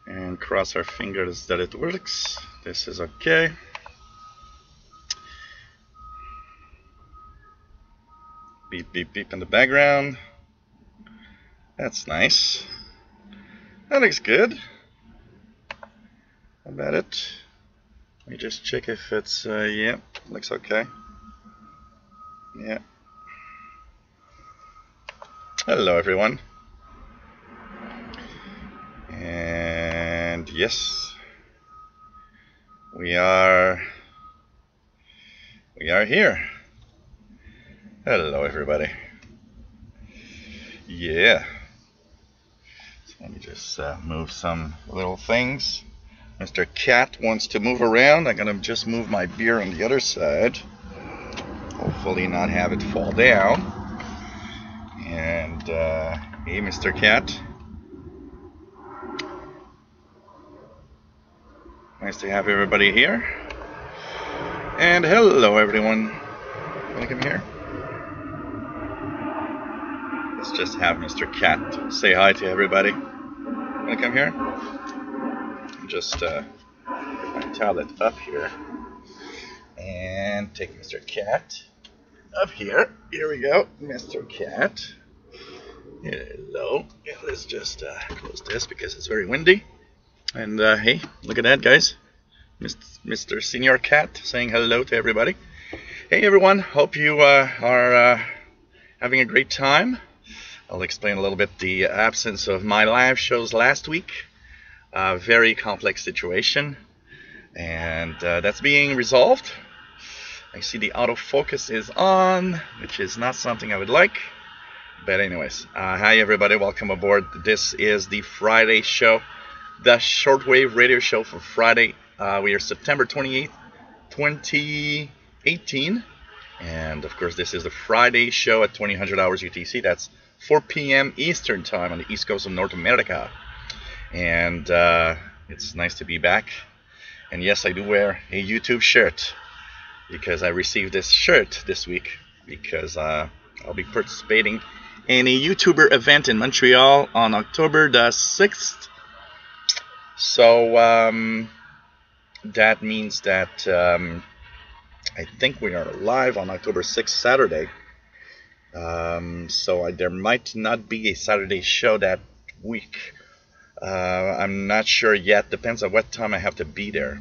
and cross our fingers that it works. This is okay. Beep, beep, beep in the background. That's nice. That looks good. How about it? Let me just check if it's, yeah, looks okay. Yeah. Hello, everyone. And yes, we are here. Hello, everybody. Yeah. So let me just move some little things. Mr. Cat wants to move around. I'm gonna just move my beer on the other side. Hopefully not have it fall down. And hey, Mr. Cat. Nice to have everybody here. And hello, everyone. Wanna come here? Let's just have Mr. Cat say hi to everybody. Wanna come here? Just put my tablet up here and take Mr. Cat up here. Here we go, Mr. Cat. Hello. Yeah, let's just close this because it's very windy. And hey, look at that, guys. Mr. Senior Cat saying hello to everybody. Hey, everyone. Hope you are having a great time. I'll explain a little bit the absence of my live shows last week. Very complex situation, and that's being resolved. I see the autofocus is on, which is not something I would like. But anyways, hi everybody, welcome aboard. This is the Friday show, the Shortwave radio show for Friday. We are September 28th, 2018. And of course, this is the Friday show at 2000 hours UTC. That's 4 p.m. Eastern time on the East Coast of North America. And it's nice to be back. And yes, I do wear a YouTube shirt because I received this shirt this week because I'll be participating in a YouTuber event in Montreal on October the 6th. So that means that I think we are live on October 6th, Saturday. So there might not be a Saturday show that week. I'm not sure yet. Depends on what time I have to be there.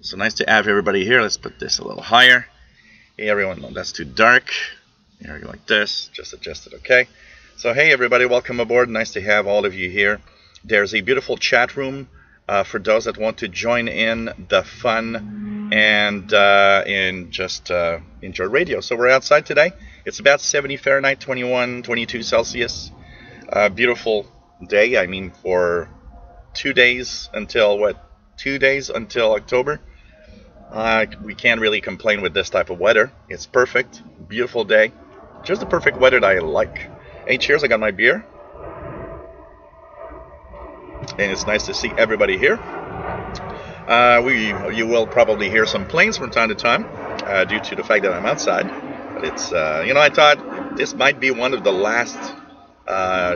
So nice to have everybody here. Let's put this a little higher. Hey everyone, no, that's too dark. Here we go, like this. Just adjust it, okay? So hey everybody, welcome aboard. Nice to have all of you here. There's a beautiful chat room for those that want to join in the fun and just enjoy radio. So we're outside today. It's about 70 Fahrenheit, 21, 22 Celsius. Beautiful day. I mean, for 2 days until what? 2 days until October. We can't really complain with this type of weather. It's perfect. Beautiful day. Just the perfect weather that I like. Hey, cheers. I got my beer. And it's nice to see everybody here. You will probably hear some planes from time to time due to the fact that I'm outside. But it's, I thought this might be one of the last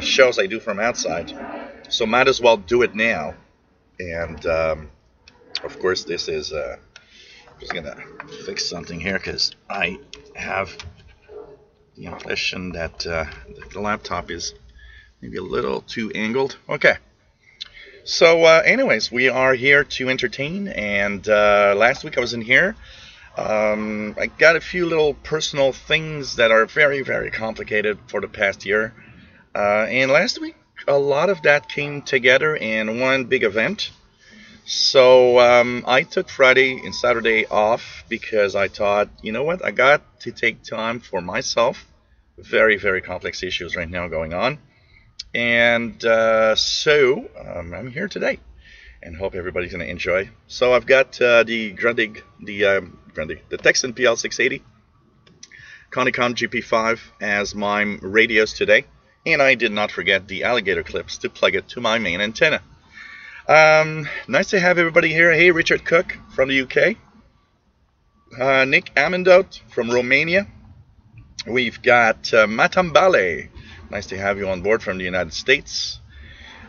shows I do from outside. So might as well do it now. And, of course, this is... I'm just going to fix something here because I have the impression that the laptop is maybe a little too angled. Okay. So, anyways, we are here to entertain, and last week I was in here. I got a few little personal things that are very, very complicated for the past year. And last week, a lot of that came together in one big event. So, I took Friday and Saturday off because I thought, you know what, I got to take time for myself. Very, very complex issues right now going on. And so I'm here today, and hope everybody's going to enjoy. So I've got the Texan PL680, Conicom GP5 as my radios today, and I did not forget the alligator clips to plug it to my main antenna. Nice to have everybody here. Hey, Richard Cook from the UK, Nick Amendot from Romania. We've got Matambale. Nice to have you on board from the United States.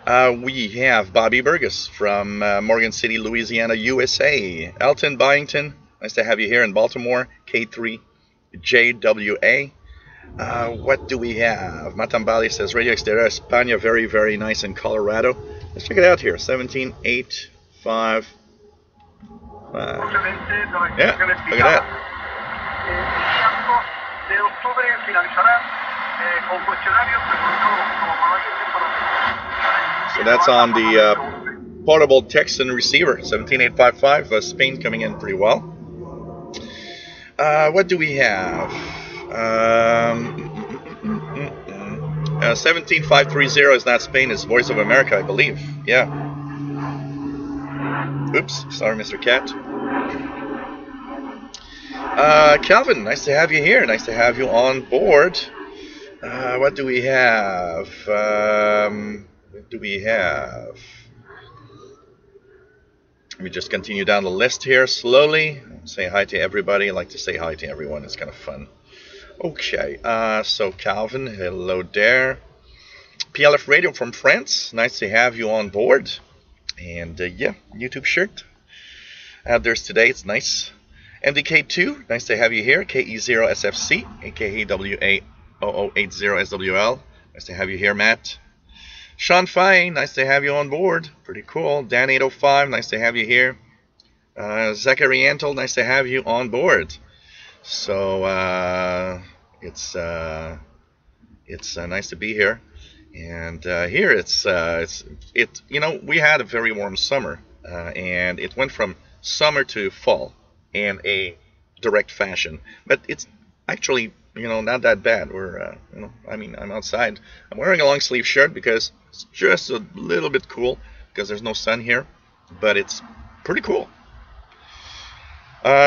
We have Bobby Burgess from Morgan City, Louisiana, USA. Elton Byington, nice to have you here in Baltimore. K3JWA. What do we have? Matambali says Radio Exterior España, very, very nice in Colorado. Let's check it out here. 17855. Yeah, look at that. So that's on the portable text and receiver, 17855. Spain coming in pretty well. What do we have? 17530 is not Spain, it's Voice of America, I believe. Yeah. Oops, sorry, Mr. Cat. Calvin, nice to have you here. Nice to have you on board. What do we have? What do we have? Let me just continue down the list here slowly. Say hi to everybody. I like to say hi to everyone. It's kind of fun. Okay, so Calvin, hello there. PLF Radio from France. Nice to have you on board. And yeah, YouTube shirt out there today. It's nice. MDK2, nice to have you here. KE0SFC, aka WA0080SWL. Nice to have you here, Matt. Sean Fine, nice to have you on board. Pretty cool. Dan805, nice to have you here. Zachary Antle, nice to have you on board. So it's nice to be here. And here it's you know, we had a very warm summer, and it went from summer to fall in a direct fashion. But it's actually, you know, not that bad. We're you know, I mean, I'm outside. I'm wearing a long sleeve shirt because it's just a little bit cool because there's no sun here, but it's pretty cool.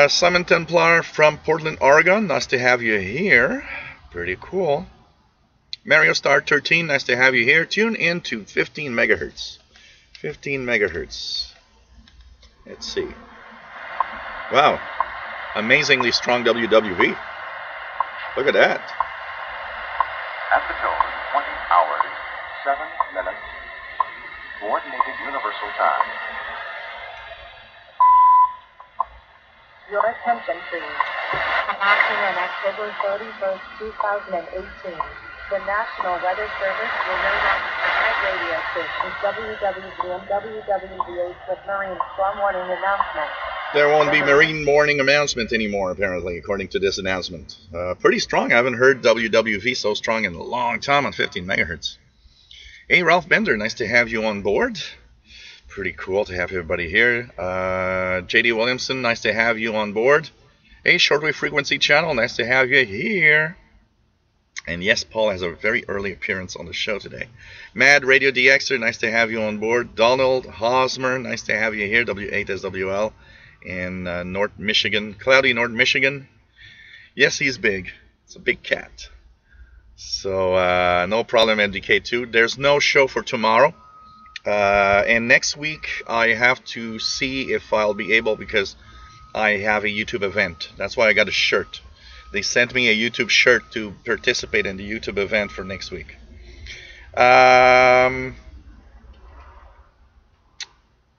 Simon Templar from Portland, Oregon. Nice to have you here. Pretty cool. Mario Star 13, nice to have you here. Tune in to 15 megahertz. 15 megahertz. Let's see. Wow. Amazingly strong WWV. Look at that. At the tone, 20 hours, 7 minutes. Coordinated Universal Time. Your attention, please. Passing on October 31st, 2018. The National Weather Service will no longer provide radio stations WWV and WWVH with marine storm warning announcements. There won't be marine warning announcement anymore, apparently, according to this announcement. Pretty strong. I haven't heard WWV so strong in a long time on 15 megahertz. Hey, Ralph Bender, nice to have you on board. Pretty cool to have everybody here. JD Williamson, nice to have you on board. Hey, Shortwave Frequency Channel, nice to have you here. And yes, Paul has a very early appearance on the show today. Mad Radio DXer, nice to have you on board. Donald Hosmer, nice to have you here. W8SWL in North Michigan, cloudy North Michigan. Yes, he's big. It's a big cat. So no problem, MDK2. There's no show for tomorrow. And next week I have to see if I'll be able, because I have a YouTube event. That's why I got a shirt. They sent me a YouTube shirt to participate in the YouTube event for next week.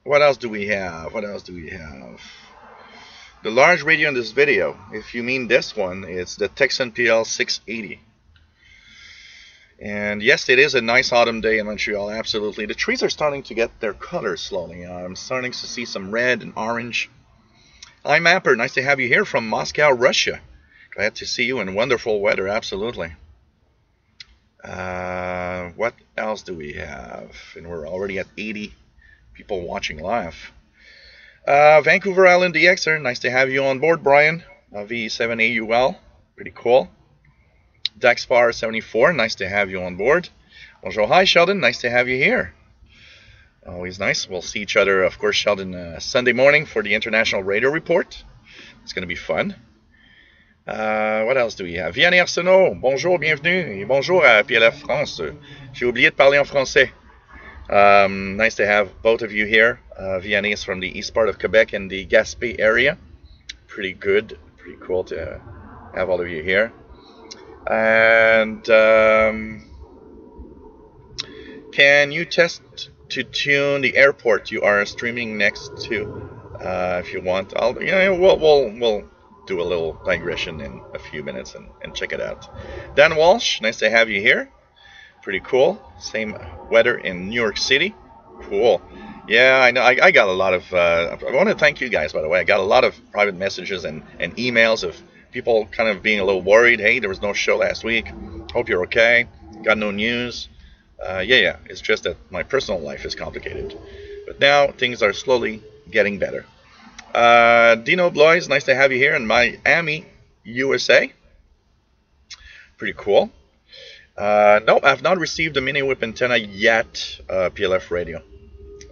What else do we have? What else do we have? The large radio in this video, if you mean this one, it's the Texan PL 680. And yes, it is a nice autumn day in Montreal, absolutely. The trees are starting to get their colors slowly. I'm starting to see some red and orange. Hi, Mapper. Nice to have you here from Moscow, Russia. Glad to see you in wonderful weather, absolutely. What else do we have? And we're already at 80 people watching live. Vancouver Island DXer, nice to have you on board, Brian. V7AUL, pretty cool. Daxpar 74, nice to have you on board. Bonjour, hi Sheldon, nice to have you here. Always nice. We'll see each other, of course, Sheldon, Sunday morning for the International Radio Report. It's going to be fun. What else do we have? Vianney Arsenault, bonjour, bienvenue. Et bonjour à PLF France. J'ai oublié de parler en français. Nice to have both of you here. Vianney is from the east part of Quebec in the Gaspé area. Pretty good. Pretty cool to have all of you here. And can you test to tune the airport you are streaming next to. If you want, we'll do a little digression in a few minutes and check it out. Dan Walsh, nice to have you here. Pretty cool. Same weather in New York City. Cool. Yeah, I know. I got a lot of. I want to thank you guys, by the way. I got a lot of private messages and emails of people kind of being a little worried. Hey, there was no show last week. Hope you're okay. Got no news. Yeah. It's just that my personal life is complicated. But now things are slowly getting better. Dino Blois, nice to have you here in Miami, USA. Pretty cool. No, I've not received a mini whip antenna yet, PLF radio.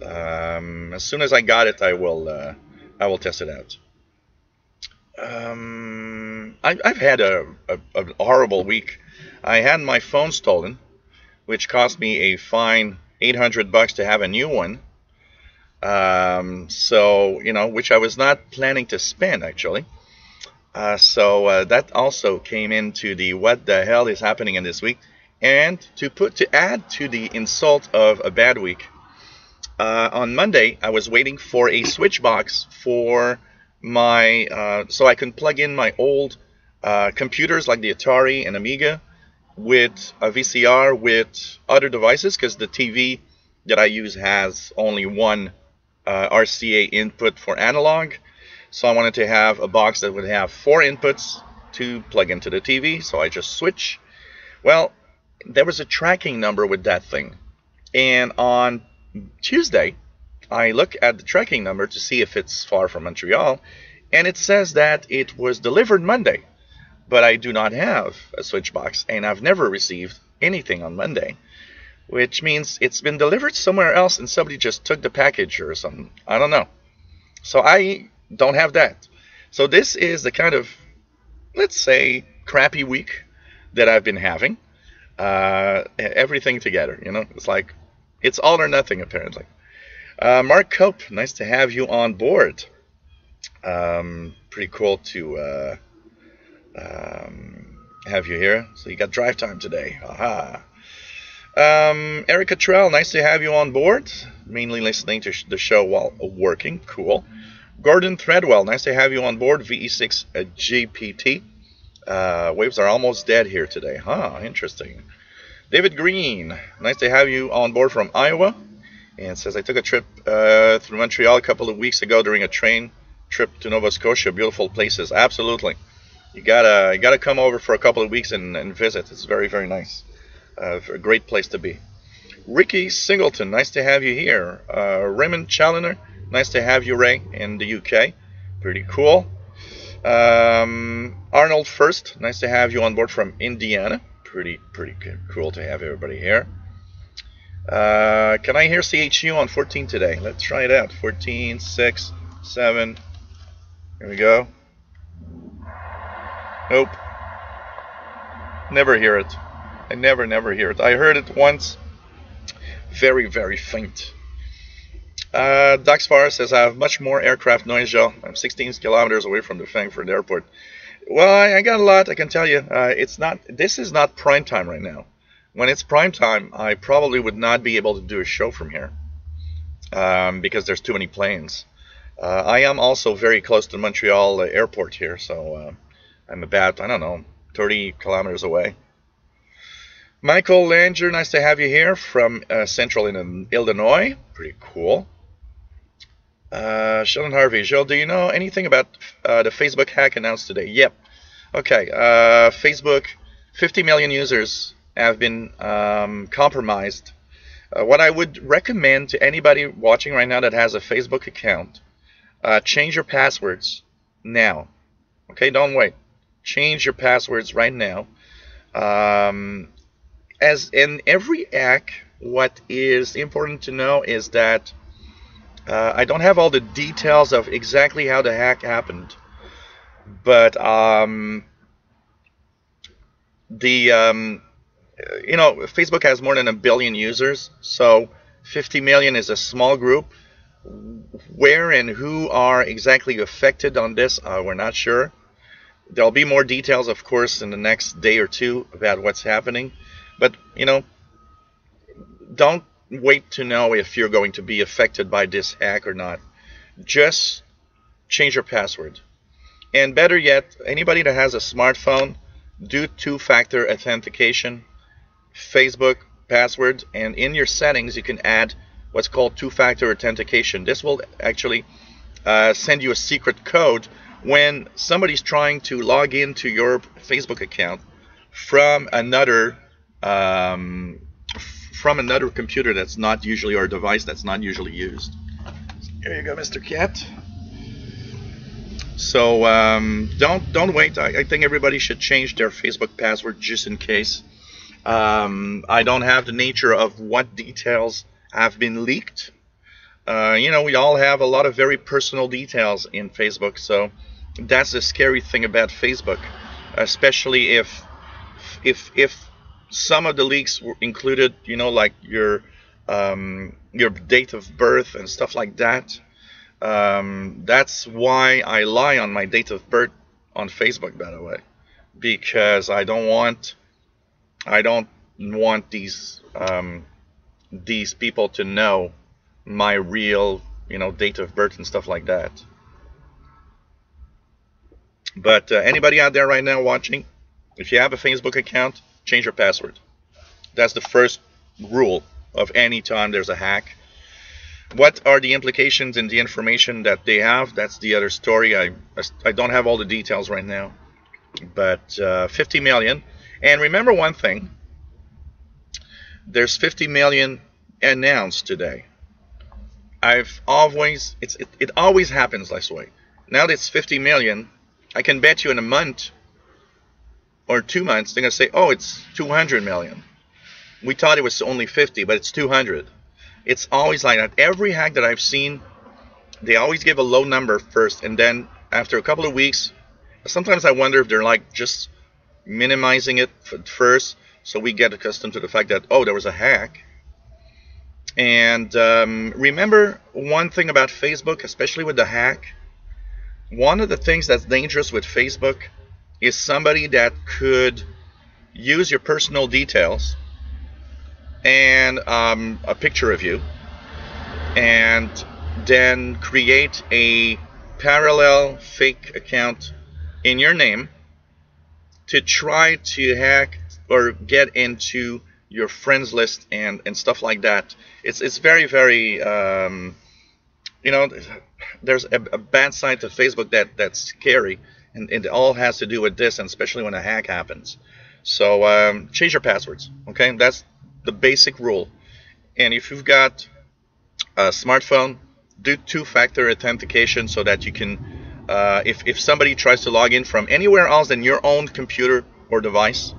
As soon as I got it, I will test it out. I've had a horrible week. I had my phone stolen, which cost me a fine $800 to have a new one. So, which I was not planning to spend, actually. So that also came into the what the hell is happening in this week. And to add to the insult of a bad week, on Monday I was waiting for a switch box for my so I can plug in my old computers like the Atari and Amiga with a VCR with other devices, because the TV that I use has only one RCA input for analog. So I wanted to have a box that would have 4 inputs to plug into the TV, so I just switch. Well, there was a tracking number with that thing. And on Tuesday, I look at the tracking number to see if it's far from Montreal, and it says that it was delivered Monday. But I do not have a switch box, and I've never received anything on Monday, which means it's been delivered somewhere else and somebody just took the package or something. I don't know. So I don't have that. So this is the kind of, let's say, crappy week that I've been having. Everything together, it's like it's all or nothing, apparently. Mark Cope, nice to have you on board. Pretty cool to have you here. So you got drive time today. Aha. Erica Trell, nice to have you on board. Mainly listening to the show while working. Cool. Gordon Threadwell, nice to have you on board. VE6 GPT. Waves are almost dead here today. Interesting. David Green, nice to have you on board from Iowa. And says, I took a trip through Montreal a couple of weeks ago during a train trip to Nova Scotia. Beautiful places. Absolutely. You gotta come over for a couple of weeks and visit. It's very, very nice. A great place to be. Ricky Singleton, nice to have you here. Raymond Challoner, nice to have you, Ray, in the UK. Pretty cool. Arnold First, nice to have you on board from Indiana. Pretty cool to have everybody here. Can I hear CHU on 14 today? Let's try it out. 14, 6, 7. Here we go. Nope. Never hear it. I never hear it. I heard it once. Very, very faint. Duxfar says, I have much more aircraft noise, Joe. I'm 16 kilometers away from the Frankfurt airport. Well, I got a lot, I can tell you. This is not prime time right now. When it's prime time, I probably would not be able to do a show from here because there's too many planes. I am also very close to Montreal airport here, so I'm about, 30 kilometers away. Michael Langer, nice to have you here from Central Illinois. Pretty cool. Sheldon Harvey, Joe, do you know anything about the Facebook hack announced today? Yep. Okay. Facebook, 50 million users have been compromised. What I would recommend to anybody watching right now that has a Facebook account, change your passwords now. Okay, don't wait. Change your passwords right now. As in every hack, what is important to know is that I don't have all the details of exactly how the hack happened, but Facebook has more than 1 billion users, so 50 million is a small group. Where and who are exactly affected on this, we're not sure. There'll be more details, of course, in the next day or two about what's happening. But, don't wait to know if you're going to be affected by this hack or not. Just change your password. And better yet, anybody that has a smartphone, do two-factor authentication, Facebook password, and in your settings you can add what's called two-factor authentication. This will actually send you a secret code when somebody's trying to log into your Facebook account from another computer that's not usually, or a device that's not usually used. Here you go, Mr. Cat. So don't wait. I think everybody should change their Facebook password just in case. I don't have the nature of what details have been leaked. We all have a lot of very personal details in Facebook, so that's the scary thing about Facebook, especially if some of the leaks were included, like your date of birth and stuff like that. That's why I lie on my date of birth on Facebook, by the way, because I don't want these people to know my real, date of birth and stuff like that. But anybody out there right now watching, if you have a Facebook account, change your password. That's the first rule of any time there's a hack. What are the implications and the information that they have? That's the other story. I don't have all the details right now. But 50 million. And remember one thing. There's 50 million announced today. It always happens this way. Now that it's 50 million, I can bet you in a month or 2 months, they're going to say, oh, it's 200 million. We thought it was only 50, but it's 200. It's always like that. Every hack that I've seen, they always give a low number first, and then after a couple of weeks, sometimes I wonder if they're like just minimizing it first, so we get accustomed to the fact that, oh, there was a hack. And remember one thing about Facebook, especially with the hack. One of the things that's dangerous with Facebook is somebody that could use your personal details and a picture of you, and then create a parallel fake account in your name to try to hack or get into your friends list and stuff like that. It's very, very there's a bad side to Facebook that's scary, and it all has to do with this, and especially when a hack happens. So change your passwords, okay? That's the basic rule. And if you've got a smartphone, do two-factor authentication so that you can, if somebody tries to log in from anywhere else than your own computer or device,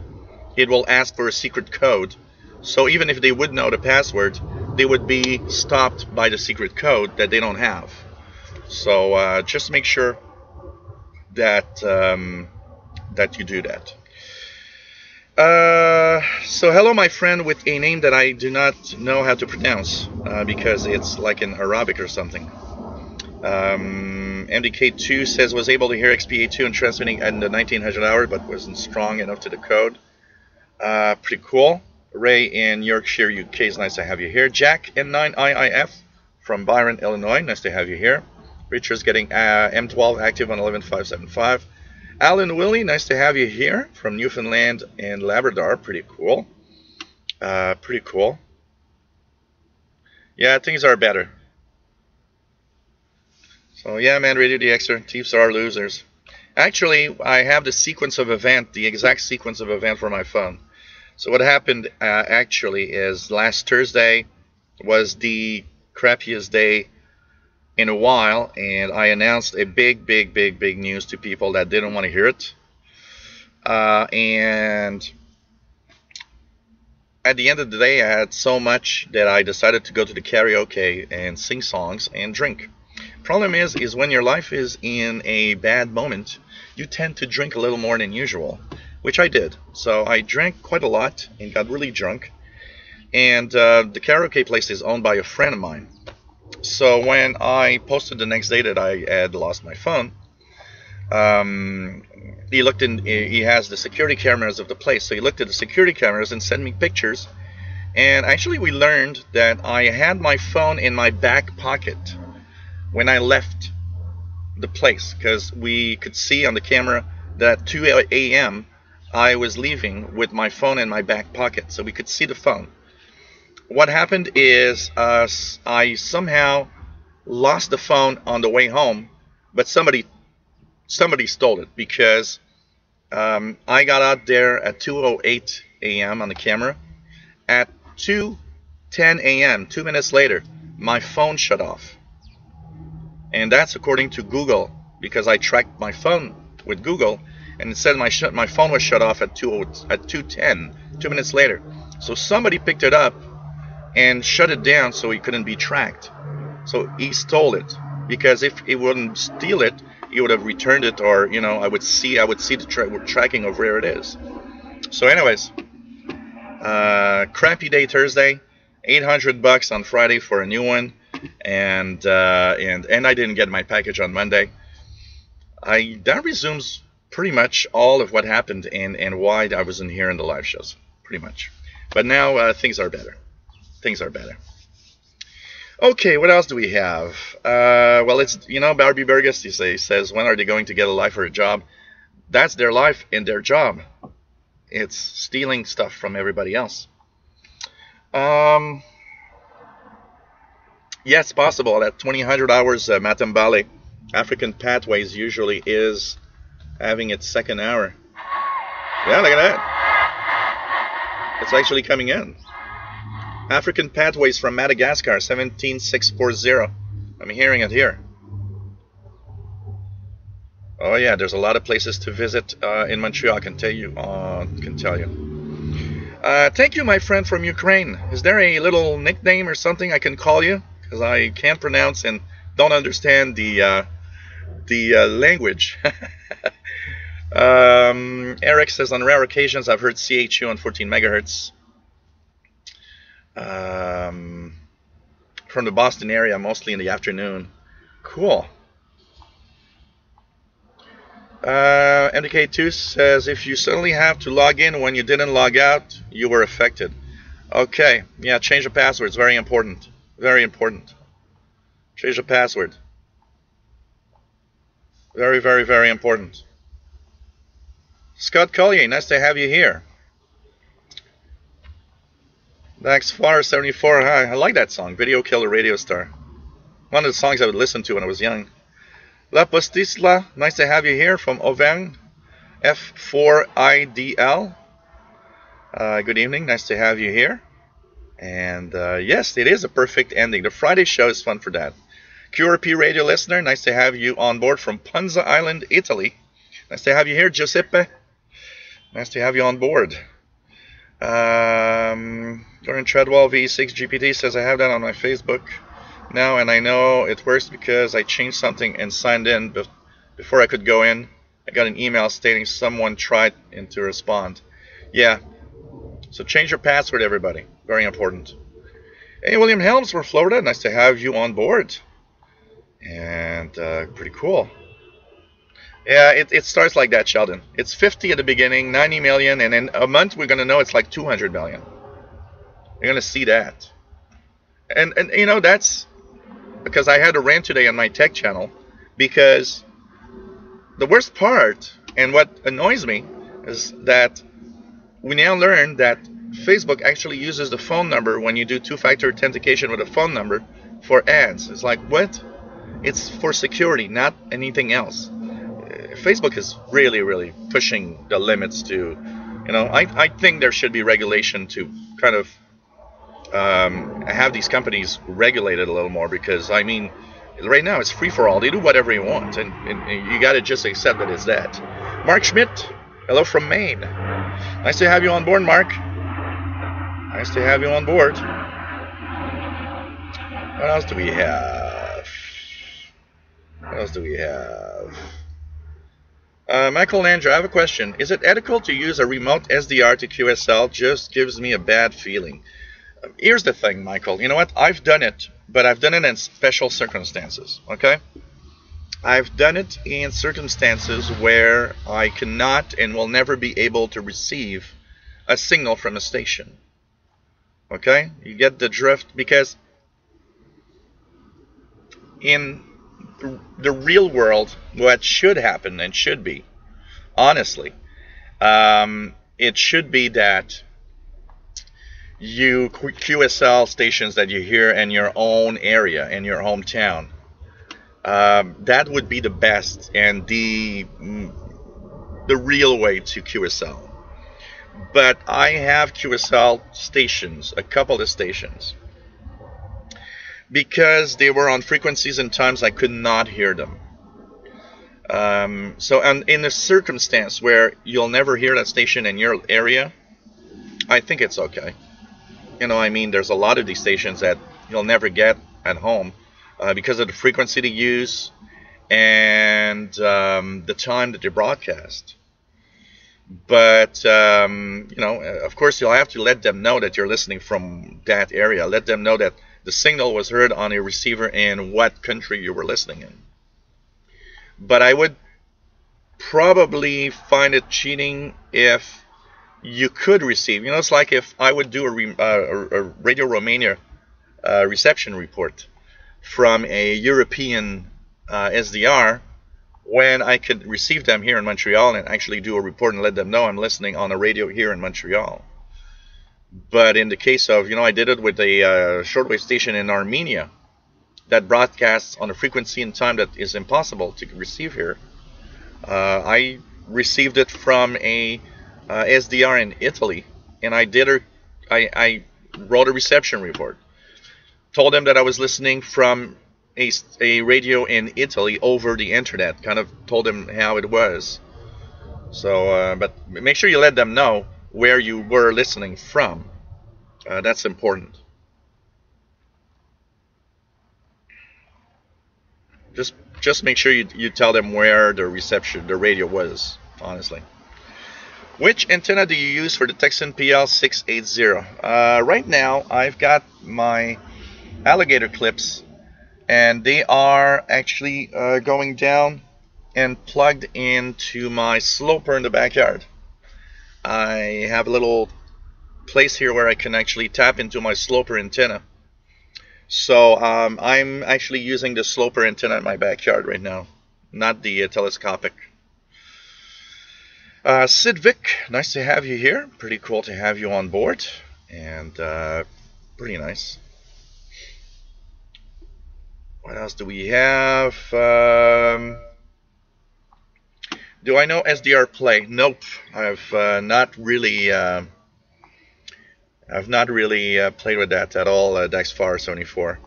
it will ask for a secret code. So even if they would know the password, they would be stopped by the secret code that they don't have. So just make sure that that you do that. So hello, my friend with a name that I do not know how to pronounce because it's like in Arabic or something. MDK2 says was able to hear XPA2 and transmitting at the 1900 hour, but wasn't strong enough to the code. Pretty cool. Ray in Yorkshire, UK, is nice to have you here. Jack N9IIF from Byron, Illinois, nice to have you here. Richard's getting M12 active on 11575. Alan Willie, nice to have you here from Newfoundland and Labrador. Pretty cool. Pretty cool. Yeah, things are better. So yeah, man, Radio DXer, Thieves are losers. Actually, I have the sequence of event, the exact sequence of event for my phone. So what happened actually is last Thursday was the crappiest day in a while, and I announced a big news to people that didn't want to hear it. And at the end of the day, I had so much that I decided to go to the karaoke and sing songs and drink. Problem is when your life is in a bad moment, you tend to drink a little more than usual, which I did. So I drank quite a lot and got really drunk. And the karaoke place is owned by a friend of mine. So when I posted the next day that I had lost my phone, he looked in. He has the security cameras of the place, so he looked at the security cameras and sent me pictures. And actually, we learned that I had my phone in my back pocket when I left the place, because we could see on the camera that at 2 a.m. I was leaving with my phone in my back pocket, so we could see the phone. What happened is I somehow lost the phone on the way home, but somebody stole it, because I got out there at 2:08 a.m. on the camera. At 2:10 a.m., 2 minutes later, my phone shut off. And that's according to Google, because I tracked my phone with Google, and it said my phone was shut off at 2:10, 2 minutes later. So somebody picked it up and shut it down so it couldn't be tracked. So he stole it, because if he wouldn't steal it, he would have returned it, or I would see the tracking of where it is. So anyways, crappy day Thursday, $800 on Friday for a new one, and I didn't get my package on Monday. That resumes pretty much all of what happened and why I wasn't here in the live shows, pretty much. But now things are better. Things are better. Okay, what else do we have? Well, it's Barbie Burgess. He says, when are they going to get a life or a job? That's their life and their job. It's stealing stuff from everybody else. Yes, possible. At 2000 hours, Matambale, African Pathways usually is having its second hour. Yeah, look at that. It's actually coming in. African Pathways from Madagascar, 17640. I'm hearing it here. Oh yeah, there's a lot of places to visit in Montreal. I can tell you. Thank you, my friend from Ukraine. Is there a little nickname or something I can call you? Because I can't pronounce and don't understand the language. Eric says, on rare occasions I've heard CHU on 14 megahertz. From the Boston area, mostly in the afternoon. Cool. MDK2 says, if you suddenly have to log in when you didn't log out, you were affected. Okay, yeah, change the password. It's very important. Very important. Change the password. Very, very, very important. Scott Collier, nice to have you here. Dax Flower 74, hi. I like that song, Video Killer Radio Star. One of the songs I would listen to when I was young. La Postisla, nice to have you here from Auvergne. F4IDL. Good evening, nice to have you here. And yes, it is a perfect ending. The Friday show is fun for that. QRP radio listener, nice to have you on board from Ponza Island, Italy. Nice to have you here, Giuseppe. Nice to have you on board. Gordon Treadwell V6 GPT says, I have that on my Facebook now, and I know it works because I changed something and signed in before I could go in. I got an email stating someone tried to respond. Yeah, so change your password, everybody. Very important. Hey, William Helms from Florida. Nice to have you on board. And pretty cool. Yeah, it starts like that, Sheldon. It's 50 at the beginning, 90 million, and in a month we're going to know it's like 200 million. You're going to see that. And that's because I had a rant today on my tech channel, because the worst part, and what annoys me, is that we now learn that Facebook actually uses the phone number when you do two-factor authentication with a phone number for ads. It's like, what? It's for security, not anything else. Facebook is really, really pushing the limits to, I think there should be regulation to kind of have these companies regulated a little more, because, I mean, right now it's free for all. They do whatever you want, and you got to just accept that it's that. Mark Schmidt, hello from Maine. Nice to have you on board, Mark. Nice to have you on board. What else do we have? What else do we have? Michael Landry, I have a question. Is it ethical to use a remote SDR to QSL? Just gives me a bad feeling. Here's the thing, Michael. You know what? I've done it, but I've done it in special circumstances, okay? I've done it in circumstances where I cannot and will never be able to receive a signal from a station, Okay, you get the drift, because in the real world, what should happen and should be, honestly, it should be that you QSL stations that you hear in your own area, in your hometown. That would be the best and the real way to QSL. But I have QSL stations, a couple of stations, because they were on frequencies and times I could not hear them. And in a circumstance where you'll never hear that station in your area, I think it's okay. I mean, there's a lot of these stations that you'll never get at home because of the frequency they use and the time that they broadcast. But, of course, you'll have to let them know that you're listening from that area. Let them know that the signal was heard on a receiver in what country you were listening in. But I would probably find it cheating if you could receive. It's like if I would do a Radio Romania reception report from a European SDR, when I could receive them here in Montreal and actually do a report and let them know I'm listening on a radio here in Montreal. But in the case of, I did it with a shortwave station in Armenia that broadcasts on a frequency and time that is impossible to receive here. I received it from a SDR in Italy, and I wrote a reception report. Told them that I was listening from a radio in Italy over the internet. Kind of told them how it was. So, but make sure you let them know where you were listening from. That's important. Just make sure you tell them where the radio was, honestly. Which antenna do you use for the Texan PL680? Right now, I've got my alligator clips, and they are actually going down and plugged into my sloper in the backyard. I have a little place here where I can actually tap into my sloper antenna. So I'm actually using the sloper antenna in my backyard right now, not the telescopic. Sid Vic, nice to have you here. Pretty cool to have you on board, and pretty nice. What else do we have? Do I know SDR Play? Nope, I've not really played with that at all. Daxfar74.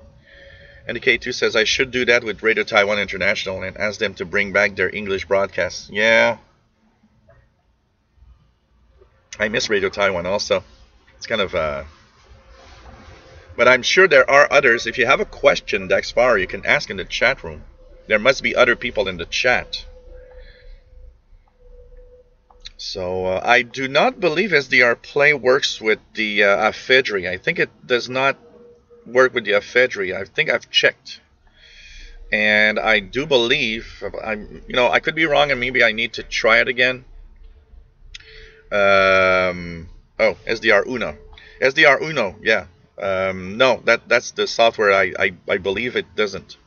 And the K2 says I should do that with Radio Taiwan International and ask them to bring back their English broadcasts. Yeah, I miss Radio Taiwan also. It's kind of but I'm sure there are others. If you have a question, Daxfar, you can ask in the chat room. There must be other people in the chat. So I do not believe SDR Play works with the ephedry. I think it does not work with the ephedry. I think I've checked, and I do believe I could be wrong, and maybe I need to try it again. SDR Uno, yeah. No, that's the software. I believe it doesn't.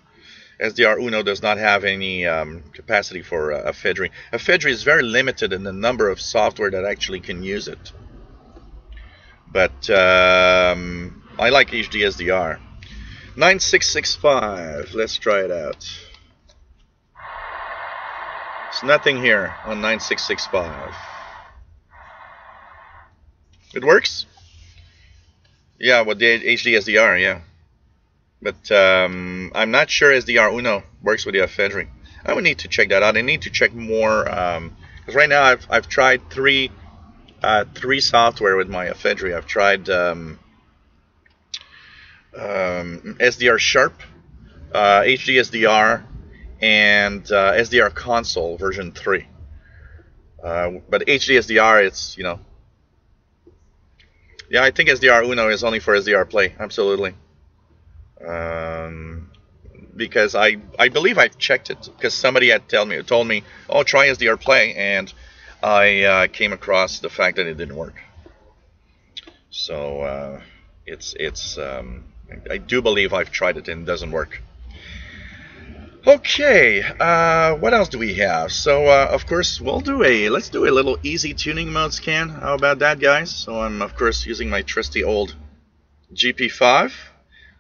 SDR Uno does not have any capacity for ephedry. Ephedry is very limited in the number of software that actually can use it. But I like HDSDR. 9665. Let's try it out. There's nothing here on 9665. It works? Yeah, with the HDSDR, yeah. But I'm not sure SDR Uno works with the ephedry. I would need to check that out. I need to check more because right now I've tried three software with my ephedry. I've tried SDR Sharp, HDSDR, and SDR Console version 3. But HDSDR, it's yeah, I think SDR Uno is only for SDR Play. Absolutely. Because I believe I've checked it, because somebody had told me, oh, try SDR Play, and I came across the fact that it didn't work. So I do believe I've tried it and it doesn't work. Okay, what else do we have? So of course let's do a little easy tuning mode scan. How about that, guys? So I'm of course using my trusty old GP5,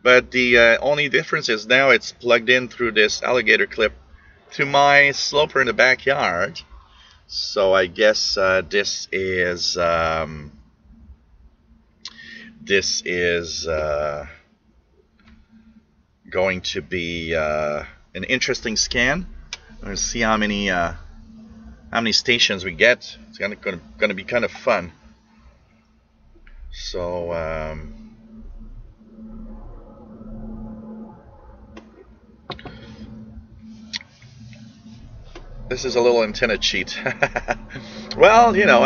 but the only difference is now it's plugged in through this alligator clip to my sloper in the backyard. So I guess this is going to be an interesting scan. Let's see how many stations we get. It's gonna be kind of fun. So this is a little antenna cheat. Well, you know,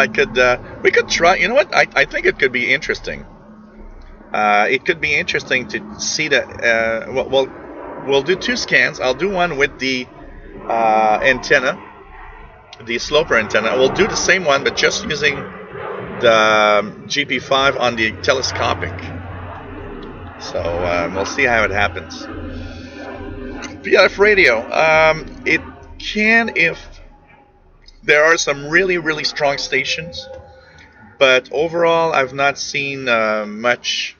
we could try. You know what? I think it could be interesting. It could be interesting to see that. We'll do two scans. I'll do one with the antenna, the sloper antenna. We'll do the same one, but just using the GP5 on the telescopic. So we'll see how it happens. PF radio. It can if there are some really, really strong stations, but overall I've not seen much.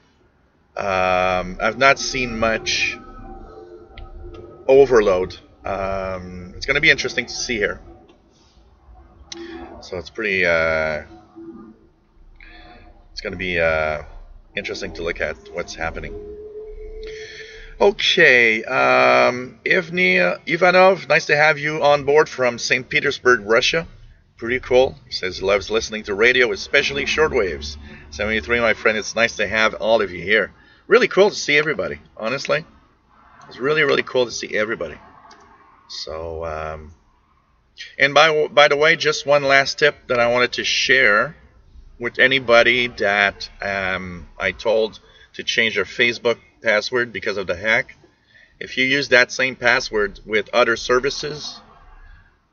I've not seen much overload. It's going to be interesting to see here. So it's pretty. It's going to be interesting to look at what's happening. Okay, Evgeny Ivanov, nice to have you on board from St. Petersburg, Russia. Pretty cool. He says he loves listening to radio, especially shortwaves. 73, my friend, it's nice to have all of you here. Really cool to see everybody, honestly. It's really, really cool to see everybody. So, and by the way, just one last tip that I wanted to share with anybody that I told to change their Facebook password because of the hack. If you use that same password with other services,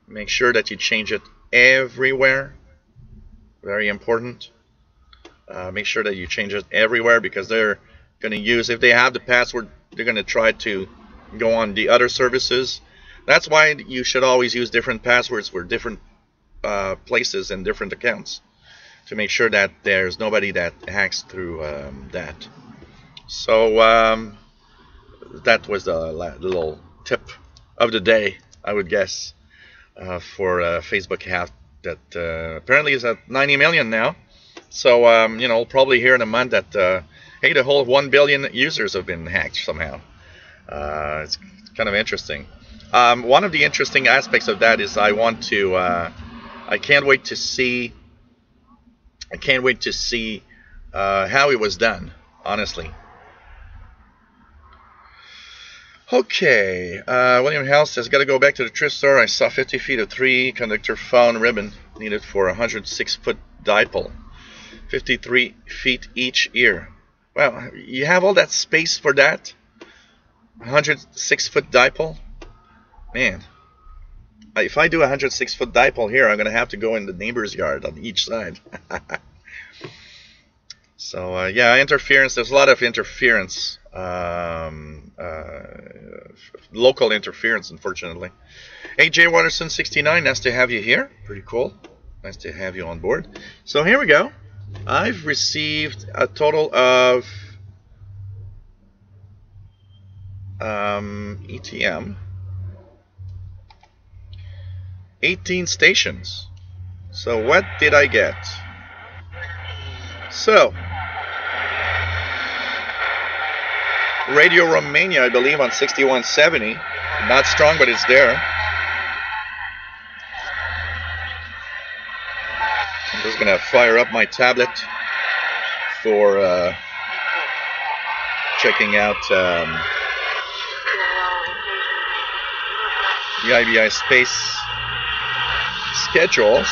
make sure that you change it everywhere. Very important. Make sure that you change it everywhere, because they're going to use, if they have the password, they're going to try to go on the other services. That's why you should always use different passwords for different places and different accounts, to make sure that there's nobody that hacks through that. So that was the little tip of the day, I would guess, for Facebook hack that apparently is at 90 million now. So you know, probably hear in a month that hey, the whole 1 billion users have been hacked somehow. It's kind of interesting. One of the interesting aspects of that is I can't wait to see how it was done, honestly. Okay, William House says, gotta go back to the thrift store. I saw 50 feet of 3-conductor phone ribbon needed for a 106-foot dipole. 53 feet each ear. Well, you have all that space for that? 106-foot dipole? Man, if I do a 106-foot dipole here, I'm going to have to go in the neighbor's yard on each side. So, yeah, interference. There's a lot of interference. Local interference, unfortunately. Hey, Jay Watterson 69, nice to have you here. Pretty cool. Nice to have you on board. So here we go. I've received a total of ETM 18 stations. So what did I get? So Radio Romania, I believe, on 6170. Not strong, but it's there. I'm just gonna fire up my tablet for checking out the IBI space schedules.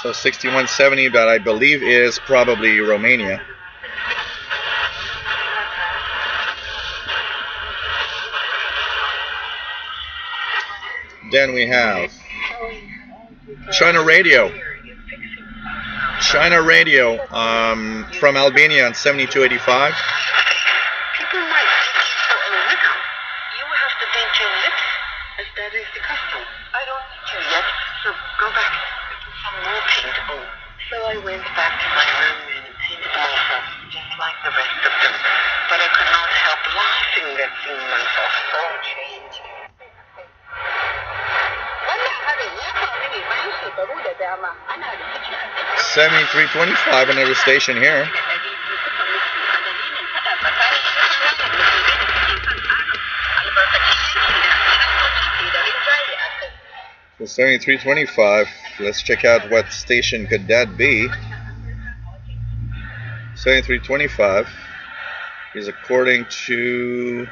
So 6170, that I believe is probably Romania. Then we have China Radio. China Radio from Albania on 7285. People might take you for a wicca. You have to paint your lips, as that is the custom. I don't need you yet, so go back and get some more paint. Oh, so I went back to my room and painted myself just like the rest of them. But I could not help laughing at seeing myself so changed. 7325, another station here. So 7325, let's check out what station could that be. 7325 is according to,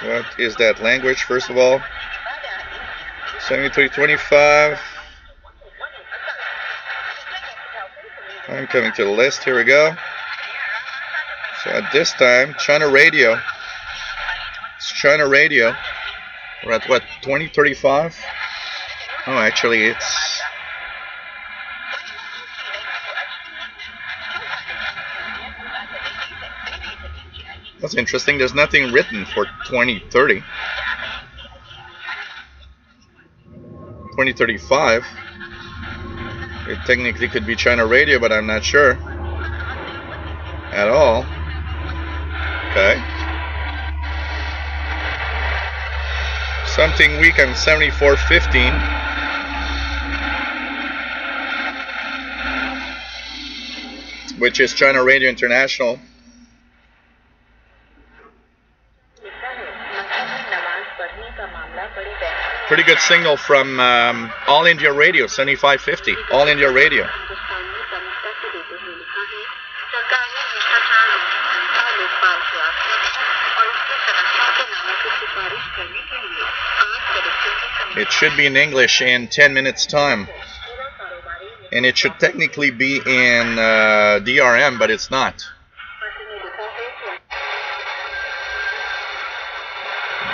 what is that language first of all? 7325. I'm coming to the list. Here we go. So at this time, China Radio. It's China Radio. We're at what, 2035? Oh, actually, it's. That's interesting. There's nothing written for 2030. 2035. It technically could be China Radio, but I'm not sure at all. Okay. Something weak on 7415. Which is China Radio International. Pretty good signal from All India Radio, 7550. All India Radio. It should be in English in 10 minutes time. And it should technically be in DRM, but it's not.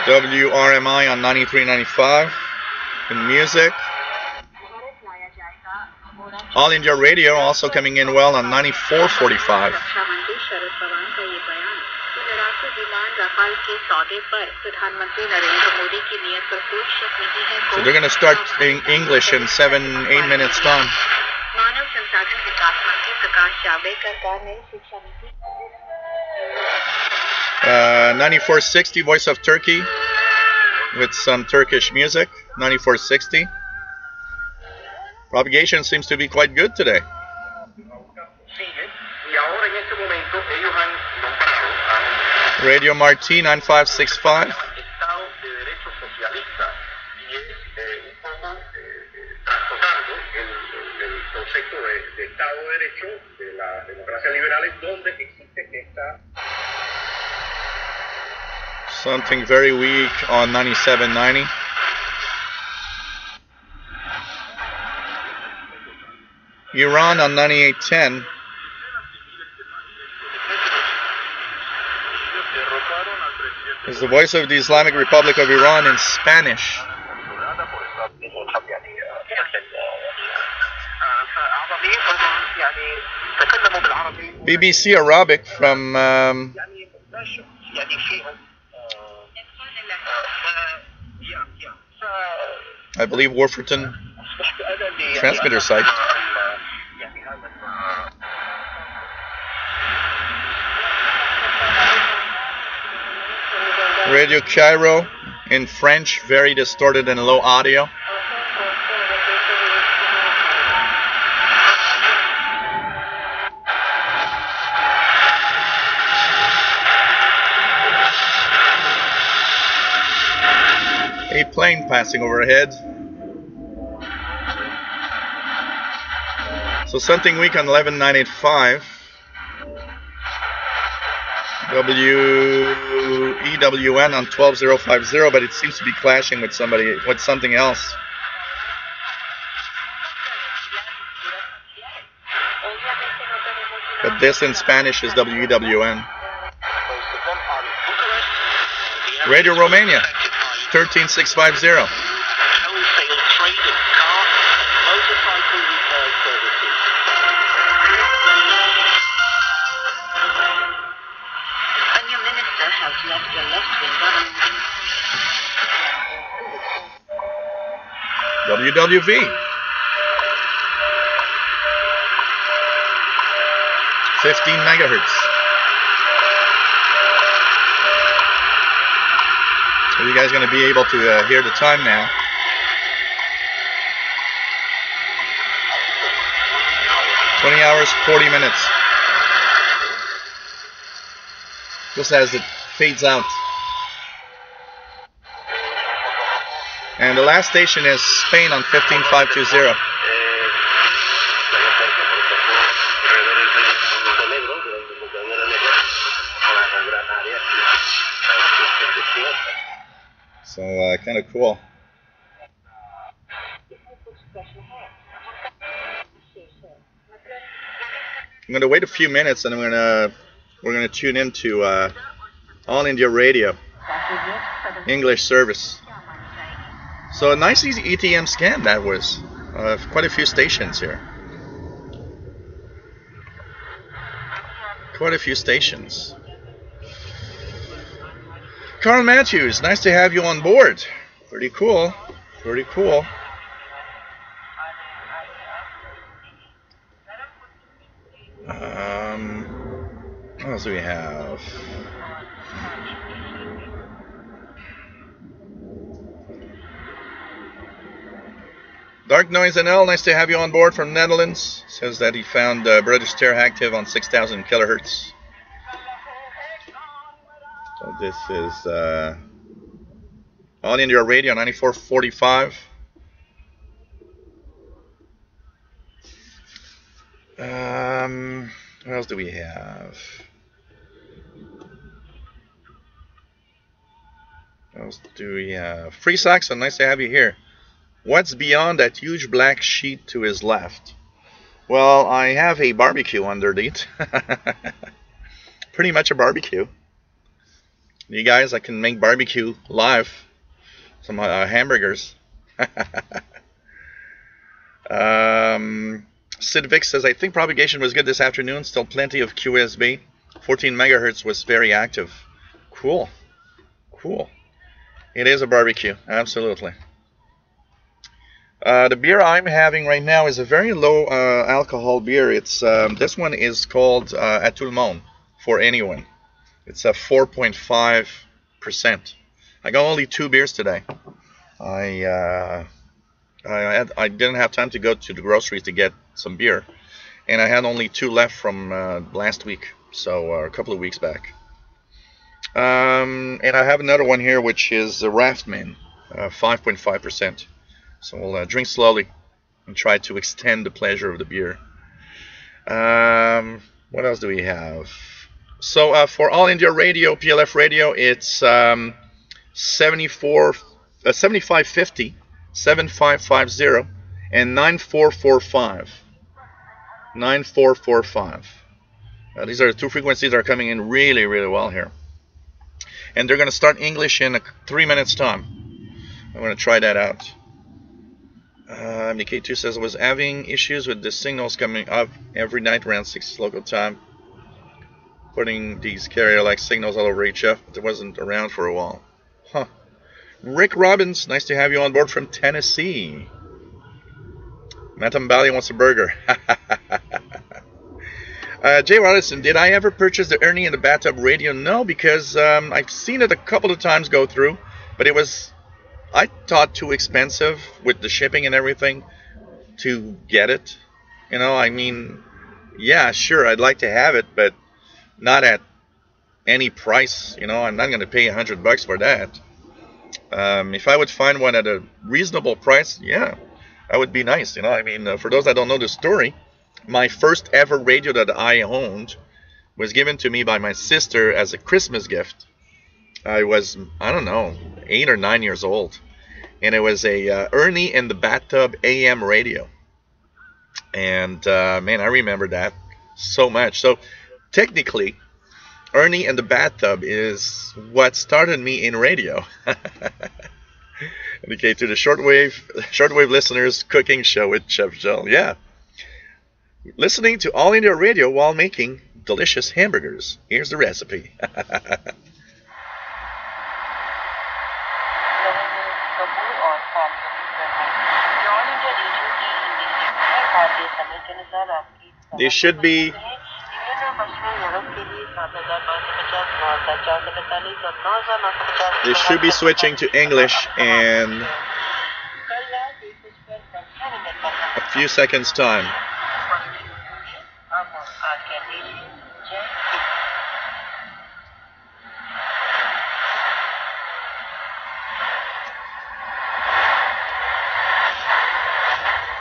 WRMI on 93.95 in music. All India Radio also coming in well on 94.45. So they're going to start in English in 7-8 minutes time. 9460, Voice of Turkey, with some Turkish music. 9460. Propagation seems to be quite good today. Radio Marti 9565. Something very weak on 9790. Iran on 9810. Is the Voice of the Islamic Republic of Iran in Spanish. BBC Arabic from I believe Warfordton transmitter site. Radio Cairo in French, very distorted and low audio. A plane passing overhead. So something weak on 11985. WEWN on 12050, but it seems to be clashing with something else. But this in Spanish is WEWN. Radio Romania 13650. WWV. 15 megahertz. So you guys going to be able to hear the time now. $20, 40 minutes. Just as it fades out. And the last station is Spain on 15520. So kind of cool. I'm going to wait a few minutes, and we're going to tune into All India Radio, English service. So a nice easy ETM scan that was. Quite a few stations here. Quite a few stations. Carl Matthews, nice to have you on board. Pretty cool. Pretty cool. What else do we have? Dark Noise NL, nice to have you on board from Netherlands. Says that he found British Terror active on 6,000 kilohertz. So this is All India Radio 9445. What else do we have? What else do we have? Free Saxon, nice to have you here. What's beyond that huge black sheet to his left? Well, I have a barbecue underneath. Pretty much a barbecue. You guys, I can make barbecue live. Some hamburgers. Sid Vic says, I think propagation was good this afternoon. Still plenty of QSB. 14 megahertz was very active. Cool. Cool. It is a barbecue. Absolutely. The beer I'm having right now is a very low alcohol beer. It's this one is called À tout le monde, for anyone. It's a 4.5%. I got only 2 beers today. I didn't have time to go to the groceries to get some beer, and I had only 2 left from last week, so a couple of weeks back. And I have another one here, which is a Raftman, 5.5%. So we'll drink slowly and try to extend the pleasure of the beer. What else do we have? So for All India Radio, PLF Radio, it's 7550, 7550, and 9445. 9445. These are the 2 frequencies that are coming in really, really well here. And they're going to start English in 3 minutes time. I'm going to try that out. MDK2 says I was having issues with the signals coming up every night around 6 local time. Putting these carrier-like signals all over HF, but it wasn't around for a while. Huh. Rick Robbins, nice to have you on board from Tennessee. Matambali wants a burger. Jay Rollison, did I ever purchase the Ernie in the Bathtub radio? No, because I've seen it a couple of times go through, but it was, I thought, too expensive with the shipping and everything to get it. You know, I mean, yeah, sure, I'd like to have it, but not at any price. You know, I'm not going to pay $100 for that. If I would find one at a reasonable price, yeah, that would be nice. You know, I mean, for those that don't know the story, my first ever radio that I owned was given to me by my sister as a Christmas gift. I was, I don't know, 8 or 9 years old, and it was a Ernie in the Bathtub AM radio. And man, I remember that so much. So technically, Ernie in the Bathtub is what started me in radio. Okay, to the shortwave listeners cooking show with Chef Joel. Yeah, listening to All India Radio while making delicious hamburgers. Here's the recipe. They should be switching to English in a few seconds time.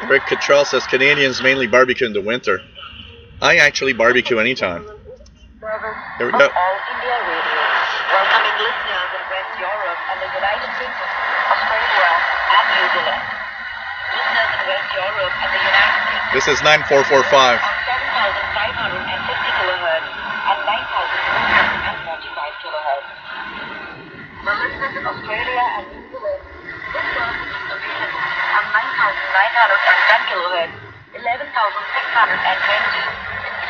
Rick Cottrell says Canadians mainly barbecue in the winter. I actually barbecue anytime. Here we go. All India Radio, welcoming listeners in West Europe and the United Kingdom, Australia, and New Zealand. Listeners in West Europe and the United Kingdom. This is 9445. On 7,550 kilohertz and 9,445 kilohertz. For listeners in Australia and New Zealand, this service is available on 9,910 kilohertz, 11,620,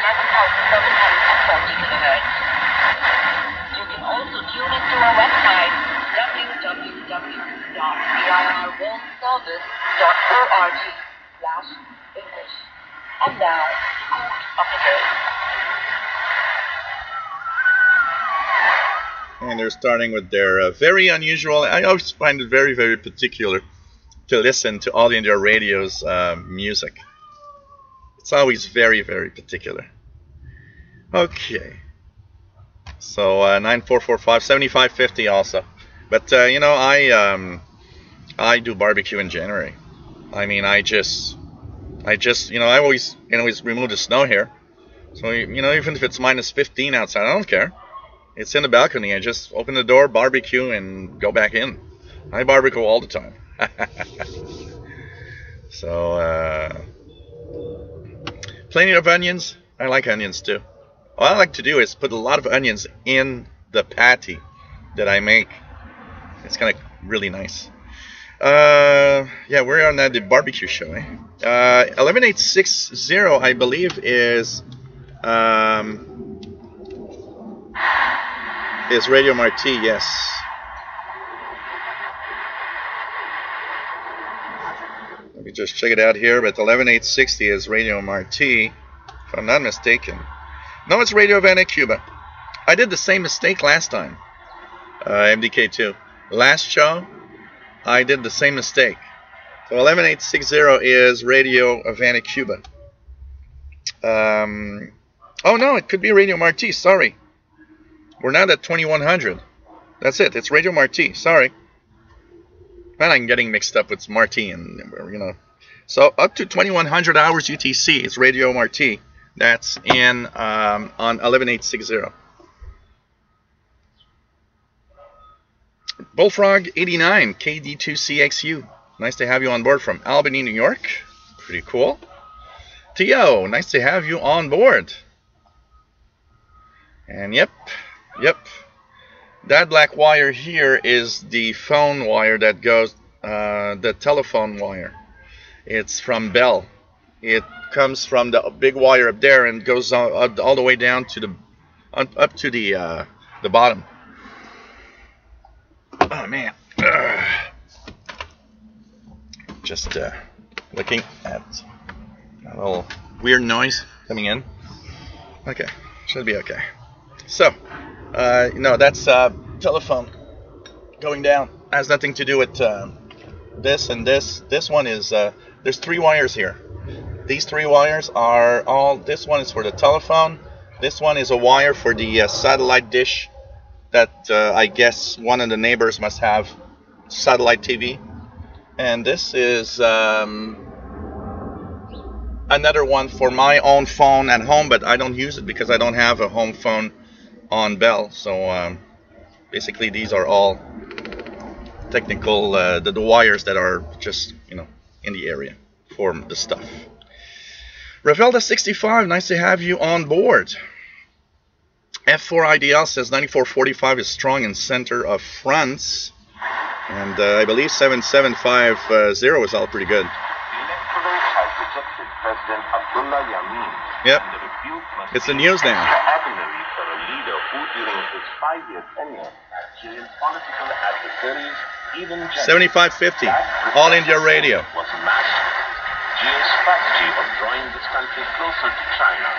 11,740 kilohertz. You can also tune into our website www.virworldservice.org/English. And now, quote of the day. And they're starting with their very unusual. I always find it very, very particular to listen to All India Radio's music. It's always very, very particular. Okay. So 9445, 7550 also. But you know, I do barbecue in January. I mean, I just you know, I always remove the snow here. So you know, even if it's minus 15 outside, I don't care. It's in the balcony. I just open the door, barbecue, and go back in. I barbecue all the time. So plenty of onions. I like onions too. What I like to do is put a lot of onions in the patty that I make. It's kind of really nice. Yeah, we're on the barbecue show. 11860, I believe, is Radio Marti. Yes. Let me just check it out here. But 11860 is Radio Marti, if I'm not mistaken. No, it's Radio Havana, Cuba. I did the same mistake last time. MDK2. Last show, I did the same mistake. So 11860 is Radio Havana, Cuba. Oh no, it could be Radio Marti. Sorry. We're not at 2100. That's it. It's Radio Marti. Sorry. Man, I'm getting mixed up with Marti and, you know. So up to 2100 hours UTC, it's Radio Marti. That's in on 11860. Bullfrog 89 KD2CXU. Nice to have you on board from Albany, New York. Pretty cool. Tio, nice to have you on board. And yep. That black wire here is the phone wire that goes, the telephone wire. It's from Bell. It comes from the big wire up there and goes all the way down to the up to the bottom. Oh man. Just looking at a little weird noise coming in. Okay, should be okay. So, no, that's telephone going down. Has nothing to do with this and this. This one is, there's 3 wires here. These 3 wires are all, this one is for the telephone. This one is a wire for the satellite dish that I guess one of the neighbors must have satellite TV. And this is another one for my own phone at home, but I don't use it because I don't have a home phone on Bell. So basically these are all technical, the wires that are just, you know, in the area for the stuff. Ravelda 65, nice to have you on board. F4IDL says 9445 is strong in center of France. And I believe 7750 is all pretty good. Yep. It's the news now. 7550. All India Radio. geostrategy of drawing this country closer to China,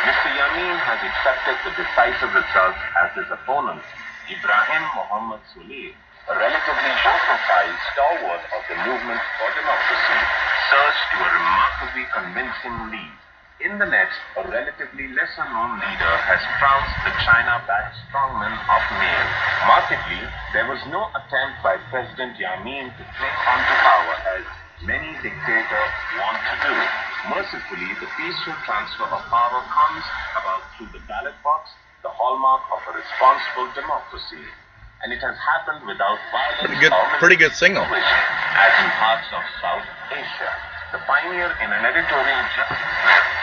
Mr. Yamin has accepted the decisive results as his opponent, Ibrahim Mohammed Solih, a relatively low-profile stalwart of the movement for democracy, surged to a remarkably convincing lead. In the next, a relatively lesser-known leader has trounced the China-backed strongman of Mail. Markedly, there was no attempt by President Yamin to cling onto power as many dictators want to do. Mercifully, the peaceful transfer of power comes about through the ballot box, the hallmark of a responsible democracy. And it has happened without violence pretty good signal. As in parts of South Asia. The pioneer in an editorial justice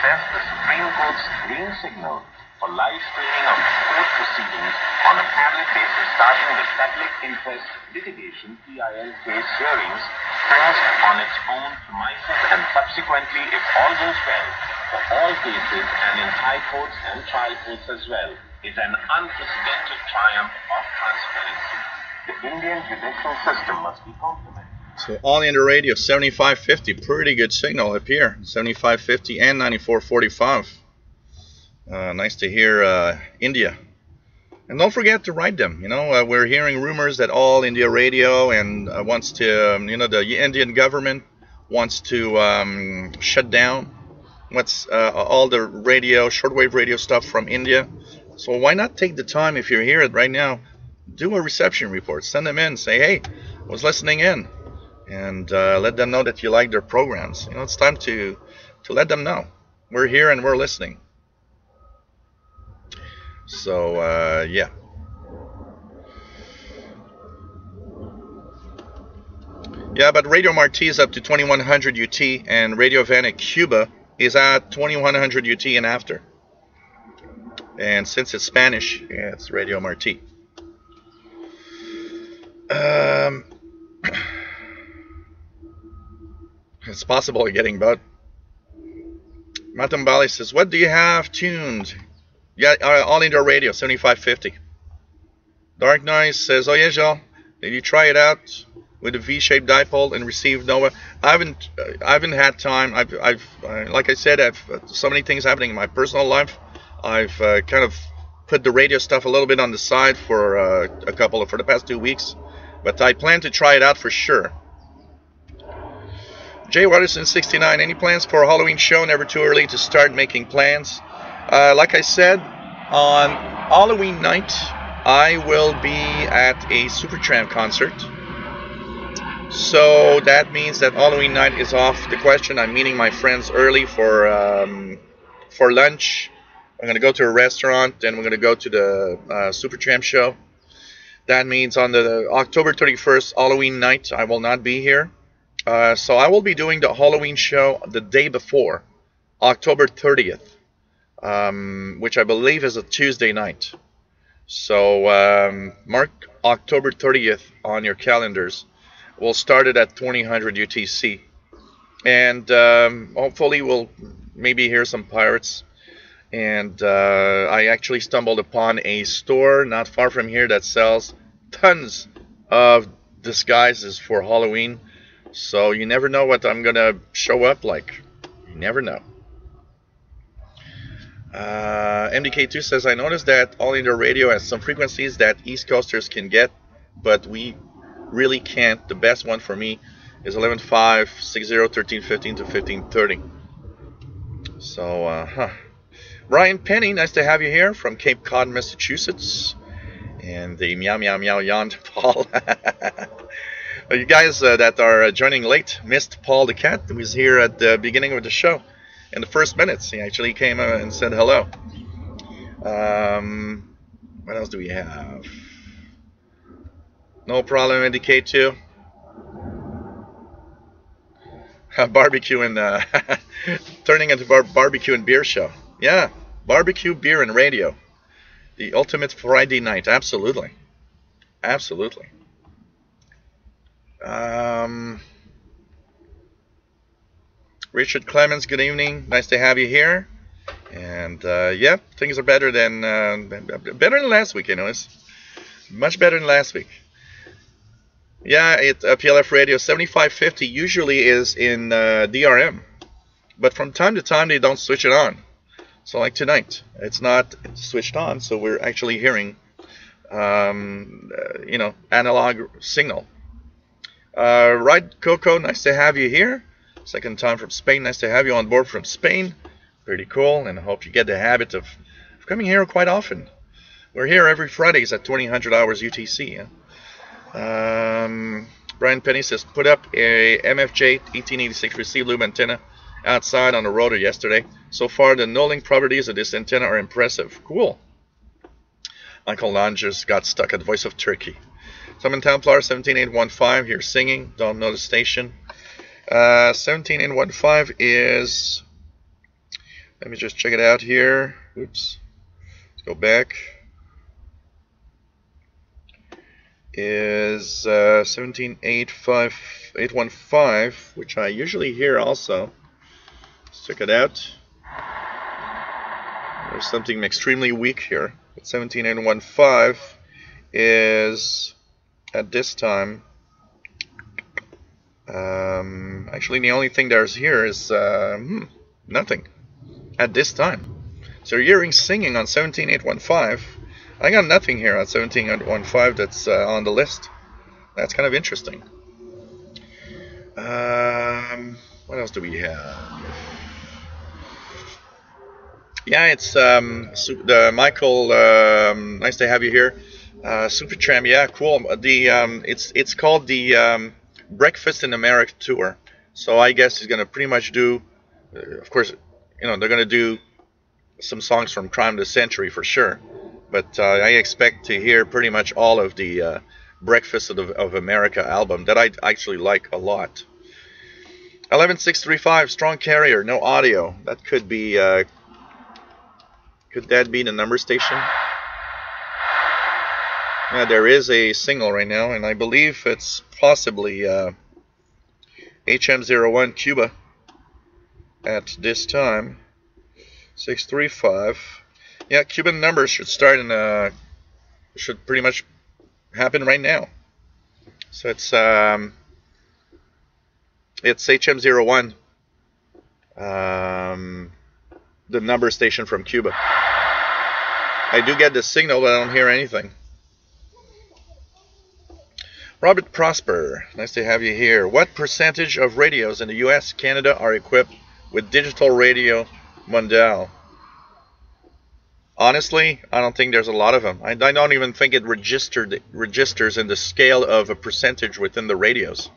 says the Supreme Court's green signal for live streaming of court proceedings on a private basis starting the public interest litigation PIL case hearings falls on its own premises and subsequently, if all goes well, for all cases and in high courts and trial courts as well, is an unprecedented triumph of transparency. The Indian judicial system must be complimented. So all in the radio, 7550, pretty good signal up here, 7550 and 9445. Nice to hear India. And don't forget to write them. You know, we're hearing rumors that all India radio and wants to, you know, the Indian government wants to shut down all the radio, shortwave radio stuff from India. So why not take the time, if you're here right now, do a reception report, send them in, say, hey, I was listening in. And let them know that you like their programs. You know, it's time to let them know we're here and we're listening. So yeah. Yeah, but Radio Marti is up to 2100 UT, and Radio Havana Cuba is at 2100 UT and after. And since it's Spanish, yeah, it's Radio Marti. It's possible you're getting both. Matambali says, what do you have tuned? Yeah, all indoor radio, 7550. Dark Noise says, oh yeah, Joel, did you try it out with a V-shaped dipole and receive NOAA? I haven't had time. I've like I said, I've so many things happening in my personal life. I've kind of put the radio stuff a little bit on the side for for the past 2 weeks, but I plan to try it out for sure. Jay Watterson 69, any plans for a Halloween show? Never too early to start making plans. Like I said, on Halloween night, I will be at a Supertramp concert. So that means that Halloween night is off the question. I'm meeting my friends early for lunch. I'm going to go to a restaurant, then we're going to go to the Supertramp show. That means on the October 31st, Halloween night, I will not be here. So I will be doing the Halloween show the day before, October 30th, which I believe is a Tuesday night. So mark October 30th on your calendars. We'll start it at 2000 UTC. And hopefully we'll maybe hear some pirates. And I actually stumbled upon a store not far from here that sells tons of disguises for Halloween. So you never know what I'm going to show up like. You never know. MDK2 says, I noticed that All Indoor Radio has some frequencies that East Coasters can get, but we really can't. The best one for me is 11.5, 60, 13.15 to 15.30. So, Ryan Penny, nice to have you here from Cape Cod, Massachusetts. And the meow meow meow yawned Paul. You guys that are joining late missed Paul the cat, who was here at the beginning of the show. In the first minutes, he actually came and said hello. What else do we have? No problem, indicate to. Barbecue and turning into barbecue and beer show. Yeah, barbecue, beer, and radio. The ultimate Friday night. Absolutely. Absolutely. Richard Clemens, good evening. Nice to have you here. And yeah, things are better than last week. You know, it's much better than last week. Yeah, PLF Radio 7550 usually is in DRM. but from time to time they don't switch it on. So like tonight, it's not switched on, so we're actually hearing, analog signal. Right, Coco, nice to have you here. Second time from Spain, nice to have you on board from Spain. Pretty cool, and I hope you get the habit of coming here quite often. We're here every Fridays at 2000 hours UTC. Brian Penny says, put up a MFJ 1886 receive loop antenna outside on the rotor yesterday. So far, the nulling properties of this antenna are impressive. Cool. Michael Langers got stuck at Voice of Turkey. Summon Templar 17815 here singing. Don't know the station. 17815 is. Let me just check it out here. Oops. Let's go back. Is 17815, which I usually hear also. Let's check it out. There's something extremely weak here. But 17815 is at this time. Actually, the only thing there's here is nothing at this time. So you're hearing singing on 17815. I got nothing here on 17815 that's on the list. That's kind of interesting. What else do we have? Yeah, it's the Michael. Nice to have you here. Supertram, yeah, cool. It's called the Breakfast in America tour. So I guess he's gonna pretty much do. Of course, they're gonna do some songs from Crime of the Century for sure. But I expect to hear pretty much all of the Breakfast of America album that I actually like a lot. 11635 strong carrier, no audio. That could be. Could that be the number station? Yeah, there is a signal right now, and I believe it's possibly HM01 Cuba at this time. 635. Yeah, Cuban numbers should start in should pretty much happen right now. So it's HM01, the number station from Cuba. I do get the signal, but I don't hear anything. Robert Prosper, nice to have you here. What percentage of radios in the U.S., Canada are equipped with digital radio Mondial? Honestly, I don't think there's a lot of them. I don't even think it registers in the scale of a percentage within the radios.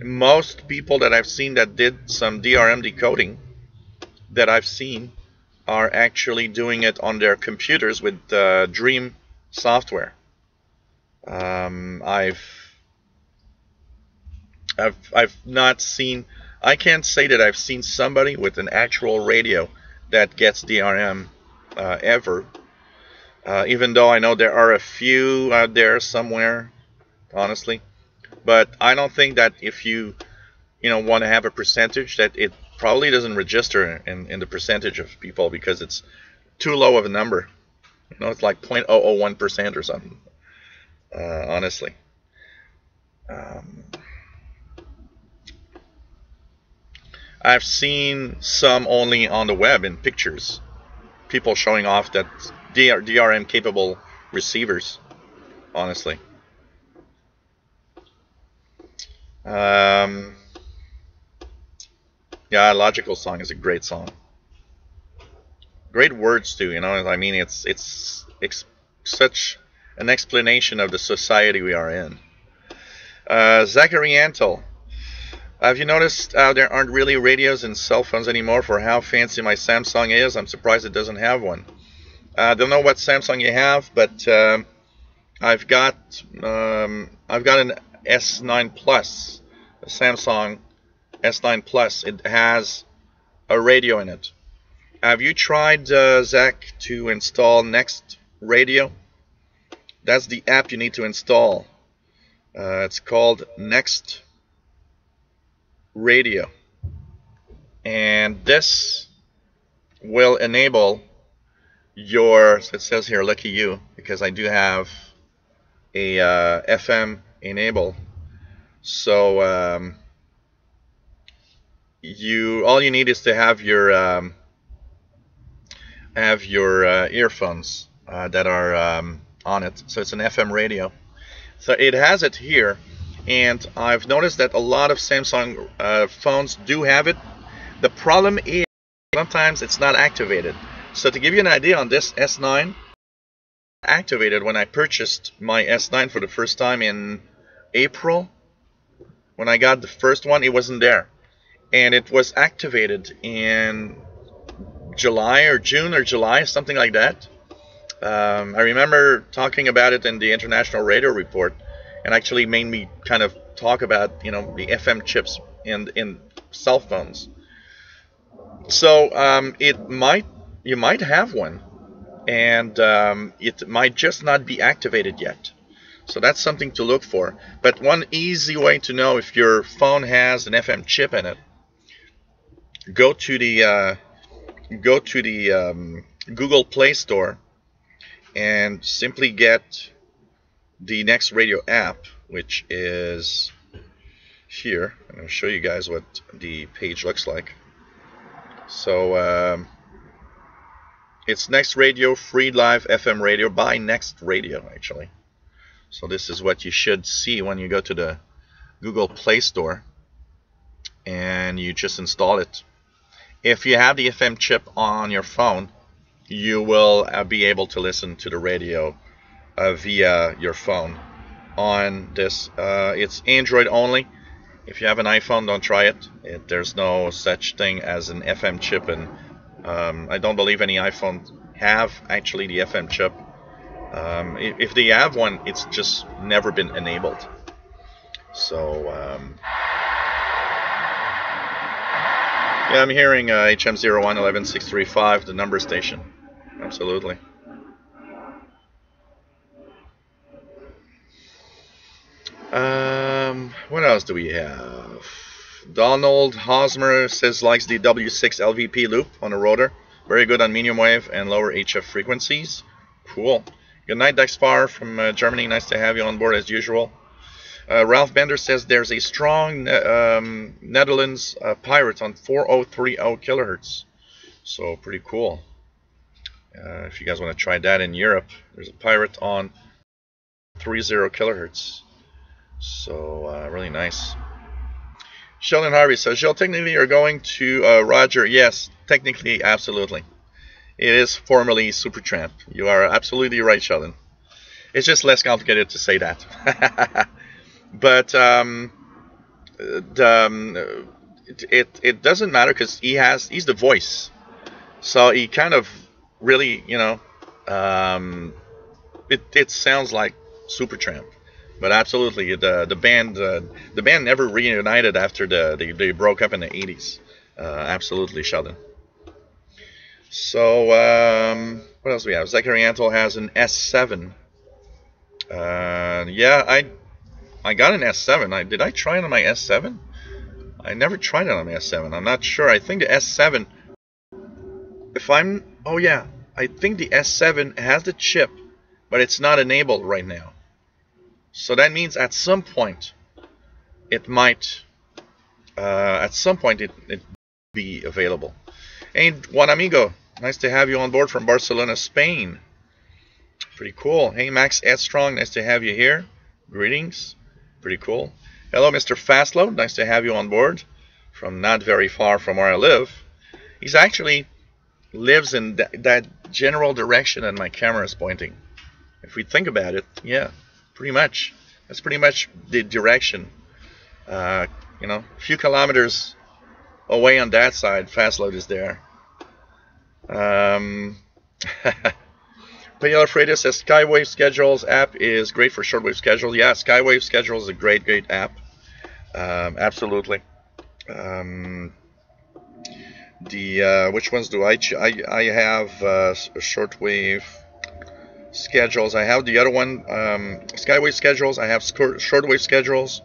Most people that I've seen that did some DRM decoding that I've seen are actually doing it on their computers with Dream software. I've not seen. I can't say that I've seen somebody with an actual radio that gets DRM ever. Even though I know there are a few out there somewhere, honestly. But I don't think that if you want to have a percentage, that it probably doesn't register in the percentage of people because it's too low of a number. It's like 0.001% or something. Honestly. I've seen some only on the web in pictures. People showing off that DRM capable receivers. Honestly. Yeah, Logical Song is a great song. Great words too, I mean, it's such an explanation of the society we are in. Zachary Antle, have you noticed how there aren't really radios in cell phones anymore for how fancy my Samsung is? I'm surprised it doesn't have one. I don't know what Samsung you have, but I've got an S9 Plus, a Samsung S9 Plus. It has a radio in it. Have you tried, Zach, to install Next Radio? That's the app you need to install. It's called Next Radio. And this will enable your, it says here, lucky you, because I do have a FM enable. So all you need is to have your earphones that are on it. So it's an FM radio. So it has it here, and I've noticed that a lot of Samsung phones do have it. The problem is sometimes it's not activated. So to give you an idea on this S9, activated when I purchased my S9 for the first time in April. When I got the first one, it wasn't there, and it was activated in July or June or July, something like that. I remember talking about it in the International Radio Report, and actually made me kind of talk about the FM chips in cell phones. So you might have one, and it might just not be activated yet. So that's something to look for. But one easy way to know if your phone has an FM chip in it, go to the Google Play Store and simply get the Next Radio app, which is here. I'm going to show you guys what the page looks like. So it's Next Radio Free Live FM Radio by Next Radio, actually. So this is what you should see when you go to the Google Play Store and you just install it. If you have the FM chip on your phone, you will be able to listen to the radio via your phone on this. It's Android only. If you have an iPhone, don't try it. There's no such thing as an FM chip, and I don't believe any iPhones have actually the FM chip. If they have one, it's just never been enabled. So yeah, I'm hearing HM01-11635, the number station. Absolutely. What else do we have? Donald Hosmer says likes the W6 LVP loop on a rotor. Very good on medium wave and lower HF frequencies. Cool. Good night, Dexpar from Germany. Nice to have you on board as usual. Ralph Bender says there's a strong Netherlands pirate on 4030 kilohertz. So pretty cool. If you guys want to try that in Europe, there's a pirate on 30 kilohertz. So really nice. Sheldon Harvey says, Jill, technically you're going to Roger. Yes, technically, absolutely. It is formerly Supertramp. You are absolutely right, Sheldon. It's just less complicated to say that. But it doesn't matter because he's the voice. So he kind of really, it sounds like Supertramp. But absolutely, the band never reunited after they broke up in the 80s. Absolutely, Sheldon. So what else do we have? Zachary Antle has an S7. Yeah, I got an S7. Did I try it on my S7? I never tried it on my S7. I'm not sure. I think the S7. Oh yeah, I think the S7 has the chip, but it's not enabled right now. So that means at some point it might it be available. Hey, Juan Amigo, nice to have you on board from Barcelona, Spain. Pretty cool. Hey, Max Edstrong, nice to have you here. Greetings. Pretty cool. Hello, Mr. Fastload, nice to have you on board from not very far from where I live. He's actually lives in that general direction that my camera is pointing. If we think about it, yeah. Pretty much. That's pretty much the direction. A few kilometers away on that side, Fastload is there. Payela Fredo says Skywave Schedules app is great for shortwave schedules. Yeah, Skywave Schedules is a great app. Absolutely. Which ones do I have shortwave schedules. I have the other one, Skywave Schedules. I have shortwave schedules.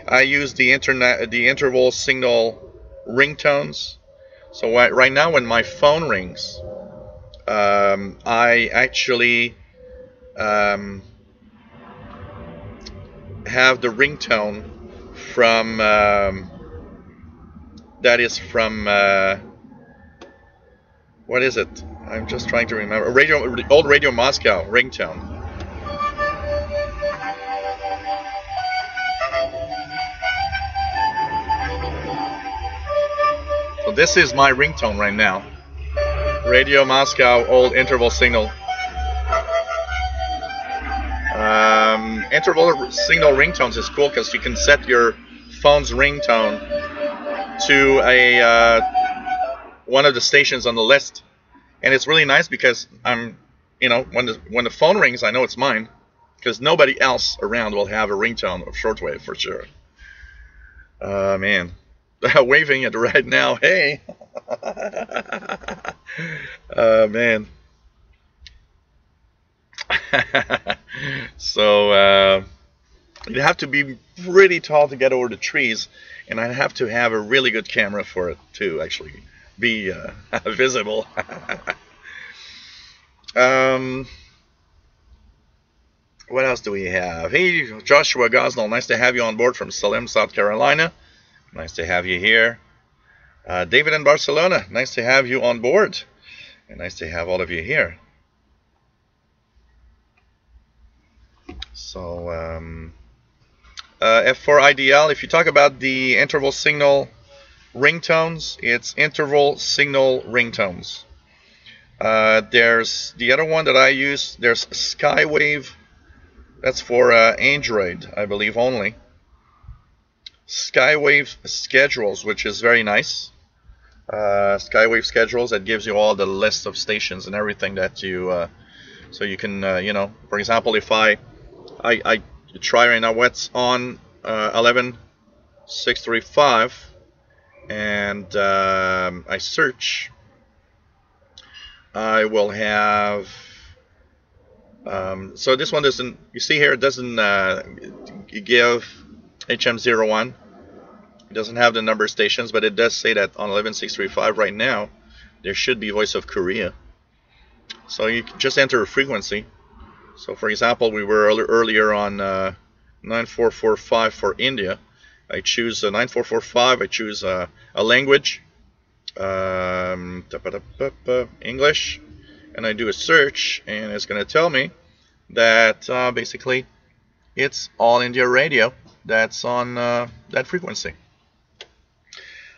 I use the interval signal ringtones. So right now, when my phone rings, I actually have the ringtone from that is from what is it? I'm just trying to remember. Old Radio Moscow ringtone. So this is my ringtone right now. Radio Moscow old interval signal. Interval signal ringtones is cool because you can set your phone's ringtone to a one of the stations on the list, and it's really nice because I'm, when the phone rings, I know it's mine, because nobody else around will have a ringtone of shortwave for sure. Man, waving it right now. Hey, man. So you'd have to be pretty tall to get over the trees, and I'd have to have a really good camera for it to actually be visible. What else do we have? Hey, Joshua Gosnell, nice to have you on board from Salem, South Carolina. Nice to have you here. David in Barcelona, nice to have you on board, and nice to have all of you here. So, F4 IDL, if you talk about the interval signal ringtones, it's interval signal ringtones. There's the other one that I use, there's Skywave, that's for Android, I believe only. Skywave Schedules, which is very nice. Skywave Schedules, that gives you all the list of stations and everything that you, so you can, for example, if I try right now what's on 11.635, and I search, I will have, so this one doesn't, you see here, it doesn't give HM01, it doesn't have the number of stations, but it does say that on 11.635 right now there should be Voice of Korea. So you can just enter a frequency. So for example, we were earlier on 9445 for India. I choose 9445, I choose a language, English, and I do a search, and it's going to tell me that basically it's All India Radio that's on that frequency.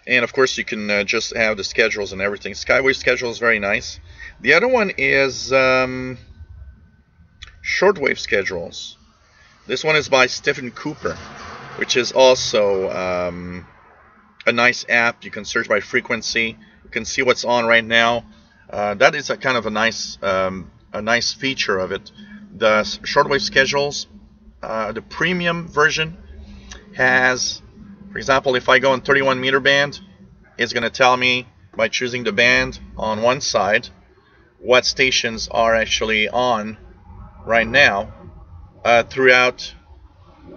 And of course you can just have the schedules and everything. Skywave schedule is very nice. The other one is Shortwave Schedules. This one is by Stephen Cooper, which is also a nice app. You can search by frequency. You can see what's on right now. That is a kind of a nice feature of it. The Shortwave Schedules, the premium version has, for example, if I go on 31 meter band, it's going to tell me by choosing the band on one side what stations are actually on right now throughout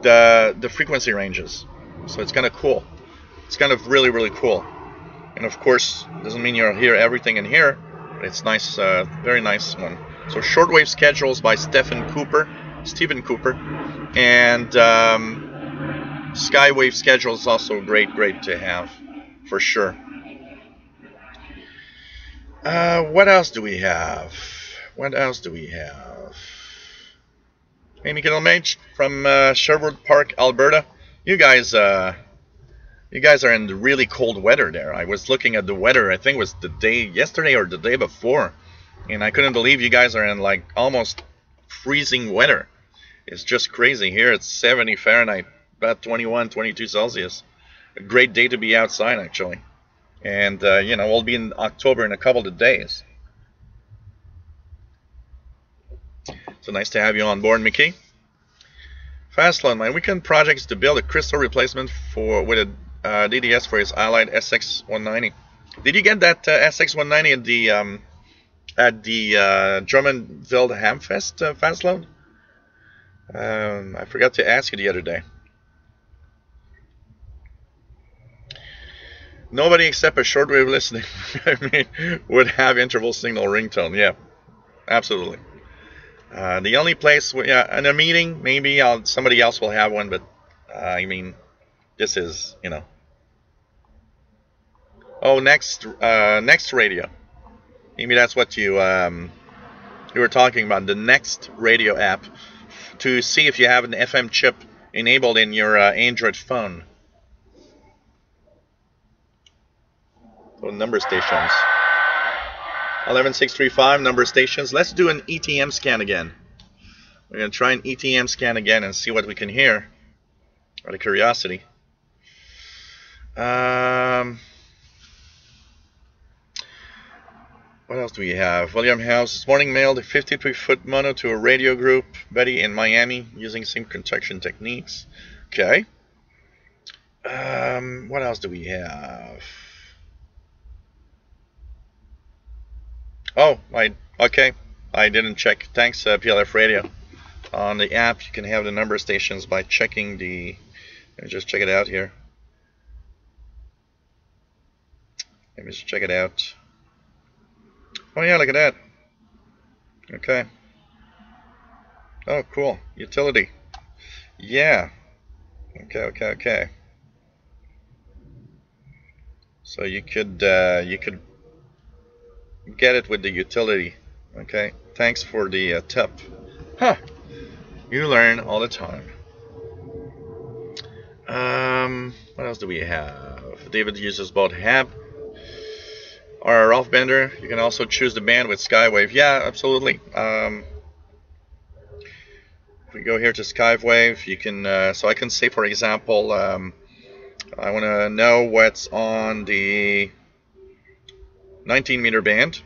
the frequency ranges. So it's kind of cool. It's kind of really, really cool. And of course, doesn't mean you'll hear everything in here, but it's nice, very nice one. So Shortwave Schedules by Stephen Cooper, and Skywave Schedule is also great to have, for sure. What else do we have? Amy Kittlemage from Sherwood Park, Alberta. You guys are in the really cold weather there. I was looking at the weather. I think it was yesterday or the day before, and I couldn't believe you guys are in like almost freezing weather. It's just crazy. Here it's 70 Fahrenheit, about 21, 22 Celsius. A great day to be outside, actually. And we'll be in October in a couple of days. So nice to have you on board, Mickey. Fastloan, my weekend project is to build a crystal replacement with a DDS for his Allied SX190. Did you get that SX190 at the Drummondville Hamfest, Fastloan? I forgot to ask you the other day. Nobody except a shortwave listening would have interval signal ringtone. Yeah, absolutely. The only place, in a meeting, maybe somebody else will have one, but I mean, this is, Oh, next radio. Maybe that's what you were talking about. The next radio app to see if you have an FM chip enabled in your Android phone. So number stations. 11635 number stations. Let's do an ETM scan again. We're going to try an ETM scan again and see what we can hear. Out of curiosity. What else do we have? William House this morning mailed a 53-foot mono to a radio group, Betty in Miami, using same construction techniques. Okay. What else do we have? Oh, okay. I didn't check. Thanks, PLF Radio. On the app, you can have the number of stations by checking the. Let me just check it out here. Let me just check it out. Oh yeah, look at that. Okay. Oh, cool. Utility. Yeah. Okay. So you could get it with the utility. Okay. Thanks for the tip. Huh. You learn all the time. What else do we have? David uses both HAB or Rolf Bender. You can also choose the band with Skywave. Yeah, absolutely. If we go here to Skywave, you can. So I can say, for example, I want to know what's on the 19-meter band.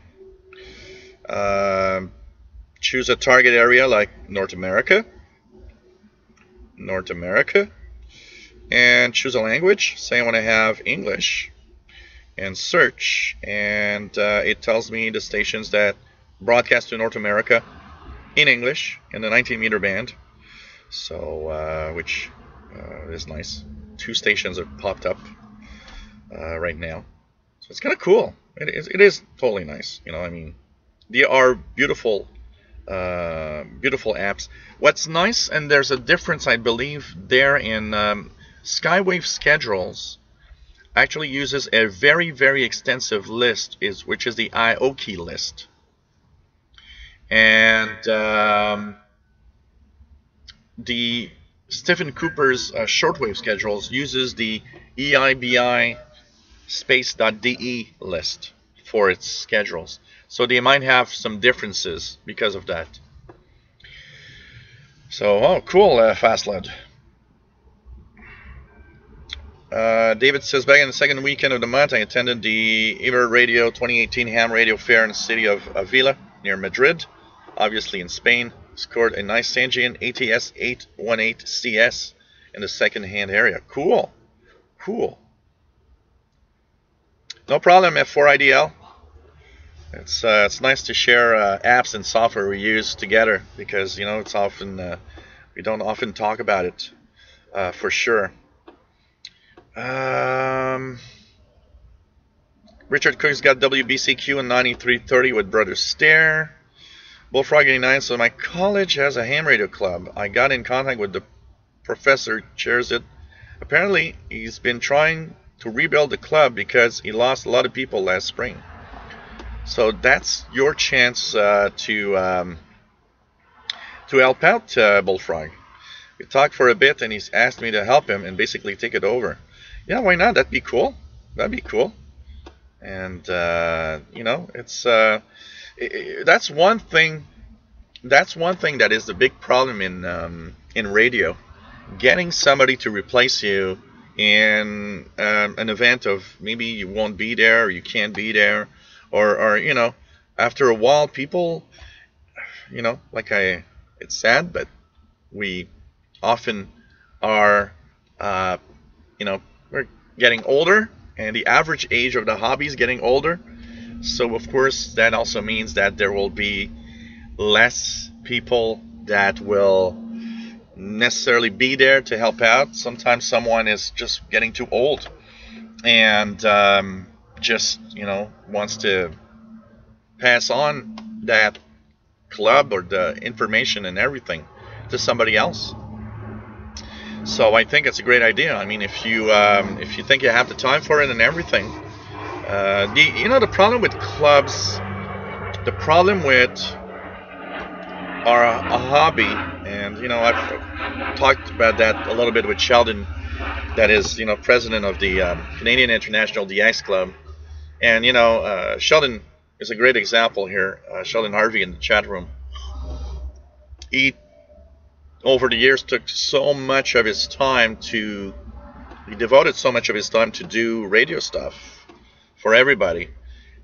Choose a target area like North America, and choose a language. Say I want to have English, and search, and it tells me the stations that broadcast to North America in English in the 19-meter band. So, which is nice. 2 stations have popped up right now, so it's kind of cool. It is totally nice. You know, I mean, they are beautiful apps. What's nice, and there's a difference, I believe, there in Skywave schedules actually uses a very, very extensive list, which is the IOKI list. And the Stephen Cooper's Shortwave schedules uses the EIBI space.de list for its schedules. So they might have some differences because of that. So, oh, cool, FastLed. David says, back in the second weekend of the month, I attended the Ever Radio 2018 Ham Radio Fair in the city of Avila, near Madrid, obviously in Spain. Scored a nice Sanjian ATS 818CS in the second-hand area. Cool. No problem, F4IDL. It's nice to share apps and software we use together, because, you know, it's often we don't often talk about it, for sure. Richard Cook's got WBCQ in 9330 with Brother Stair. Bullfrog 89. So my college has a ham radio club. I got in contact with the professor who chairs it. Apparently, he's been trying to rebuild the club because he lost a lot of people last spring. So that's your chance to help out Bullfrog. We talked for a bit, and he's asked me to help him and basically take it over. Yeah, why not? That'd be cool. And you know, it's that's one thing. That's one thing that is the big problem in radio, getting somebody to replace you in an event of maybe you won't be there or you can't be there, or you know, after a while people, you know, like it's sad, but we often are, you know, we're getting older, and the average age of the hobby is getting older. So of course that also means that there will be less people that will necessarily be there to help out. Sometimes someone is just getting too old and just, you know, wants to pass on that club or the information and everything to somebody else. So I think it's a great idea. I mean, if you think you have the time for it and everything, The problem with clubs, the problem with our a hobby, and I've talked about that a little bit with Sheldon, that is president of the Canadian International DX Club, and Sheldon is a great example here. Sheldon Harvey in the chat room. He over the years took so much of his time to he devoted so much of his time to do radio stuff for everybody.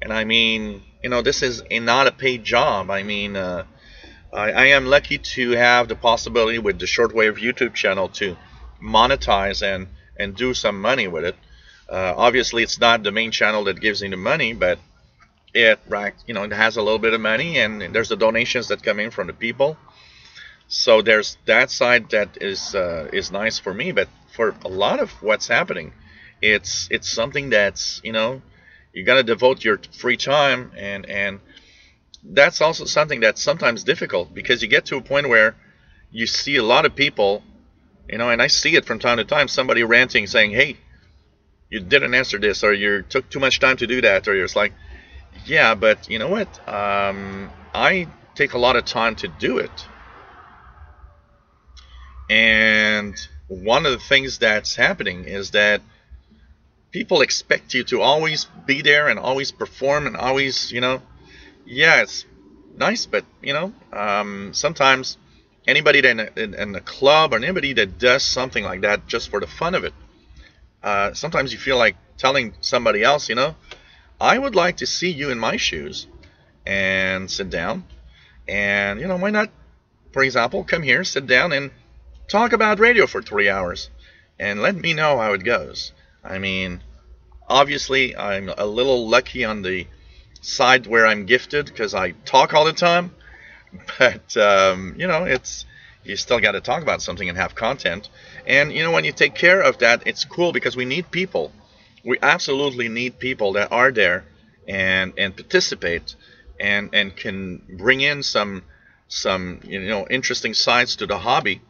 And I mean, this is not a paid job. I mean, I am lucky to have the possibility with the Shortwave YouTube channel to monetize and do some money with it. Obviously, it's not the main channel that gives me the money, but it has a little bit of money, and there's the donations that come in from the people. So there's that side that is nice for me, but for a lot of what's happening, it's something that's you got to devote your free time, and that's also something that's sometimes difficult, because you get to a point where you see a lot of people, and I see it from time to time, somebody ranting saying, hey, you didn't answer this, or you took too much time to do that, or you're just like, yeah, but you know what, I take a lot of time to do it. And one of the things that's happening is that people expect you to always be there and always perform and always, yeah, it's nice, but sometimes anybody that in a club, or anybody that does something like that just for the fun of it, sometimes you feel like telling somebody else, I would like to see you in my shoes, and sit down, and why not, for example, come here, sit down, and talk about radio for 3 hours, and let me know how it goes. I mean, obviously, I'm a little lucky on the side where I'm gifted, because I talk all the time, but it's, you still got to talk about something and have content. And when you take care of that, it's cool, because we need people. We absolutely need people that are there and participate and can bring in some interesting sides to the hobby.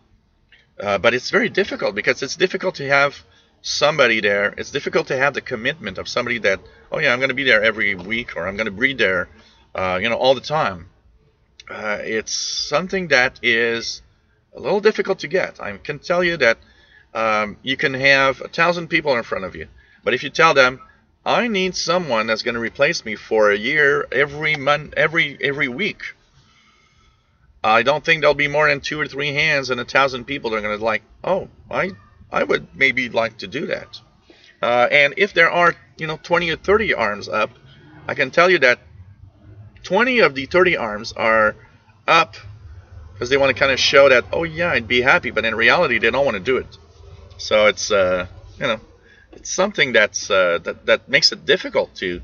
But it's very difficult, because it's difficult to have somebody there. It's difficult to have the commitment of somebody that, oh yeah, I'm going to be there every week, or I'm going to be there, all the time. It's something that is a little difficult to get. I can tell you that you can have 1,000 people in front of you, but if you tell them, I need someone that's going to replace me for a year, every month, every week, I don't think there'll be more than 2 or 3 hands, and 1,000 people that are going to like, oh, I would maybe like to do that. And if there are 20 or 30 arms up, I can tell you that 20 of the 30 arms are up because they want to kind of show that, oh yeah, I'd be happy, but in reality they don't want to do it. So it's it's something that's that makes it difficult to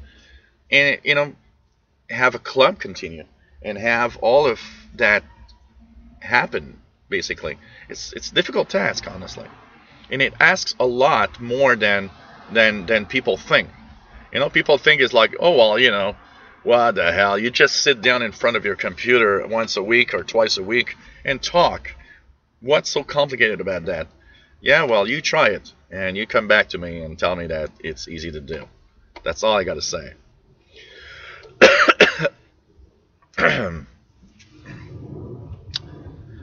have a club continue and have all of that happen. Basically, it's a difficult task, honestly, and it asks a lot more than people think. People think it's like, oh well, what the hell? You just sit down in front of your computer once a week or twice a week and talk. What's so complicated about that? Yeah, well, you try it and you come back to me and tell me that it's easy to do. That's all I got to say.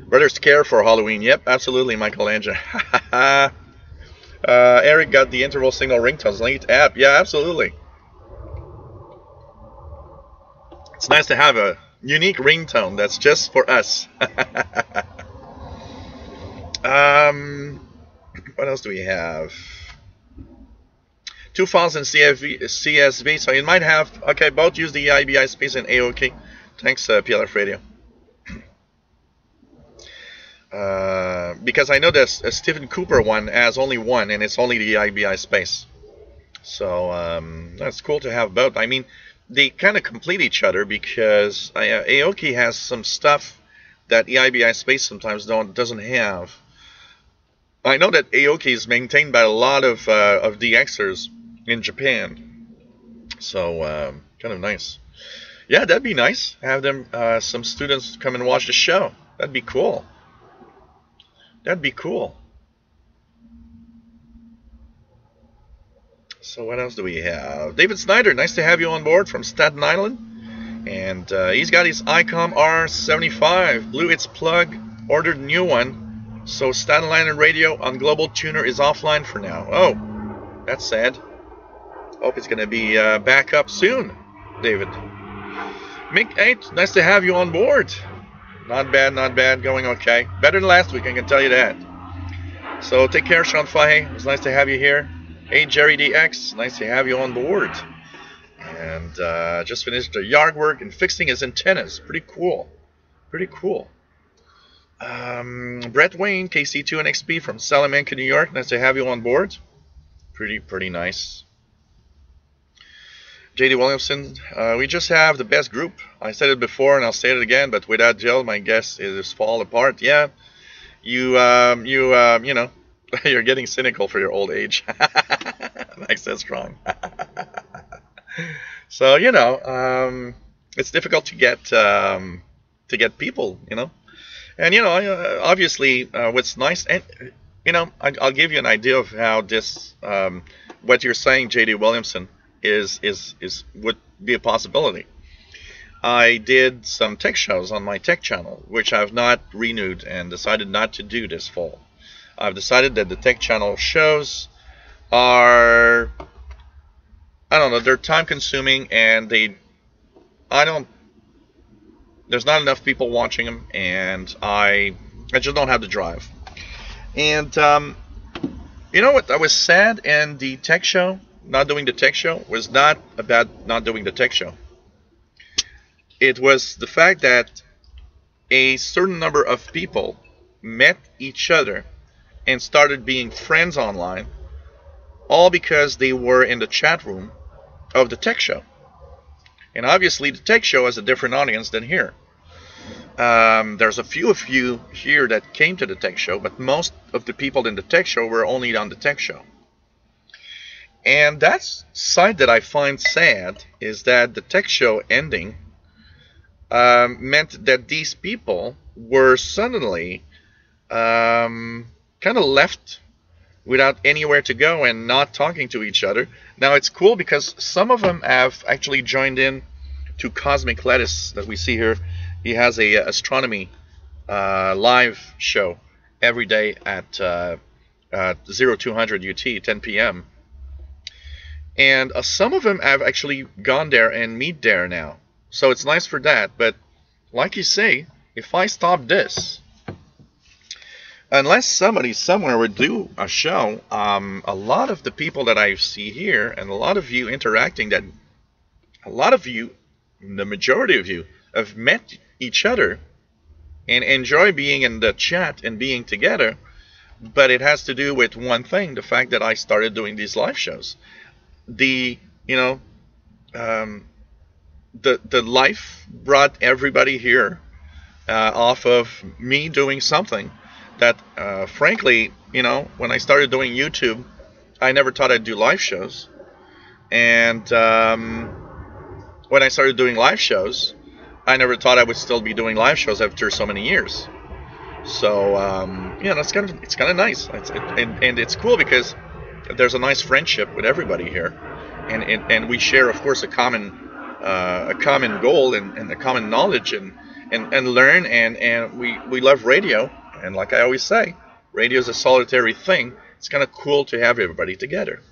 Brothers care for Halloween. Yep, absolutely, Michelangelo. Eric got the interval signal ringtones. Late app. Yeah, absolutely. It's nice to have a unique ringtone that's just for us. What else do we have? 2 files in CSV, so you might have, okay, both use the IBI space and AOK. Thanks, PLF Radio. Because I know that Stephen Cooper one has only one, and it's only the IBI space. So that's cool to have both. I mean, they kind of complete each other, because Aoki has some stuff that EIBI space sometimes doesn't have. I know that Aoki is maintained by a lot of DXers in Japan, so kind of nice. Yeah, that'd be nice. Have them some students come and watch the show. That'd be cool. That'd be cool. So what else do we have? David Snyder, nice to have you on board from Staten Island. And he's got his ICOM R75. Blew its plug, ordered a new one. So Staten Island radio on Global Tuner is offline for now. Oh, that's sad. Hope it's going to be back up soon, David. Mick 8, nice to have you on board. Not bad, going okay. Better than last week, I can tell you that. So take care, Sean Fahey. It was nice to have you here. Hey, Jerry DX, nice to have you on board. And just finished the yard work and fixing his antennas. Pretty cool. Pretty cool. Brett Wayne, KC2 and XP from Salamanca, New York. Nice to have you on board. Pretty nice. JD Williamson, we just have the best group. I said it before and I'll say it again, but without Jill, my guess is fall apart. Yeah, you know, you're getting cynical for your old age. Makes that strong. So you know, it's difficult to get people, you know, and you know, obviously, what's nice, and you know, I'll give you an idea of how this, what you're saying, JD Williamson, would be a possibility. I did some tech shows on my tech channel, which I've not renewed and decided not to do this fall. I've decided that the tech channel shows are, I don't know, they're time consuming and there's not enough people watching them, and I just don't have the drive. And you know what, I was sad in the tech show. Not doing the tech show was not about not doing the tech show. It was the fact that a certain number of people met each other and started being friends online, all because they were in the chat room of the tech show. And obviously the tech show has a different audience than here. There's a few of you here that came to the tech show, but most of the people in the tech show were only on the tech show. And that's side that I find sad, is that the tech show ending meant that these people were suddenly kind of left without anywhere to go and not talking to each other. Now it's cool because some of them have actually joined in to Cosmic Lettuce that we see here. He has a astronomy live show every day at 0200 UT, 10 p.m. And some of them have actually gone there and meet there now. So it's nice for that. But like you say, if I stop this, unless somebody somewhere would do a show, a lot of the people that I see here and a lot of you interacting, that a lot of you, the majority of you, have met each other and enjoy being in the chat and being together. But it has to do with one thing, the fact that I started doing these live shows. The life brought everybody here off of me doing something that frankly, you know, when I started doing YouTube, I never thought I'd do live shows. And when I started doing live shows, I never thought I would still be doing live shows after so many years. So yeah, it's kind of nice. And it's cool because there's a nice friendship with everybody here, and we share, of course, a common goal and a common knowledge and learn, and we love radio, and like I always say, radio is a solitary thing. It's kind of cool to have everybody together.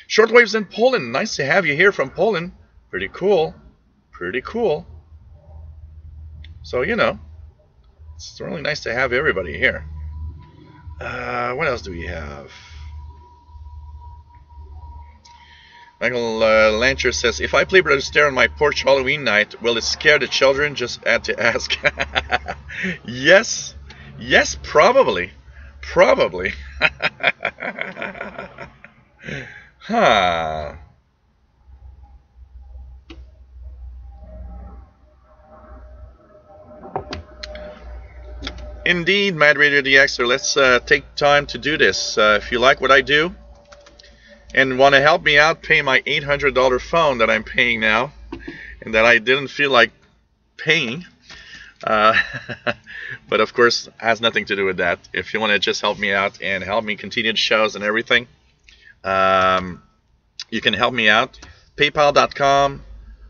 Shortwave's in Poland. Nice to have you here from Poland. Pretty cool. So you know, it's really nice to have everybody here. What else do we have? Michael Lancher says, if I play Brother Stare on my porch Halloween night, will it scare the children? Just had to ask. Yes, probably. Huh. Indeed, Mad Radio DX, so let's take time to do this. If you like what I do, and want to help me out pay my $800 phone that I'm paying now, and that I didn't feel like paying, but of course has nothing to do with that. If you want to just help me out and help me continue the shows and everything, you can help me out. PayPal.com.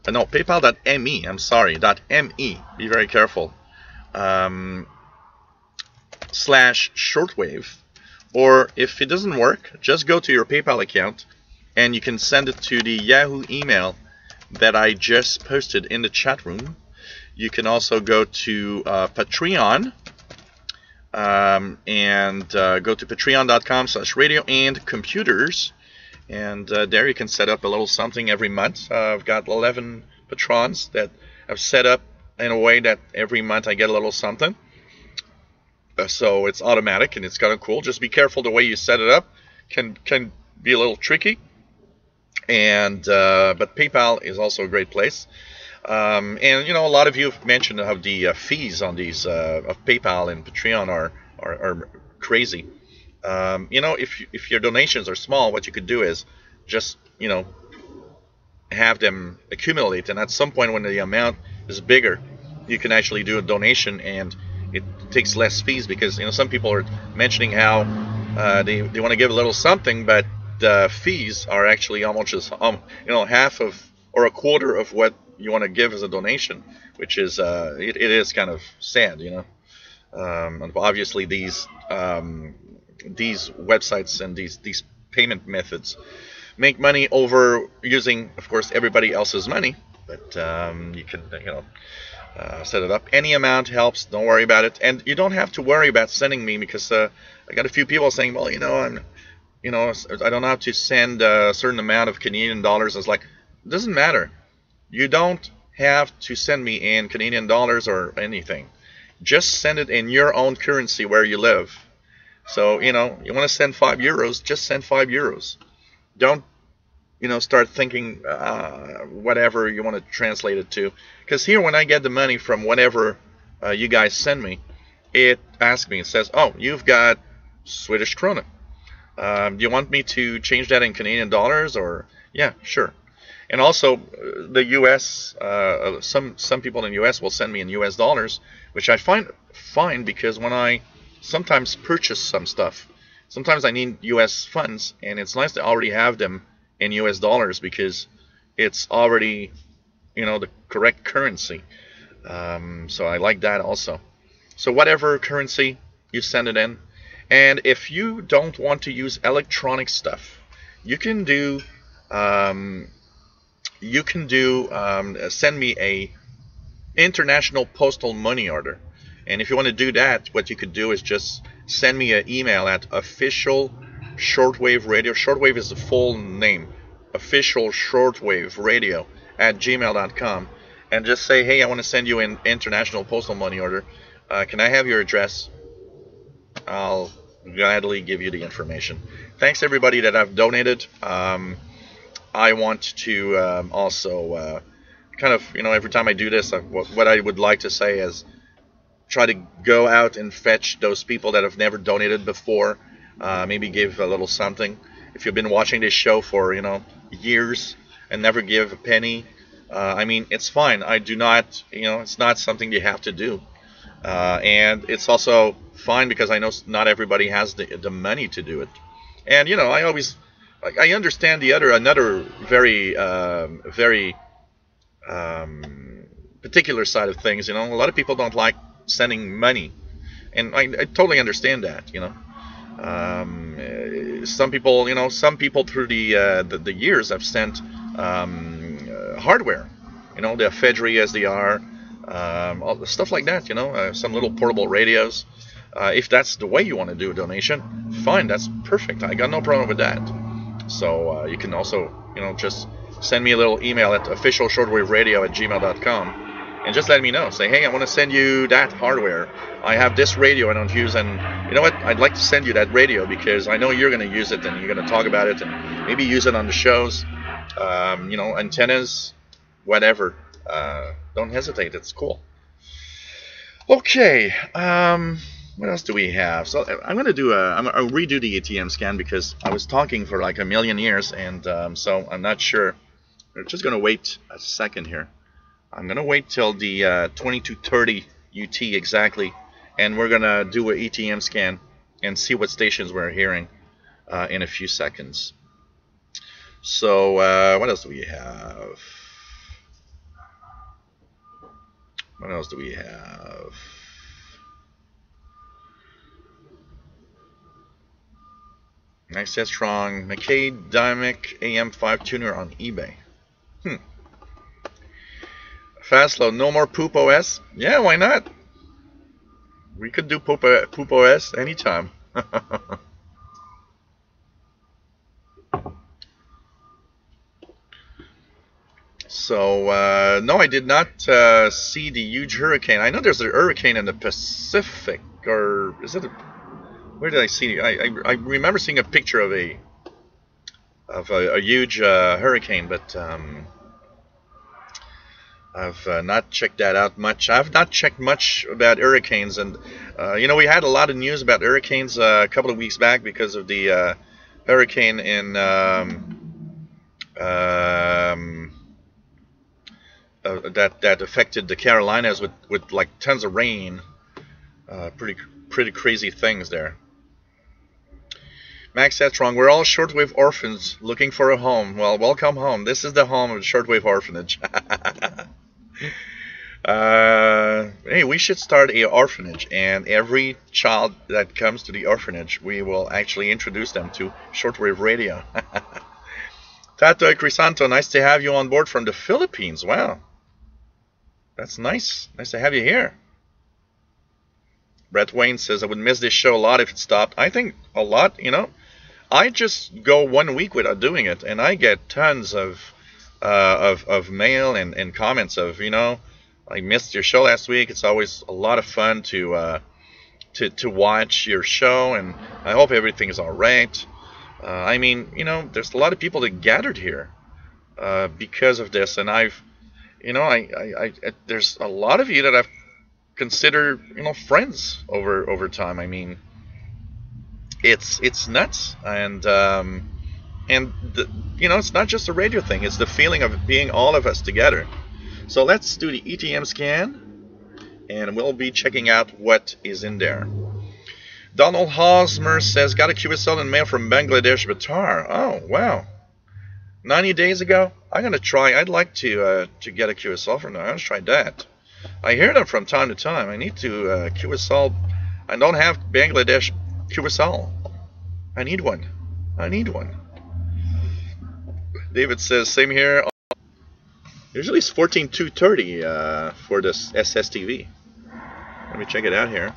No, PayPal.me. I'm sorry. .me. Be very careful. /shortwave. Or if it doesn't work, just go to your PayPal account and you can send it to the Yahoo email that I just posted in the chat room. You can also go to Patreon and go to patreon.com/radio and computers, and there you can set up a little something every month. I've got 11 patrons that I've set up in a way that every month I get a little something. So it's automatic and it's kind of cool. Just be careful the way you set it up. Can be a little tricky. And but PayPal is also a great place. And you know, a lot of you have mentioned how the fees on these of PayPal and Patreon are crazy. You know, if your donations are small, what you could do is just, you know, have them accumulate, and at some point when the amount is bigger, you can actually do a donation, and it takes less fees, because, you know, some people are mentioning how they want to give a little something, but the fees are actually almost just you know, half of or a quarter of what you want to give as a donation, which is it is kind of sad, you know. And obviously these websites and these payment methods make money over using, of course, everybody else's money, but you can, you know, set it up. Any amount helps. Don't worry about it, and you don't have to worry about sending me, because I got a few people saying, well, you know, I don't have to send a certain amount of Canadian dollars. I was like, it doesn't matter. You don't have to send me in Canadian dollars or anything. Just send it in your own currency where you live. So, you know, you want to send €5, just send €5. Don't, you know, start thinking whatever you want to translate it to. Because here, when I get the money from whatever you guys send me, it asks me, it says, oh, you've got Swedish krona. Do you want me to change that in Canadian dollars? Or, yeah, sure. And also, the U.S., some people in the U.S. will send me in U.S. dollars, which I find fine, because when I sometimes purchase some stuff, sometimes I need U.S. funds, and it's nice to already have them in U.S. dollars, because it's already, you know, the correct currency. So I like that also. So whatever currency, you send it in. And if you don't want to use electronic stuff, you can do send me a international postal money order. And if you want to do that, what you could do is just send me an email at official shortwave radio. Shortwave is the full name. Official shortwave radio at gmail.com, and just say, hey, I want to send you an international postal money order. Can I have your address? I'll gladly give you the information. Thanks everybody that have donated. I want to also kind of, you know, every time I do this, what I would like to say is try to go out and fetch those people that have never donated before. Maybe give a little something. If you've been watching this show for, you know, years and never give a penny, I mean, it's fine. I do not, you know, it's not something you have to do. And it's also fine, because I know not everybody has the money to do it. And, you know, I always, like, I understand another very particular side of things. You know, a lot of people don't like sending money, and I totally understand that. You know, some people, you know, through the years have sent hardware. You know, the Fedri SDR, all the stuff like that. You know, some little portable radios. If that's the way you want to do a donation, fine, that's perfect. I got no problem with that. So you can also, you know, just send me a little email at officialshortwaveradio@gmail.com, and just let me know. Say, hey, I want to send you that hardware. I have this radio I don't use, and you know what? I'd like to send you that radio, because I know you're going to use it, and you're going to talk about it, and maybe use it on the shows. You know, antennas, whatever. Don't hesitate. It's cool. Okay. What else do we have? So I'm going to do I'll redo the ATM scan, because I was talking for like a million years, and so I'm not sure. We're just going to wait a second here. I'm going to wait till the 22:30 UT exactly, and we're going to do an ATM scan and see what stations we're hearing in a few seconds. So what else do we have? What else do we have? Nice set strong McKay Dynamic AM5 tuner on eBay. Fast load, no more Poop OS? Yeah, why not? We could do Poop OS anytime. So, no, I did not see the huge hurricane. I know there's a hurricane in the Pacific, or is it? Where did I see it? I remember seeing a picture of a huge hurricane, but I've not checked that out much. I've not checked much about hurricanes, and you know, we had a lot of news about hurricanes a couple of weeks back because of the hurricane in that affected the Carolinas with like tons of rain. Pretty crazy things there. Max Headstrong, we're all shortwave orphans looking for a home. Well, welcome home. This is the home of the shortwave orphanage. Hey, we should start a orphanage, and every child that comes to the orphanage, we will actually introduce them to shortwave radio. Tato Crisanto, nice to have you on board from the Philippines. Wow, that's nice. Nice to have you here. Brett Wayne says, I would miss this show a lot if it stopped. I think a lot, you know. I just go 1 week without doing it, and I get tons of mail and comments of, you know, I missed your show last week. It's always a lot of fun to watch your show, and I hope everything is all right. I mean, you know, there's a lot of people that gathered here because of this, and I've, you know, I there's a lot of you that I've considered, you know, friends over time. I mean, it's nuts, and you know, it's not just a radio thing. It's the feeling of being all of us together. So let's do the ETM scan, and we'll be checking out what is in there. Donald Hosmer says, got a QSL in mail from Bangladesh, Batar. Oh, wow. 90 days ago? I'm going to try. I'd like to get a QSL from them. I'm going to try that. I hear them from time to time. I need to QSL. I don't have Bangladesh QSL. I need one. I need one. David says, same here. Usually it's 14,230 for this SSTV. Let me check it out here.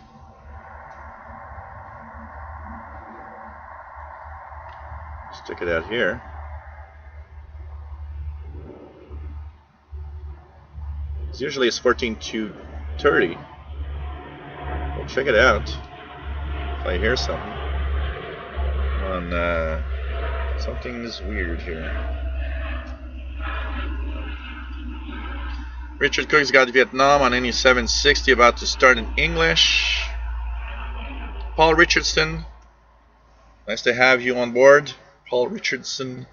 Let's check it out here. Usually it's 14,230. We'll check it out. If I hear something. Something's weird here. Richard Cook's got Vietnam on any 760, about to start in English. Paul Richardson, nice to have you on board, Paul Richardson.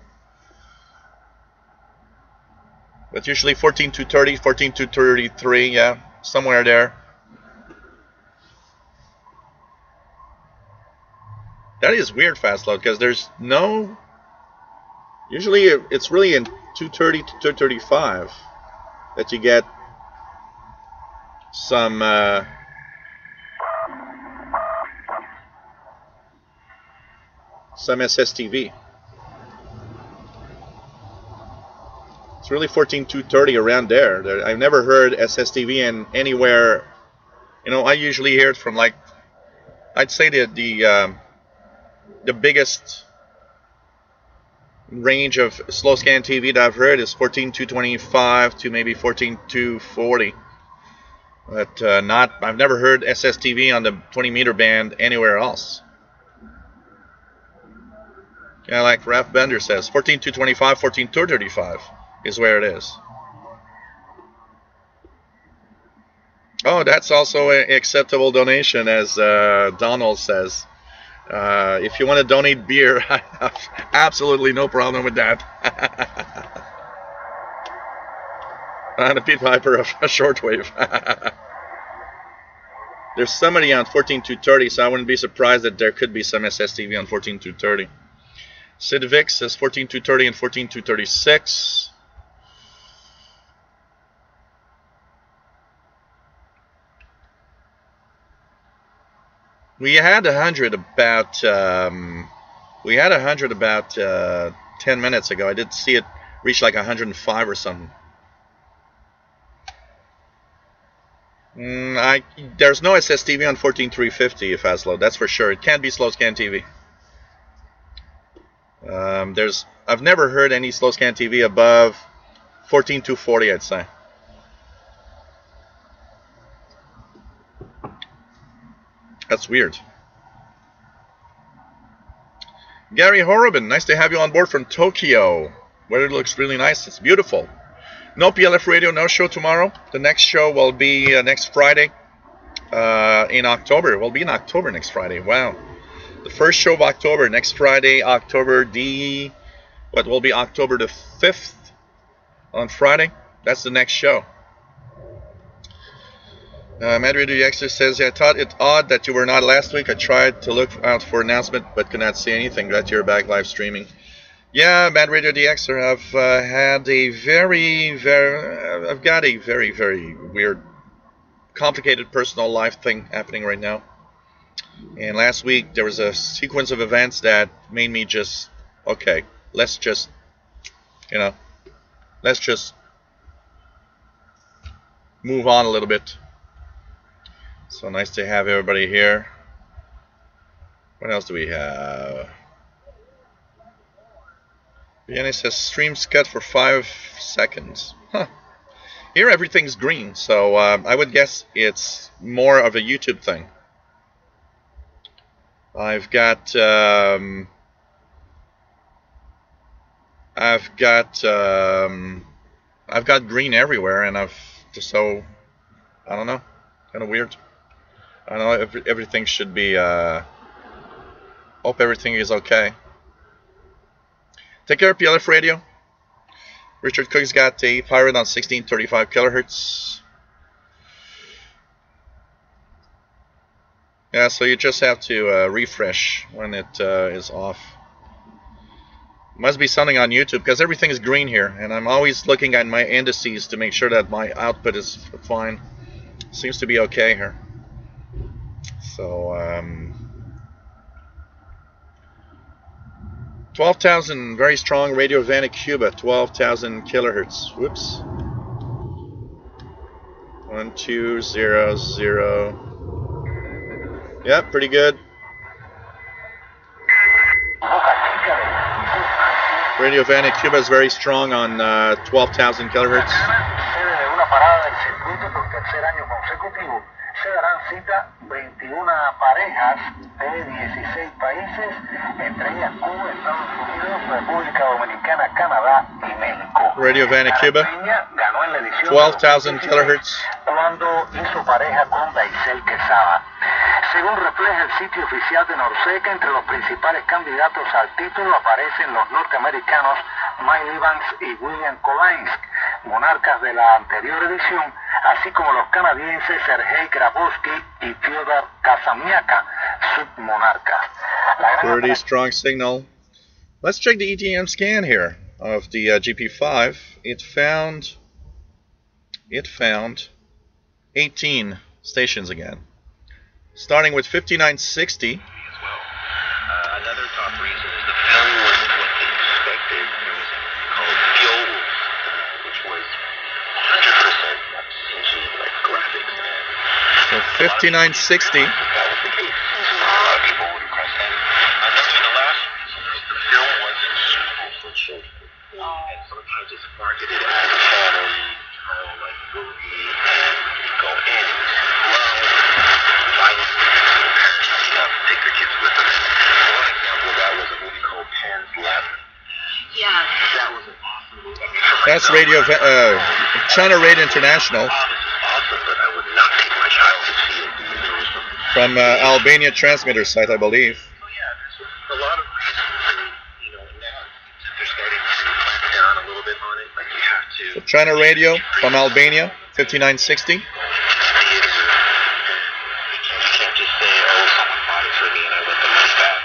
But usually 14,230, 14,233, yeah, somewhere there. That is weird, fast load, because there's no. Usually it's really in 230 to 235 that you get some SSTV. It's really 14,230 around there. I've never heard SSTV in anywhere. You know, I usually hear it from, like, I'd say the biggest range of slow scan TV that I've heard is 14,225 to maybe 14,240. But I've never heard SSTV on the 20 meter band anywhere else. Yeah, like Ralph Bender says, 14,225, 14,235 is where it is. Oh, that's also an acceptable donation, as Donald says. If you want to donate beer, I have absolutely no problem with that. I'm a Pete Piper of Shortwave. There's somebody on 14,230, so I wouldn't be surprised that there could be some SSTV on 14,230. Sid Vic says 14,230 and 14,236. We had 100 about 10 minutes ago. I did see it reach like 105 or something. There's no SSTV on 14,350 if Aslo. That's for sure. It can't be slow scan TV. I've never heard any slow scan TV above 14,240, I'd say. That's weird. Gary Horobin, nice to have you on board from Tokyo. Weather looks really nice. It's beautiful. No PLF radio, no show tomorrow. The next show will be next Friday in October. It will be in October next Friday. Wow. The first show of October, next Friday, October the... What will be October the 5th on Friday. That's the next show. Madrid DXer says, I thought it odd that you were not last week. I tried to look out for announcement, but could not see anything. Glad you're back live streaming. Yeah, Mad Radio DXer, I've had a I've got a very, very weird, complicated personal life thing happening right now. And last week there was a sequence of events that made me just, okay, let's just move on a little bit. So nice to have everybody here. What else do we have? Vienna says streams cut for 5 seconds. Huh. Here everything's green, so I would guess it's more of a YouTube thing. I've got green everywhere, and so I don't know, kind of weird. I don't know, everything should be, hope everything is okay. Take care, PLF Radio. Richard Cook's got a pirate on 1635 kilohertz. Yeah, so you just have to refresh when it is off. Must be something on YouTube, because everything is green here, and I'm always looking at my indices to make sure that my output is fine. Seems to be okay here. So 12,000, very strong Radio Vanek Cuba, 12,000 kilohertz. Whoops. 1200. Yep, pretty good. Radio Vanek Cuba is very strong on 12,000 kilohertz. Se darán cita 21 parejas de 16 países, entre ellas Cuba, Estados Unidos, República Dominicana, Canadá y México. Radio Vanek Cuba, 12,000 kilohertz. Cuando hizo pareja con Daisel Quesada. Según refleja el sitio oficial de Norseca, entre los principales candidatos al título aparecen los norteamericanos Mike Evans y William Collins, monarcas de la anterior edición, así como los canadienses Sergei Grabowski y Fyodor Kazamiaka, submonarcas. Pretty strong signal. Let's check the ETM scan here of the GP5. It found 18 stations again, starting with 5960. As well. Another top reason is the film wasn't what they expected. There was called fuel, which was 100% CG, like graphics. So 5960. That was the case. A lot of people would request that. Another, the last reason is the film wasn't suitable for children. And sometimes it's marketed as a family, like movie, and you go in, well, violence, parents take their kids with them. One example of that was a movie called Pan's Labyrinth. Yeah. That was an awesome movie. I mean, That's Radio China Radio International. this is awesome, but I would not take my child to see it. There was some, From Albania transmitter site, I believe. so yeah, there's a lot of reasons, and, now they're starting to clamp down a little bit on it. Like you have to. So China Radio from Albania, 5960. Theater, you can't just say, oh, someone bought it for me and I want the money back.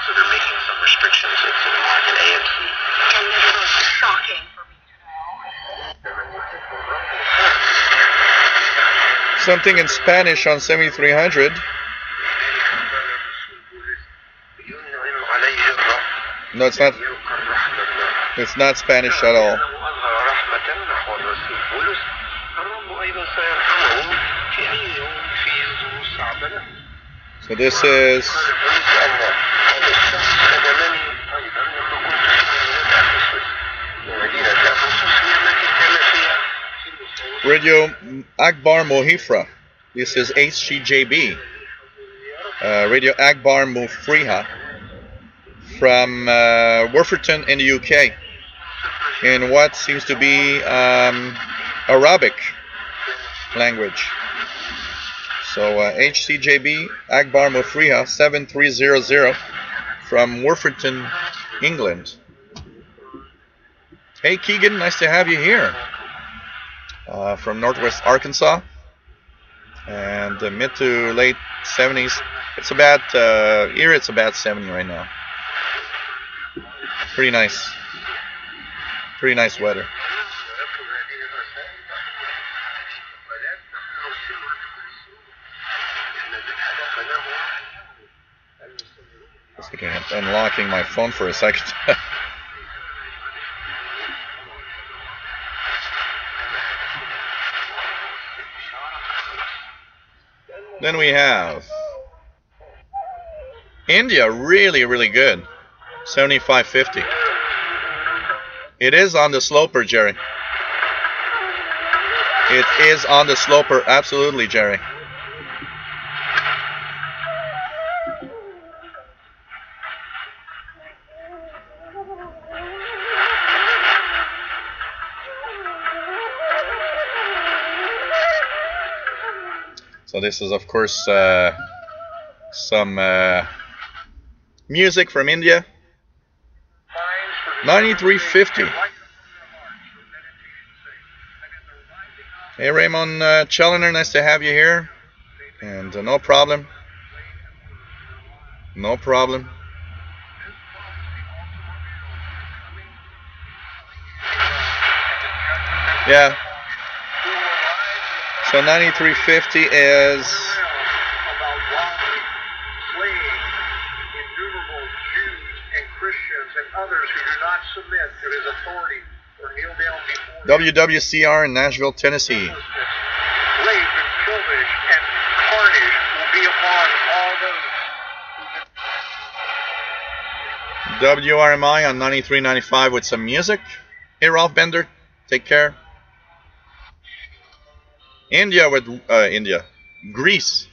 So so they're making some restrictions to the market, AMC. And this was shocking for me to know. Something in Spanish on 7300. No, it's not. It's not Spanish at all. So this is Radio Akbar Mohifra. This is HCJB. Radio Akbar Mufriha from Wolverton in the UK, in what seems to be Arabic language. So HCJB Akbar Mufriha 7300 from Wolverton, England. Hey Keegan, nice to have you here. From Northwest Arkansas, and mid to late 70s. It's about here. It's about 70 right now. Pretty nice. Pretty nice weather. Just looking at unlocking my phone for a second. Then we have India, really, really good. 7550. It is on the sloper, Jerry. It is on the sloper, absolutely, Jerry. So this is, of course, some music from India. 9350. Hey Raymond Challoner, nice to have you here. And no problem. No problem. Yeah. So 9350 is WWCR in Nashville, Tennessee. WRMI on 93.95 with some music. Hey Ralph Bender, take care. India with Greece,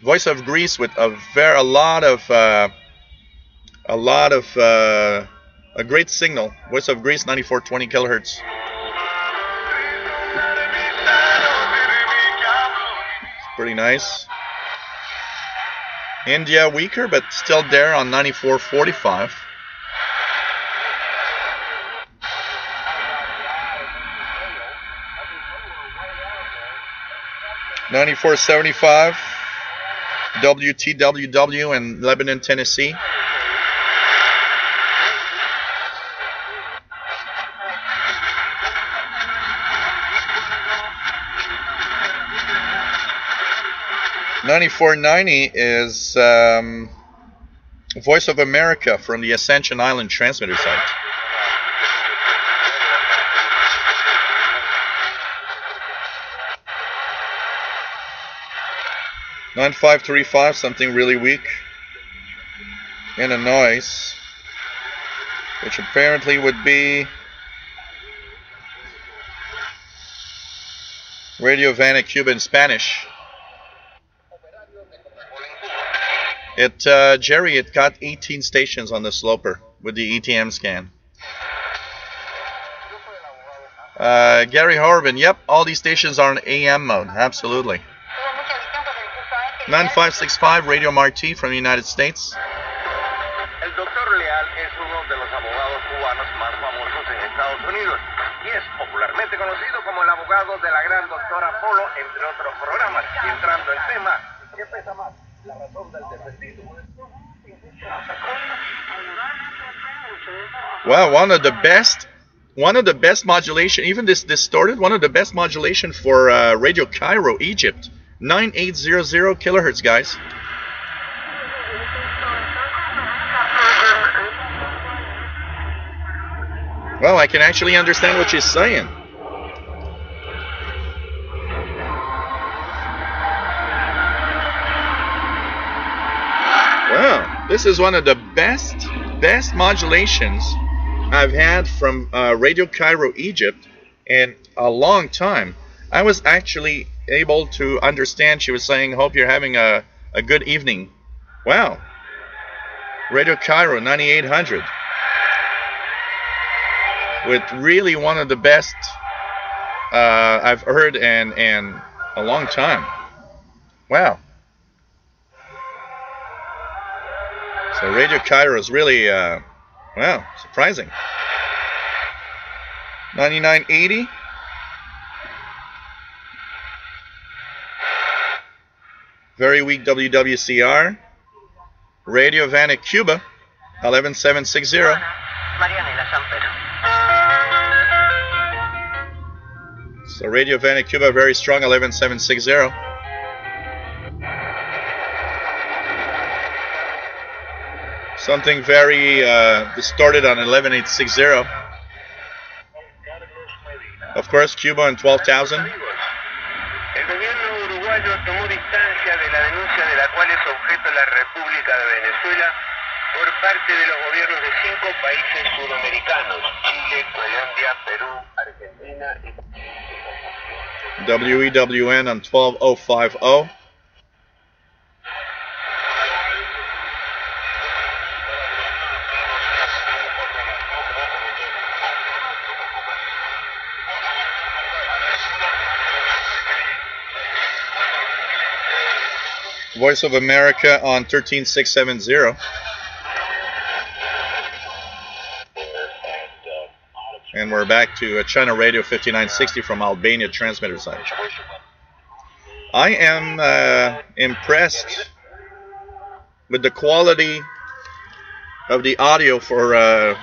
Voice of Greece with a great signal. Voice of Greece 9420 kilohertz. Pretty nice. India weaker, but still there on 9445. $94.75 WTWW in Lebanon, Tennessee. $94.90 is Voice of America from the Ascension Island transmitter site. $95.35, something really weak, and a noise, which apparently would be Radio Havana, Cuba in Spanish. Jerry, it got 18 stations on the sloper with the ETM scan. Gary Horvin, yep, all these stations are in AM mode, absolutely. 9565 Radio Martí from the United States. El doctor Leal es uno de los abogados cubanos más famosos en Estados Unidos y es popularmente conocido como el abogado de la gran doctora Polo, entre otros programas. Y entrando en tema, ¿qué pesa más? La razón del defendido. Wow, one of the best modulation, even this distorted, one of the best modulation for Radio Cairo, Egypt. 9800 kilohertz, guys. Well, I can actually understand what she's saying. Wow, this is one of the best modulations I've had from Radio Cairo, Egypt in a long time. I was actually able to understand. She was saying, hope you're having a good evening. Wow. Radio Cairo 9800. With really one of the best I've heard in a long time. Wow. So Radio Cairo is really, wow, surprising. 9980. Very weak WWCR. Radio Havana, Cuba, 11760. So Radio Havana, Cuba, very strong, 11760. Something very distorted on 11860. Of course, Cuba on 12,000. El gobierno uruguayo tomó distancia de la denuncia de la cual es objeto la República de Venezuela por parte de los gobiernos de 5 países sudamericanos: Chile, Colombia, Perú, Argentina y... WEWN on 12050. Voice of America on 13670. And we're back to China Radio 5960 from Albania transmitter side. I am impressed with the quality of the audio for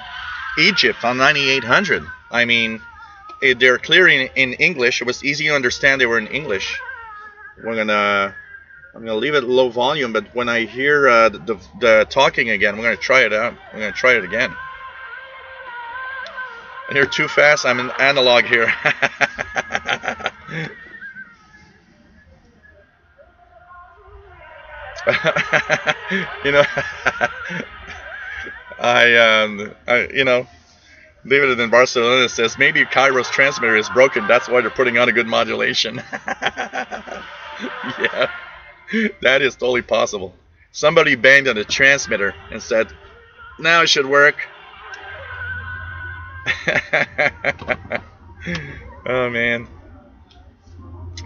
Egypt on 9800. I mean, they're clearly in English. It was easy to understand they were in English. I'm gonna leave it at low volume, but when I hear the talking again, I'm gonna try it out. I'm gonna try it again. I hear too fast. I'm in analog here. You know, you know, David in Barcelona says maybe Cairo's transmitter is broken. That's why they're putting on a good modulation. Yeah. That is totally possible. Somebody banged on the transmitter and said, now it should work. Oh, man.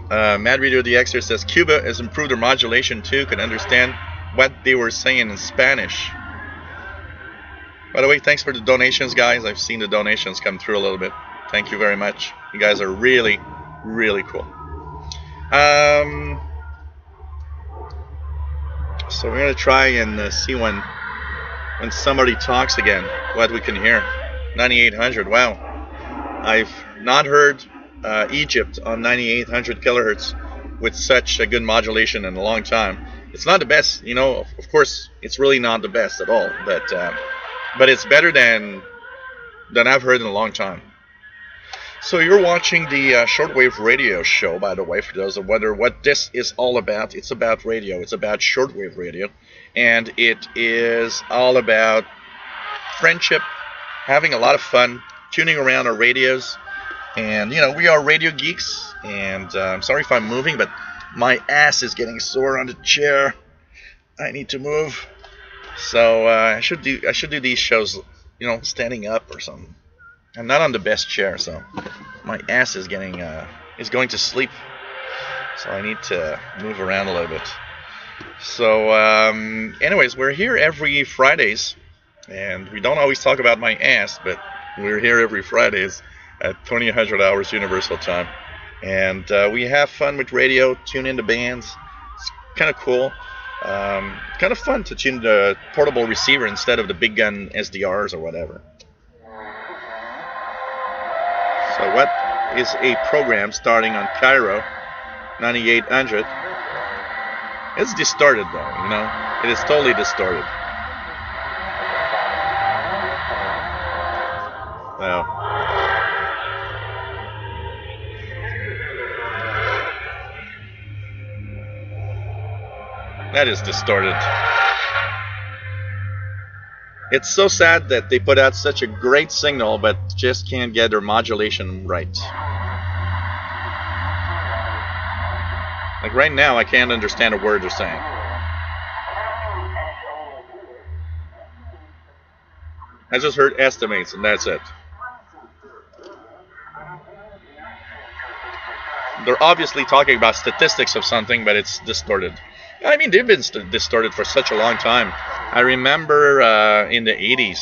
Mad Radio the Xer says, Cuba has improved their modulation too. Can understand what they were saying in Spanish. By the way, thanks for the donations, guys. I've seen the donations come through a little bit. Thank you very much. You guys are really, really cool. So we're going to try and see when somebody talks again, what we can hear. 9800, wow. I've not heard Egypt on 9800 kilohertz with such a good modulation in a long time. It's not the best, you know, of course, it's really not the best at all, but it's better than I've heard in a long time. So you're watching the Shortwave radio show, by the way, for those that wonder what this is all about. It's about radio. It's about shortwave radio. And it is all about friendship, having a lot of fun, tuning around our radios. And, you know, we are radio geeks. And I'm sorry if I'm moving, but my ass is getting sore on the chair. I need to move. So I should do these shows, you know, standing up or something. I'm not on the best chair, so my ass is going to sleep. So I need to move around a little bit. So anyways, we're here every Fridays, and we don't always talk about my ass, but we're here every Fridays at 2000 hours Universal Time. And we have fun with radio, tune into bands. It's kind of cool. Kind of fun to tune the portable receiver instead of the big gun SDRs or whatever. So what is a program starting on Cairo 9800? It's distorted though, you know. It is totally distorted. Well, that is distorted. It's so sad that they put out such a great signal but just can't get their modulation right. Like right now I can't understand a word they're saying. I just heard estimates and that's it. They're obviously talking about statistics of something, but it's distorted. I mean, they've been distorted for such a long time. I remember in the 80s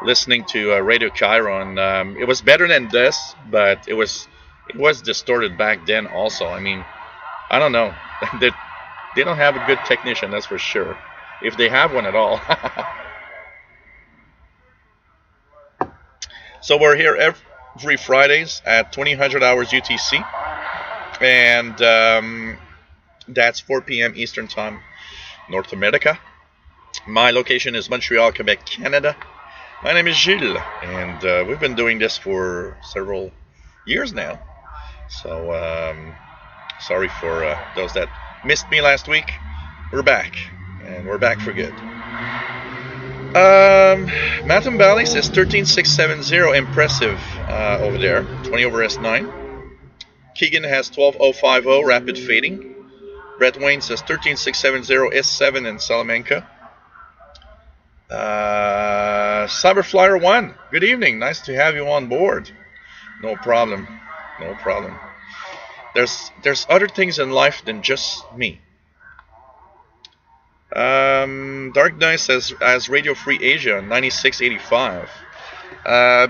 listening to Radio Cairo, and it was better than this, but it was distorted back then also. I mean, I don't know. They don't have a good technician, that's for sure. If they have one at all. So we're here every Fridays at 2000 hours UTC. And that's 4 p.m. Eastern Time, North America. My location is Montreal, Quebec, Canada. My name is Gilles, and we've been doing this for several years now. So sorry for those that missed me last week. We're back, and we're back for good. Mountain Valley says 13670, impressive over there, 20 over S9. Keegan has 12050, rapid fading. Brett Wayne says 13670, S7 in Salamanca. Cyberflyer 1, good evening, nice to have you on board. No problem, no problem. There's other things in life than just me. Dark Knight says as Radio Free Asia 9685.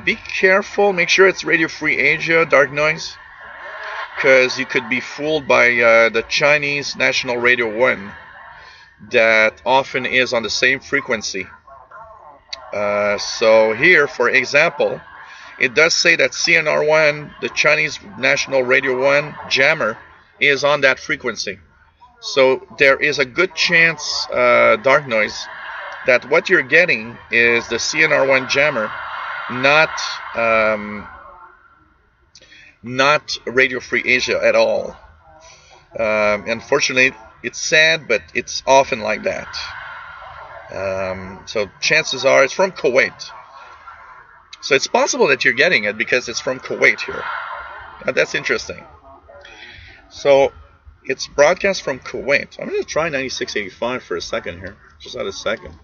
Be careful, make sure it's Radio Free Asia, Dark Noise, because you could be fooled by the Chinese National Radio 1 that often is on the same frequency. So here, for example, it does say that CNR1, the Chinese National Radio 1 jammer, is on that frequency. So there is a good chance, Dark Noise, that what you're getting is the CNR1 jammer, not Radio Free Asia at all. Unfortunately, it's sad, but it's often like that. So chances are it's from Kuwait. So it's possible that you're getting it because it's from Kuwait here. Now, that's interesting. So it's broadcast from Kuwait. I'm going to try 9685 for a second here. Just out a second.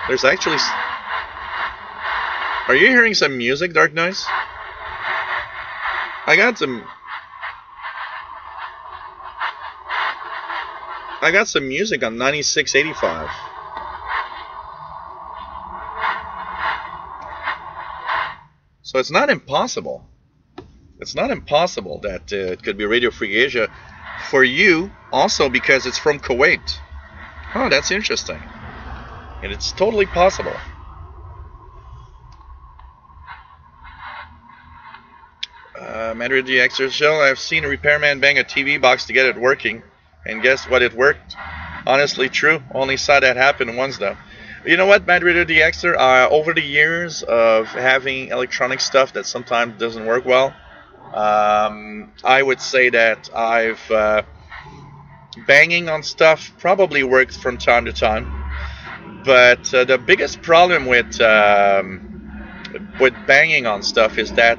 There's actually... Are you hearing some music, Dark Noise? I got some music on 9685. So it's not impossible. It's not impossible that it could be Radio Free Asia for you, also because it's from Kuwait. Oh, that's interesting. And it's totally possible. Madrid DXer show. I've seen a repairman bang a TV box to get it working, and guess what? It worked. Honestly, true. Only saw that happen once though. You know what, Madrid DXer? Over the years of having electronic stuff that sometimes doesn't work well, I would say that I've banging on stuff probably works from time to time. But the biggest problem with banging on stuff is that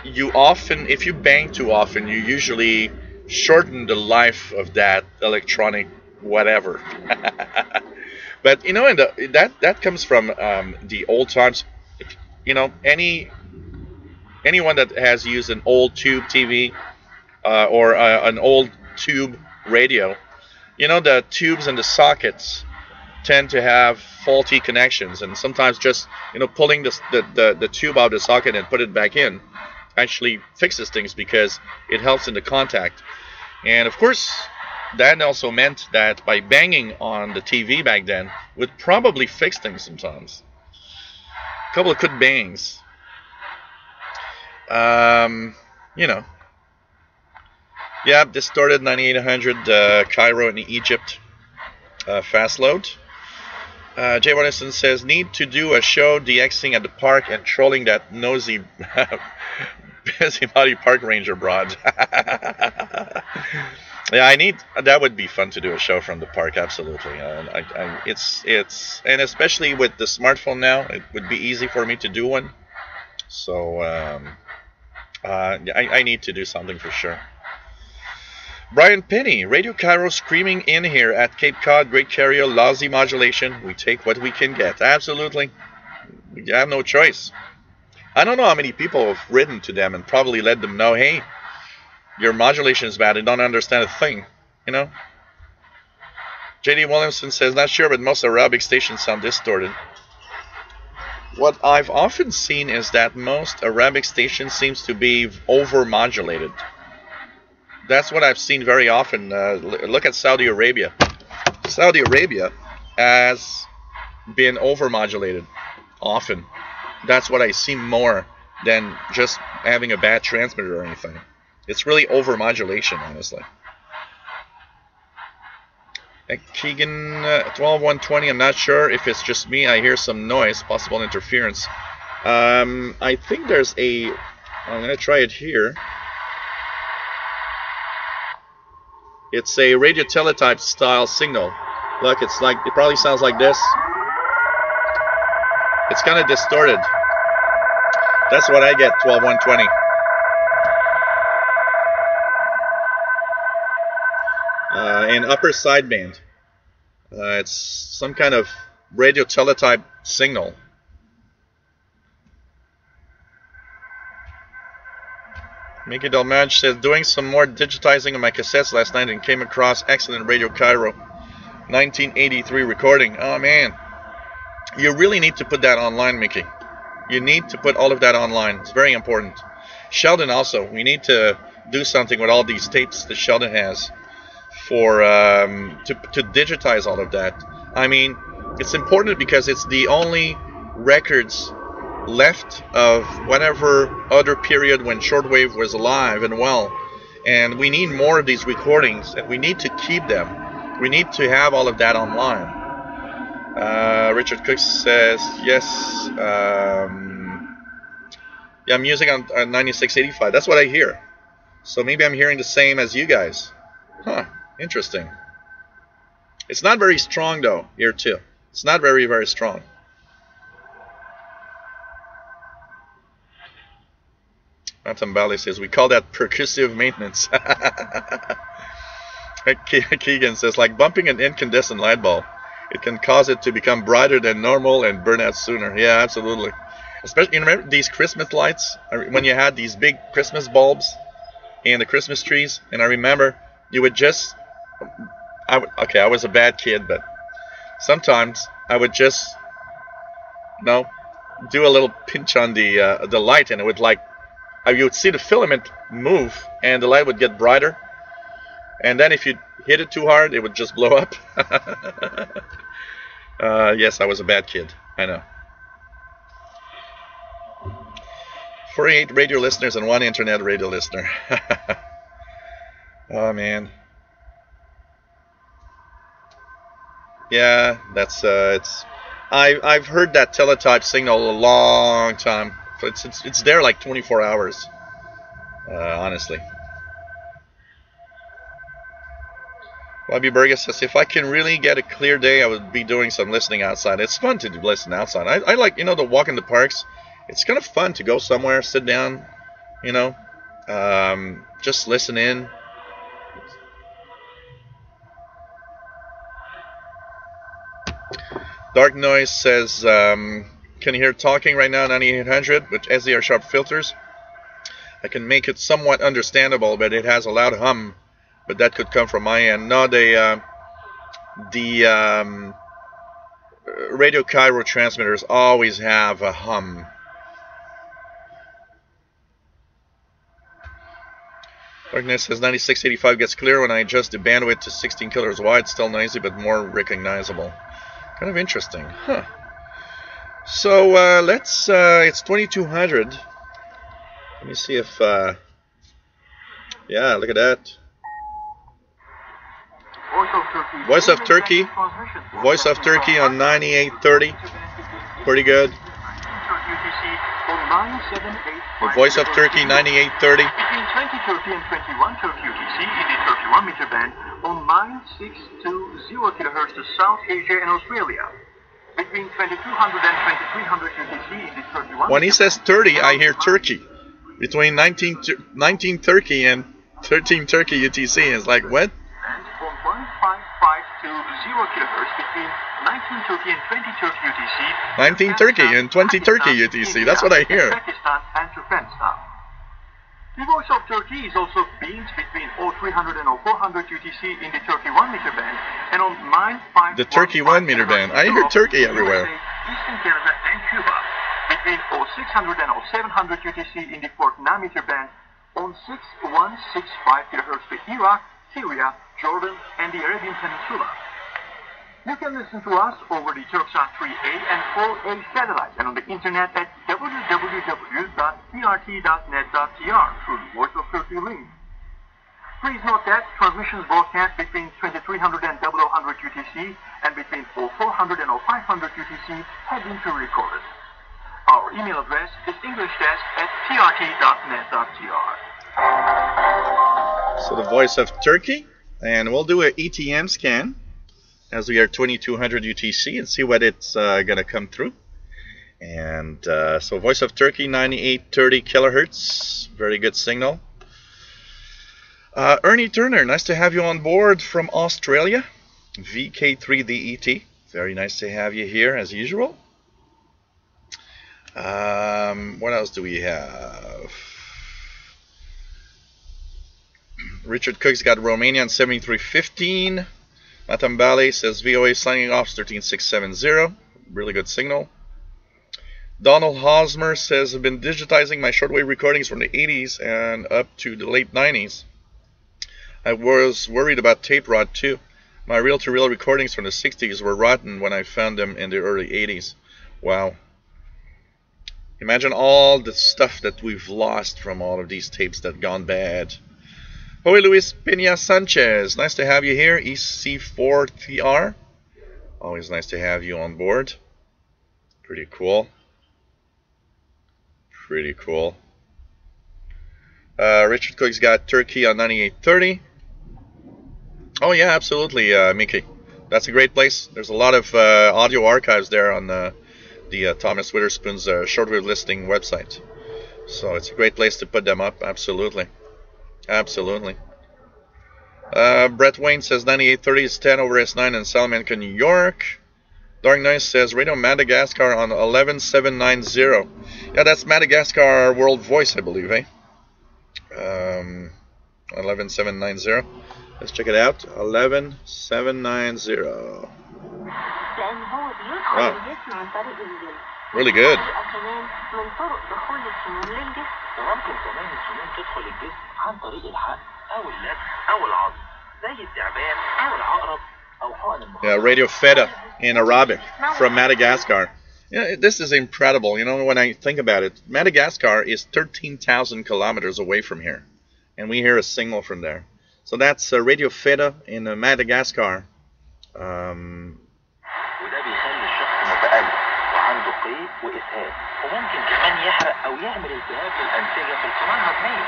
you often, if you bang too often, you usually shorten the life of that electronic whatever. But you know, and that comes from the old times. You know, anyone that has used an old tube TV or an old tube radio, you know, the tubes and the sockets tend to have faulty connections, and sometimes just, you know, pulling the tube out of the socket and put it back in actually fixes things because it helps in the contact. And of course, that also meant that by banging on the TV back then would probably fix things sometimes. A couple of good bangs. You know. Yeah, distorted 9800 Cairo in Egypt. Fast load. Jay Watterson says, need to do a show DXing at the park and trolling that nosy busybody park ranger broad. Yeah, that would be fun to do a show from the park, absolutely. It's and especially with the smartphone now, it would be easy for me to do one. So I need to do something for sure. Brian Penny, Radio Cairo screaming in here at Cape Cod, Great Carrier, lousy modulation. We take what we can get. Absolutely. We have no choice. I don't know how many people have written to them and probably let them know, hey, your modulation is bad. I don't understand a thing. You know? J.D. Williamson says, not sure, but most Arabic stations sound distorted. What I've often seen is that most Arabic stations seems to be over-modulated. That's what I've seen very often. Look at Saudi Arabia. Saudi Arabia has been over-modulated often. That's what I see more than just having a bad transmitter or anything. It's really over-modulation, honestly. Keegan, 12120, I'm not sure if it's just me. I hear some noise, possible interference. I think there's I'm going to try it here. It's a radio teletype style signal. Look, it probably sounds like this. It's kind of distorted. That's what I get, 12120. In upper sideband. It's some kind of radio teletype signal. Mickey Delmage says, doing some more digitizing of my cassettes last night and came across excellent Radio Cairo 1983 recording. Oh man, you really need to put that online, Mickey. You need to put all of that online. It's very important. Sheldon also, we need to do something with all these tapes that Sheldon has for to digitize all of that. I mean, it's important because it's the only records left of whatever other period when shortwave was alive and well, and we need more of these recordings, and we need to keep them. We need to have all of that online. Richard Cook says yes. Yeah, music on 9685. That's what I hear. So maybe I'm hearing the same as you guys. Huh? Interesting. It's not very strong though here too. It's not very, very strong. Anton Bally says, we call that percussive maintenance. Keegan says, like bumping an incandescent light bulb. It can cause it to become brighter than normal and burn out sooner. Yeah, absolutely. Especially, you remember these Christmas lights? When you had these big Christmas bulbs in the Christmas trees? And I remember you would just... okay, I was a bad kid, but sometimes I would just, do a little pinch on the light, and it would you would see the filament move, and the light would get brighter. And then if you hit it too hard, it would just blow up. Yes, I was a bad kid. I know. 48 radio listeners and 1 internet radio listener. Oh, man. Yeah, that's I've heard that teletype signal a long time. It's there like 24 hours, honestly. Bobby Burgess says, if I can really get a clear day, I would be doing some listening outside. It's fun to listen outside. I like, to walk in the parks. It's kind of fun to go somewhere, sit down, just listen in. Dark Noise says, can you hear talking right now, 9800 with SDR sharp filters? I can make it somewhat understandable, but it has a loud hum, but that could come from my end. No, the Radio Cairo transmitters always have a hum. Darkness says 9685 gets clear when I adjust the bandwidth to 16 kilohertz wide. Still noisy, but more recognizable. Kind of interesting, huh? So let's. It's 2200. Let me see if. Yeah, look at that. Voice of Turkey. Voice of Turkey on 9830. Pretty good. The Voice of Turkey 9830. Between 2030 and 2130 UTC in the 31 meter band on 9620 kilohertz to South Asia and Australia. Between 2200 and 2300 UTC in the 31. When he says 30, I hear Turkey. Between 1930 and 13 Turkey UTC is like what? And from 15520 kilohertz between 1930 and 2030 UTC. 1930 and 2030 UTC. That's what I hear. Pakistan and Turkmenistan. The Voice of Turkey is also beamed between 0300 and 0400 UTC in the 31 meter band and on 95. The Turkey 1 meter band. I hear Turkey everywhere. Eastern Canada and Cuba. Between 0600 and 0700 UTC in the 49 meter band on 6165 kilohertz to Iraq, Syria, Jordan, and the Arabian Peninsula. You can listen to us over the Turksat 3A and 4A satellites and on the internet at www.trt.net.tr through the Voice of Turkey link. Please note that transmissions broadcast between 2300 and 0000 UTC and between 0400 and 0500 UTC have been pre-recorded. Our email address is englishdesk@trt.net.tr. So the Voice of Turkey, and we'll do an ETM scan as we are 2200 UTC and see what it's gonna come through. And so Voice of Turkey 9830 kilohertz, very good signal. Ernie Turner, nice to have you on board from Australia. VK3DET, very nice to have you here as usual. What else do we have? Richard Cook's got Romanian 7315. Matambale says VOA signing off 13670. Really good signal. Donald Hosmer says I've been digitizing my shortwave recordings from the 80s and up to the late 90s. I was worried about tape rot too. My reel-to-reel recordings from the 60s were rotten when I found them in the early 80s. Wow. Imagine all the stuff that we've lost from all of these tapes that gone bad. Jose Luis Pena Sanchez, nice to have you here. EC4TR, always nice to have you on board. Pretty cool. Pretty cool. Richard Cook's got Turkey on 9830. Oh yeah, absolutely, Mickey. That's a great place. There's a lot of audio archives there on the Thomas Witherspoon's shortwave listing website. So it's a great place to put them up, absolutely. Absolutely. Brett Wayne says 9830 is 10 over S9 in Salamanca, New York. Dark Noise says Radio Madagascar on 11790. Yeah, that's Madagascar World Voice, I believe, eh? 11790. Let's check it out. 11790. Wow. Really good. وممكن كمان السموم تدخل الجسم عن طريق الحقن أو اللبس أو العظم زي التعبان أو العقرب أو حقن المخاط. Yeah, Radio Feta in Arabic from Madagascar. Yeah, this is incredible. You know, when I think about it, Madagascar is 13,000 kilometers away from here, and we hear a signal from there. So that's Radio Feta in Madagascar. وده بيخلي الشخص متألم وعنده قيء وإسهال وممكن كمان يحرق أو يعمل التهاب للأنسجة في القناة الهضمية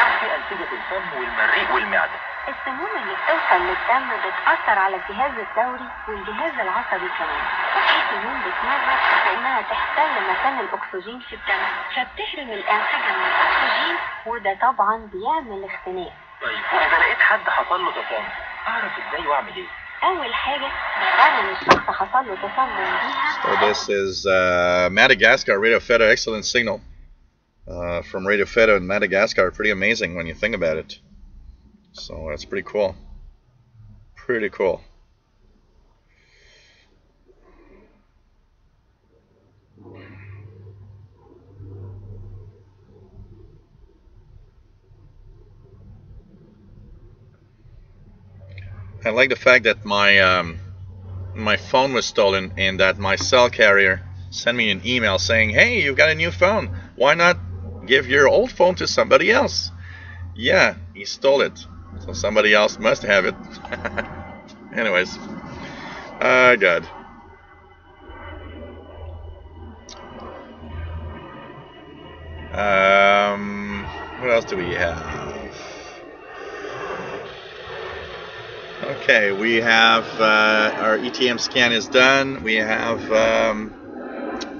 أو في أنسجة الفم والمريء والمعدة. السموم اللي بتوصل للدم بتأثر على الجهاز الدوري والجهاز العصبي كمان، وفي سموم بتمرض لأنها تحتل مكان الأكسجين في الدم فبتحرم الأنسجة من الأكسجين، وده طبعا بيعمل اختناق. طيب وإذا لقيت حد حصل له تصنع أعرف إزاي وأعمل إيه؟ أول حاجة بقارن الشخص حصل له تصنع بيها. So this is Madagascar, Radio Feta, excellent signal from Radio Feta in Madagascar. Pretty amazing when you think about it. So that's pretty cool. Pretty cool. I like the fact that my phone was stolen and that my cell carrier sent me an email saying, "Hey, you've got a new phone. Why not give your old phone to somebody else?" Yeah, he stole it, so somebody else must have it. Anyways, God. What else do we have? Okay, we have our ETM scan is done. We have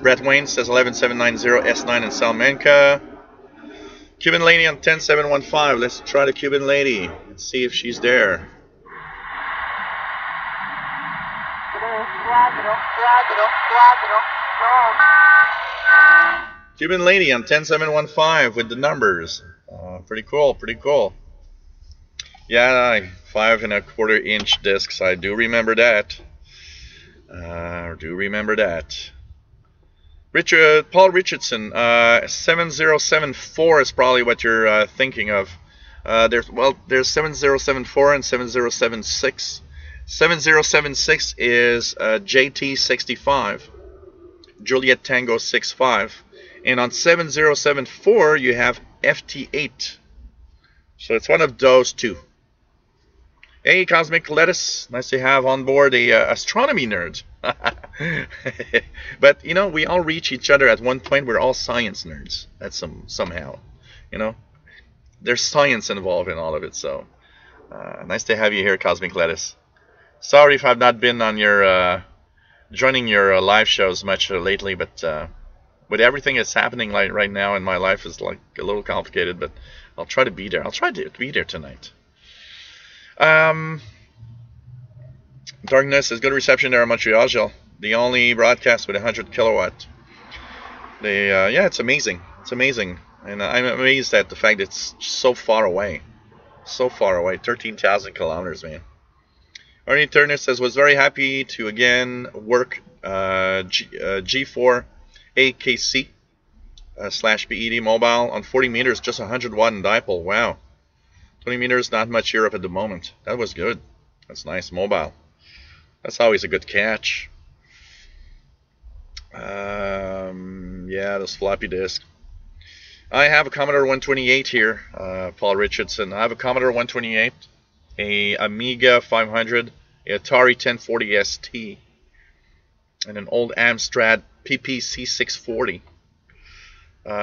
Brett Wayne says 11790 S9 in Salamanca. Cuban lady on 10715. Let's try the Cuban lady and see if she's there. Cuban lady on 10715 with the numbers. Pretty cool, pretty cool. Yeah, 5 1/4 inch discs. I do remember that. Paul Richardson, 7074 is probably what you're thinking of. There's 7074 and 7076. 7076 is JT65, Juliet Tango 65, and on 7074 you have FT8. So it's one of those two. Hey, Cosmic Lettuce, nice to have on board a astronomy nerd. But you know, we all reach each other at one point. We're all science nerds. That's somehow, you know, there's science involved in all of it. So nice to have you here, Cosmic Lettuce. Sorry if I've not been on your joining your live shows much lately, but with everything that's happening like right now in my life is like a little complicated. But I'll try to be there. I'll try to be there tonight. Darkness is good reception there in Montreal, Jill. The only broadcast with 100 kilowatt. Yeah, it's amazing. It's amazing, and I'm amazed at the fact that it's so far away. So far away, 13,000 kilometers, man. Ernie Turner says, was very happy to again work G4 AKC /BED mobile on 40 meters, just 100 watt in dipole. Wow. 20 meters, not much Europe at the moment. That was good. That's nice. Mobile. That's always a good catch. Yeah, this floppy disk. I have a Commodore 128 here, Paul Richardson. I have a Commodore 128, a Amiga 500, a Atari 1040 ST, and an old Amstrad PPC640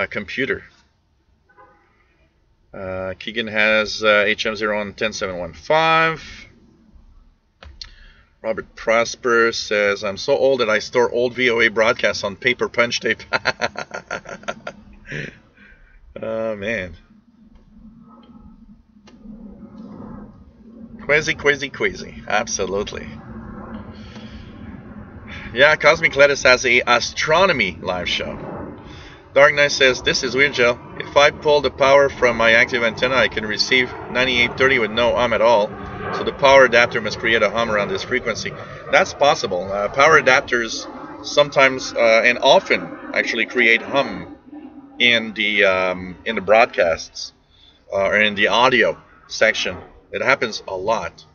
computer. Keegan has HM0 on 10715. Robert Prosper says, I'm so old that I store old VOA broadcasts on paper punch tape. Oh, man. Quasi. Absolutely. Yeah, Cosmic Lettuce has a astronomy live show. Dark Knight says, this is weird, Joe. If I pull the power from my active antenna, I can receive 9830 with no hum at all. So the power adapter must create a hum around this frequency. That's possible. Power adapters sometimes and often actually create hum in the broadcasts or in the audio section. It happens a lot.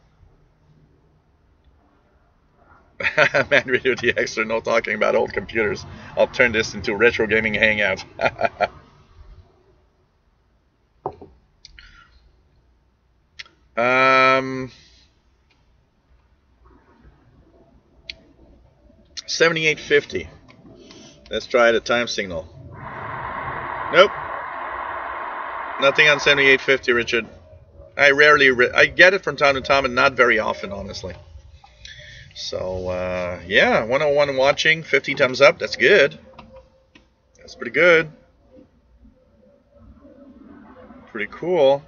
Man, Radio DX, they're not talking about old computers. I'll turn this into retro gaming hangout. 7850. Let's try the time signal. Nope. Nothing on 7850, Richard. I get it from time to time, and not very often, honestly. So, yeah, 101 watching, 50 thumbs up. That's good. That's pretty good. Pretty cool.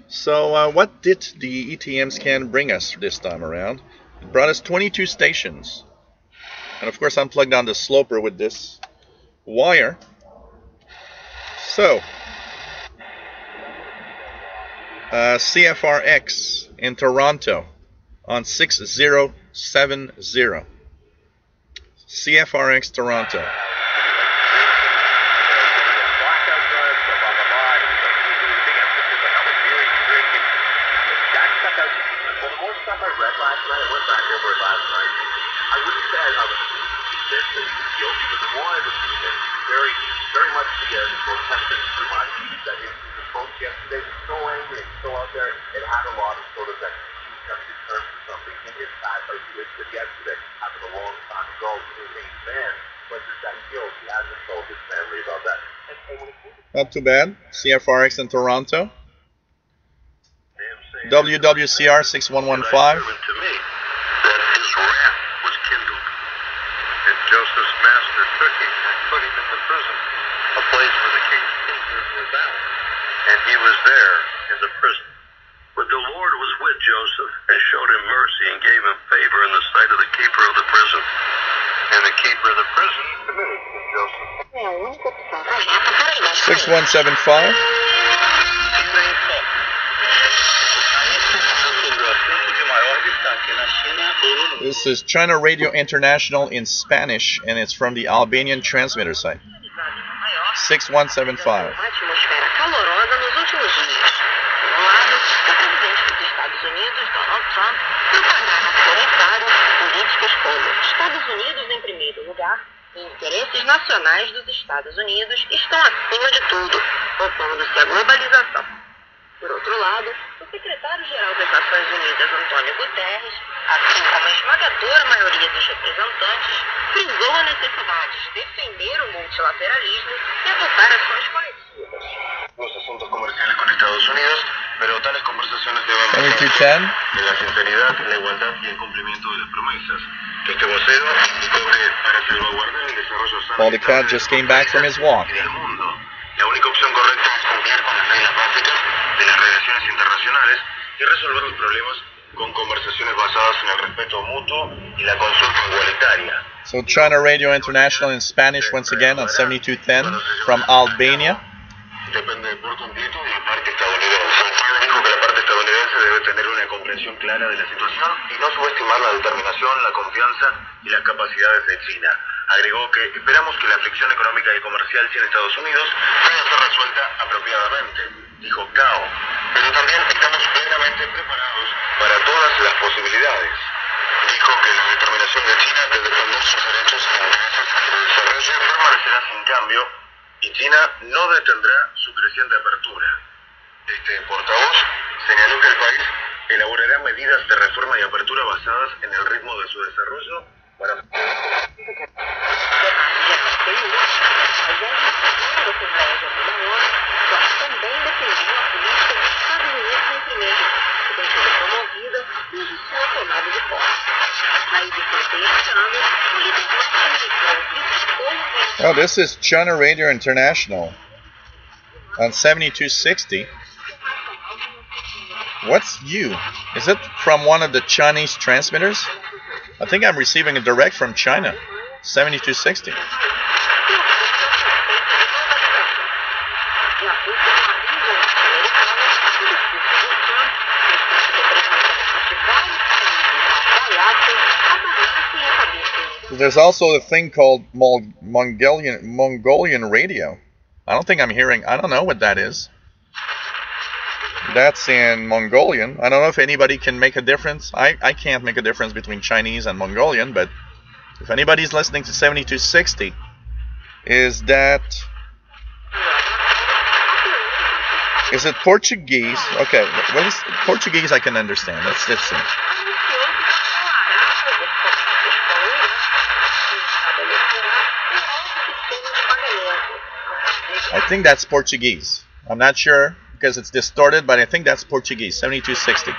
So, what did the ETM scan bring us this time around? It brought us 22 stations. And, of course, I'm plugged on the sloper with this wire. So, CFRX in Toronto on 6070. CFRX Toronto. last night. I went back over it last night. I wouldn't say I was convinced that he was guilty, but the more I was convinced, very, very much the protested too much. That his approach yesterday was so angry and so out there, it had a lot of sort of that he's coming to terms with something in his past, like he did yesterday, happened a long time ago. He was a man, but there's that guilt. He hasn't told his family about that. Not too bad. CFRX in Toronto. WWCR 6115. To me, that his wrath was kindled. And Joseph's master took him and put him in the prison, a place where the king's prisoners were bound. And he was there in the prison. But the Lord was with Joseph and showed him mercy and gave him favor in the sight of the keeper of the prison. And the keeper of the prison committed to Joseph. 6175. This is China Radio International in Spanish, and it's from the Albanian transmitter site. 6175. Uma atmosfera calorosa nos últimos dias. Por um lado, o presidente dos Estados Unidos, Donald Trump, propagava comentários políticos como Estados Unidos em primeiro lugar e interesses nacionais dos Estados Unidos estão acima de tudo, opondo-se à globalização. Por outro lado, o secretário-geral das Nações Unidas, Antônio Guterres, assim como a esmagadora maioria dos representantes, frisou a necessidade de defender o multilateralismo e adotar ações coletivas. Los asuntos comerciales con Estados Unidos, pero tales conversaciones deben basarse 7210. en la sinceridad, la igualdad y el cumplimiento de las promesas. Este vocero indicó que para salvaguardar el desarrollo sano Paul the Cat just came back from his walk. del mundo, la única opción correcta es cumplir con las reglas básicas de las relaciones internacionales y resolver los problemas con conversaciones basadas en el respeto mutuo y la consulta igualitaria. So China Radio International in Spanish once again on 7210 from Albania. Depende por completo de la parte estadounidense. China dijo que la parte estadounidense debe tener una comprensión clara de la situación y no subestimar la determinación, la confianza y las capacidades de China. Agregó que esperamos que la aflicción económica y comercial sin Estados Unidos pueda ser resuelta apropiadamente, dijo Cao. Pero también estamos plenamente preparados para todas las posibilidades. Dijo que la determinación de China de defender sus derechos e intereses de desarrollo permanecerá sin cambio y China no detendrá su creciente apertura. Este portavoz señaló que el país elaborará medidas de reforma y apertura basadas en el ritmo de su desarrollo para... Oh, this is China Radio International on 7260. What's you? Is it from one of the Chinese transmitters? I think I'm receiving a direct from China. 7260. There's also a thing called Mongolian radio. I don't think I'm hearing. I don't know what that is. That's in Mongolian. I don't know if anybody can make a difference. I can't make a difference between Chinese and Mongolian, but if anybody's listening to 7260, is it Portuguese? Okay, what is Portuguese? I can understand. Let's see. I think that's Portuguese. I'm not sure because it's distorted, but I think that's Portuguese. 7260.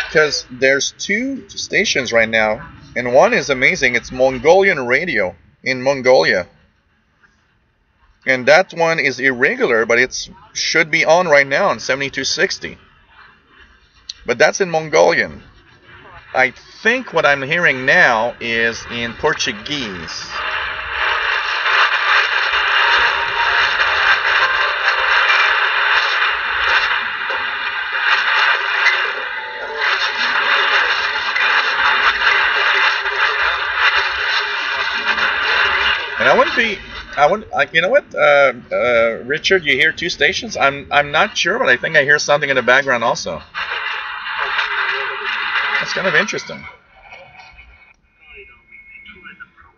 Because there's two stations right now, and one is amazing. It's Mongolian radio in Mongolia. And that one is irregular, but it should be on right now on 7260. But that's in Mongolian. I think what I'm hearing now is in Portuguese. That wouldn't be. I wouldn't. You know what, Richard? You hear 2 stations? I'm not sure, but I think I hear something in the background also. That's kind of interesting.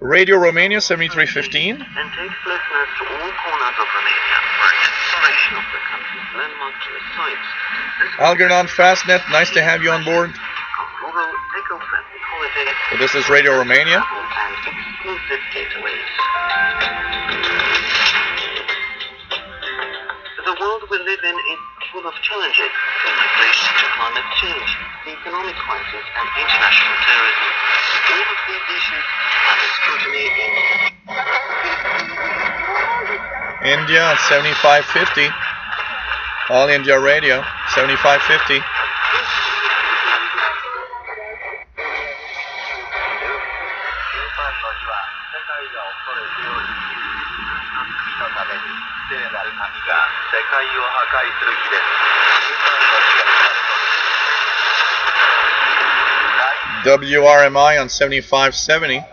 Radio Romania 7315. And takes listeners to all corners of Romania for an exploration of the country's landmark sites. Algernon Fastnet, nice to have you on board. Rural, eco-friendly holidays. So this is Radio Romania. And exclusive getaways. The world we live in is full of challenges, from migration to climate change, the economic crisis, and international terrorism. All of these issues under scrutiny in India on 7550. All India Radio 7550. WRMI on 7570. They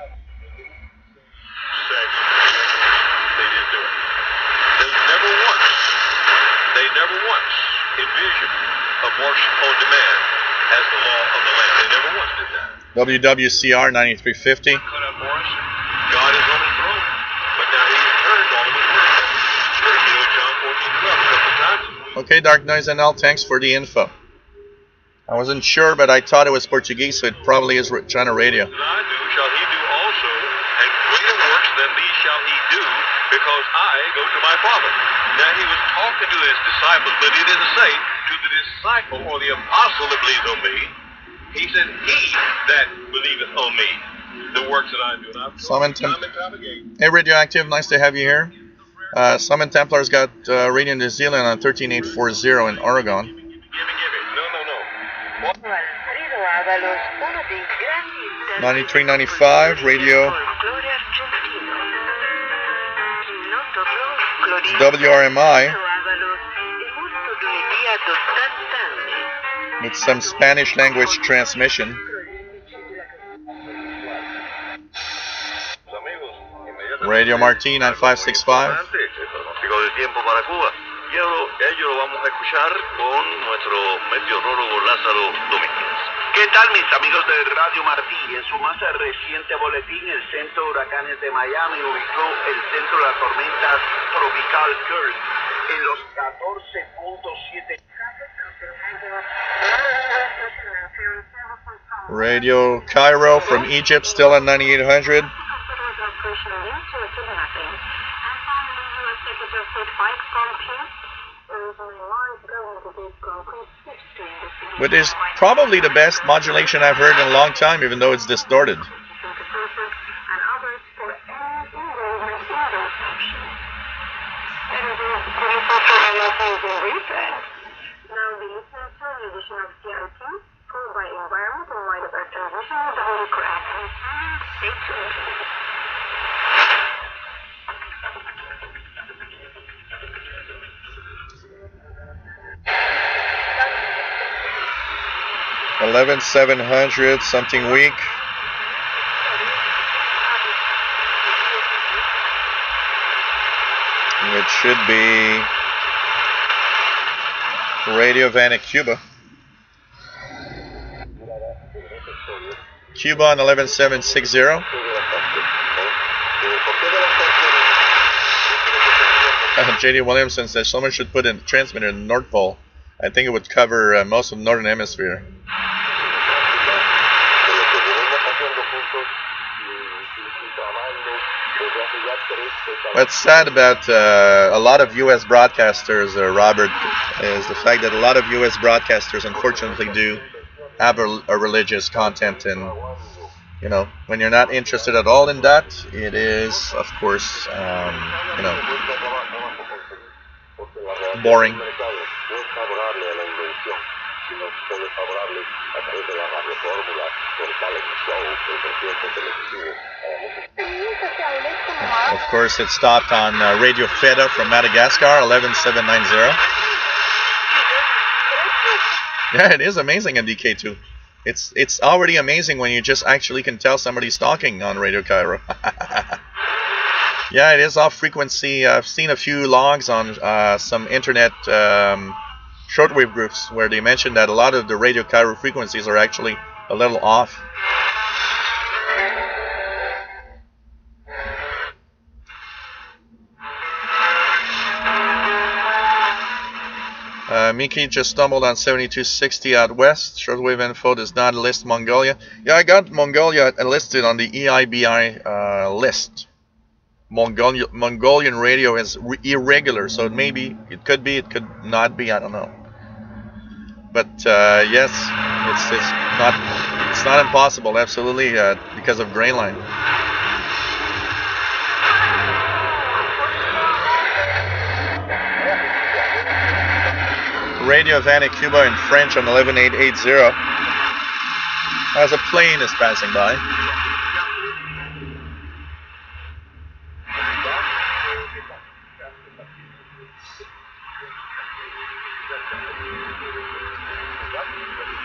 never once envisioned abortion on demand as the law of the land. They never once did that. WWCR 9350. God is on the throne, but now he's turned on him. You know, John 14:12 a couple times. Okay, Dark Noise NL, thanks for the info. I wasn't sure, but I thought it was Portuguese, so it probably is China Radio. That I do shall he do also, and greater works than these shall he do, because I go to my Father. Now he was talking to his disciples, but he didn't say to the disciple or the apostle that believes on me. He said, he that believeth on me, the works that I do. And I've Summon time and time again. Hey, Radioactive, nice to have you here. Summon Templar's got Radio New Zealand on 13840 in Oregon. Give me. No. 9395 Radio WRMI with some Spanish language transmission. Radio Martín 9565. Ello lo vamos a escuchar con nuestro meteorólogo Lázaro Domínguez. ¿Qué tal, mis amigos de Radio Martí? En su más reciente boletín, el Centro de Huracanes de Miami ubicó el centro de la tormenta tropical Kurt en los 14.7. Radio Cairo from Egypt, still at 9800. Which is probably the best modulation I've heard in a long time, even though it's distorted. $11,700 something weak. It should be Radio Vanek Cuba. Cuba on 11760. JD Williamson says someone should put a transmitter in the North Pole. I think it would cover most of the Northern Hemisphere. What's sad about a lot of U.S. broadcasters, Robert, is the fact that a lot of U.S. broadcasters unfortunately do have a religious content, and you know, when you're not interested at all in that, it is, of course, you know, boring. Of course, it stopped on Radio Feta from Madagascar, 11790. Yeah, it is amazing on DK2. It's already amazing when you just actually can tell somebody's talking on Radio Cairo. Yeah, it is off frequency. I've seen a few logs on some internet shortwave groups where they mentioned that a lot of the radio Cairo frequencies are actually a little off. Miki just stumbled on 7260 out west. Shortwave info does not list Mongolia. Yeah, I got Mongolia listed on the EIBI list. Mongolian radio is irregular, so it could be, it could not be. I don't know. But yes, it's not impossible. Absolutely, because of grain line. Radio of Havana, Cuba in French on 11880 as a plane is passing by.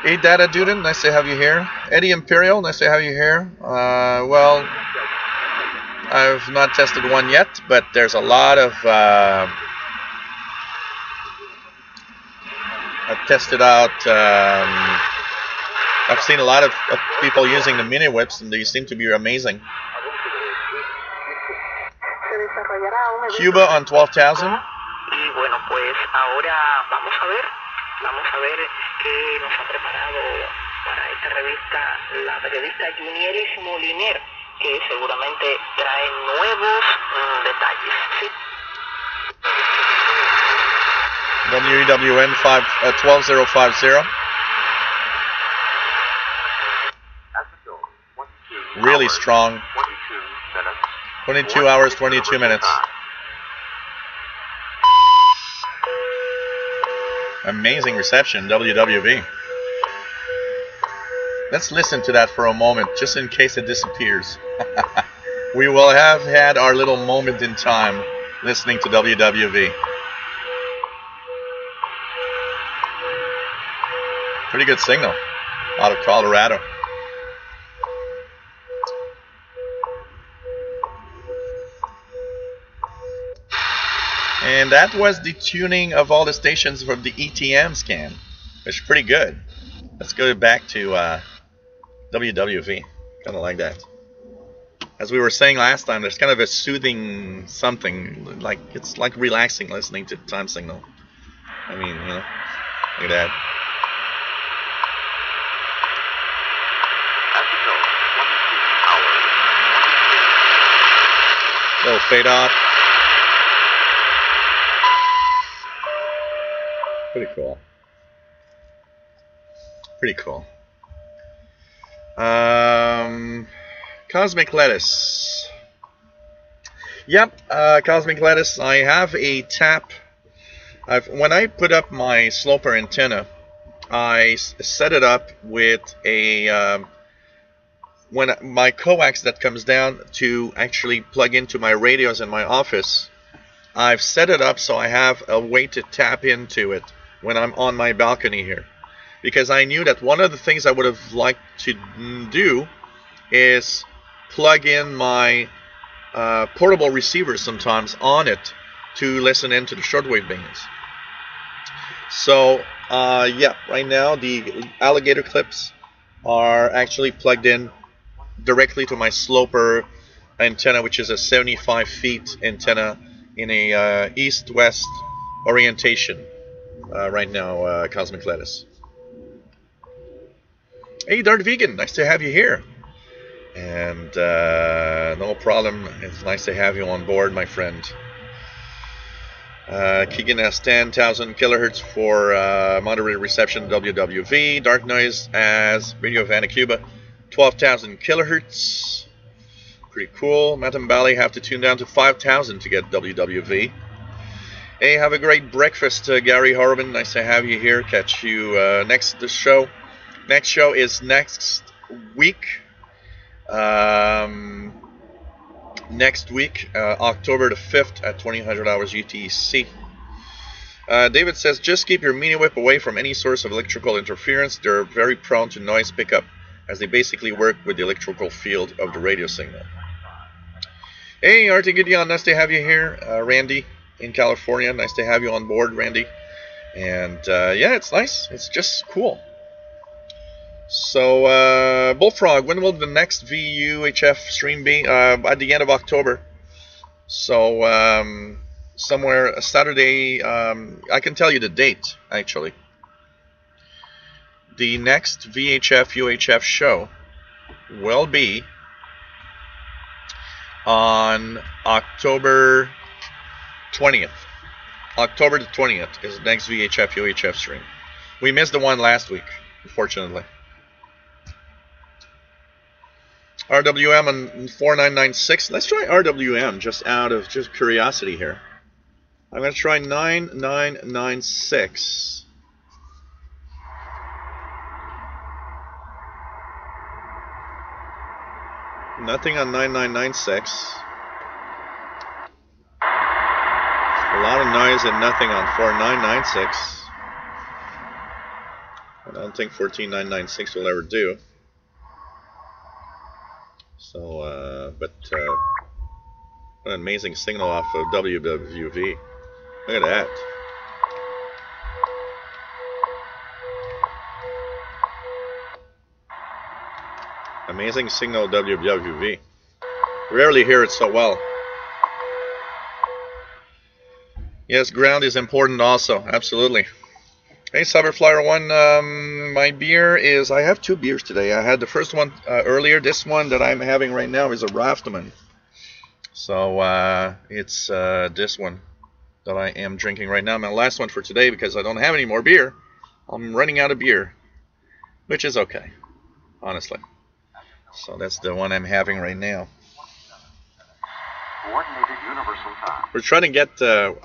Hey Data Duden, nice to have you here. Eddie Imperial, nice to have you here. Well, I've not tested one yet, but there's a lot of I've tested out. I've seen a lot of people using the mini whips, and they seem to be amazing. Cuba on 12,000. Y bueno, pues ahora vamos a ver qué nos ha preparado para esta revista la periodista Junielis Moliner, que seguramente trae nuevos detalles. ¿Sí? WEWN 12050. Really strong. 22 hours, 22 minutes. Amazing reception, WWV. Let's listen to that for a moment, just in case it disappears. We will have had our little moment in time listening to WWV. Pretty good signal out of Colorado. And that was the tuning of all the stations from the ETM scan, which is pretty good. Let's go back to WWV. Kind of like that. As we were saying last time, there's kind of a soothing something, like it's like relaxing listening to the time signal. I mean, you know, look at that. Little fade out. Pretty cool. Pretty cool. Cosmic Lettuce. Yep, Cosmic Lettuce. I have a tap. When I put up my sloper antenna, I set it up with a when my coax that comes down to actually plug into my radios in my office. I've set it up so I have a way to tap into it when I'm on my balcony here, because I knew that one of the things I would have liked to do is plug in my portable receivers sometimes on it to listen into the shortwave bands. So yeah, right now the alligator clips are actually plugged in directly to my sloper antenna, which is a 75 feet antenna in a east-west orientation right now, Cosmic Lettuce. Hey, Dart Vegan, nice to have you here. And no problem, it's nice to have you on board, my friend. Keegan has 10,000 kilohertz for moderated reception WWV. Dark Noise as Radio of Havana, Cuba, 12,000 kilohertz. Pretty cool. Matam Valley have to tune down to 5,000 to get WWV. Hey, have a great breakfast, Gary Horban. Nice to have you here. Catch you next show. Next show is next week. Next week, October the 5th at 2000 hours UTC. David says, just keep your mini whip away from any source of electrical interference. They're very prone to noise pickup, as they basically work with the electrical field of the radio signal. Hey, Artie Gideon, nice to have you here. Randy in California, nice to have you on board, Randy. And yeah, it's nice. It's just cool. So, Bullfrog, when will the next VUHF stream be? At the end of October. So, somewhere Saturday, I can tell you the date, actually. The next VHF UHF show will be on October 20th. October the 20th is the next VHF UHF stream. We missed the one last week, unfortunately. RWM on 4996. Let's try RWM just out of curiosity here. I'm going to try 9996. Nothing on 9996. A lot of noise and nothing on 4996. I don't think 14996 will ever do. So, but what an amazing signal off of WWV. Look at that. Amazing signal WWV. Rarely hear it so well. Yes, ground is important also. Absolutely. Hey, Cyberflyer1, my beer is, I have two beers today. I had the first one earlier. This one that I'm having right now is a Rafterman. So it's this one that I am drinking right now. My last one for today because I don't have any more beer. I'm running out of beer, which is okay, honestly. So that's the one I'm having right now. Coordinated universal time. We're trying to get, we're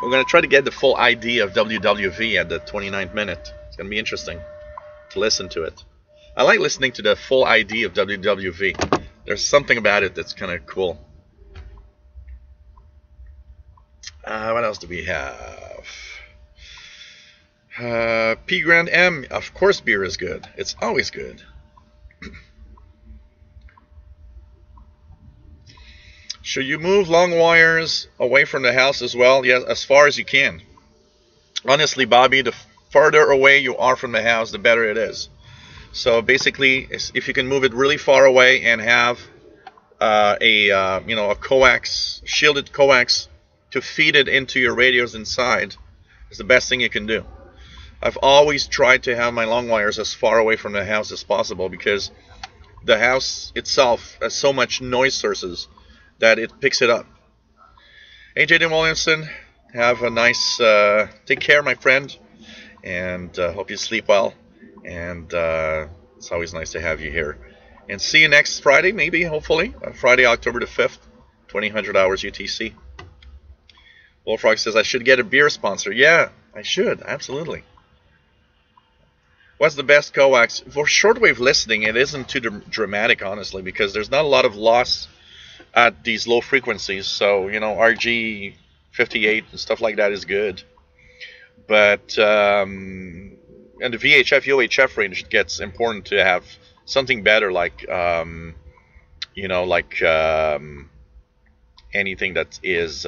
going to try to get the full ID of WWV at the 29th minute. It's going to be interesting to listen to it. I like listening to the full ID of WWV. There's something about it that's kind of cool. What else do we have? P Grand M, of course beer is good. It's always good. Should you move long wires away from the house as well? Yes, as far as you can. Honestly, Bobby, the farther away you are from the house, the better it is. So basically, if you can move it really far away and have a coax, shielded coax to feed it into your radios inside, is the best thing you can do. I've always tried to have my long wires as far away from the house as possible because the house itself has so much noise sources that it picks it up. Hey, Jaden Williamson, have a nice, take care, my friend, and hope you sleep well. And it's always nice to have you here. And see you next Friday, maybe, hopefully, Friday, October the 5th, 2000 hours UTC. Bullfrog says I should get a beer sponsor. Yeah, I should, absolutely. What's the best coax? For shortwave listening, it isn't too dramatic, honestly, because there's not a lot of loss at these low frequencies. So, RG 58 and stuff like that is good. But in the VHF, UHF range, it gets important to have something better, like, anything that is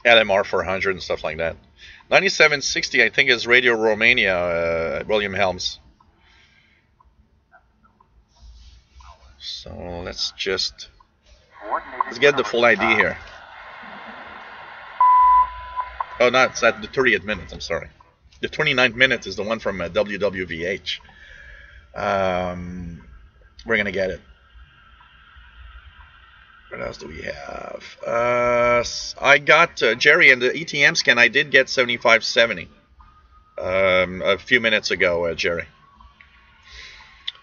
LMR 400 and stuff like that. 9760, I think, is Radio Romania, William Helms. So let's get the full ID here. Oh, no, it's at the 30th minute, I'm sorry. The 29th minute is the one from WWVH. We're going to get it. What else do we have? I got Jerry and the ETM scan. I did get 7570 a few minutes ago, Jerry.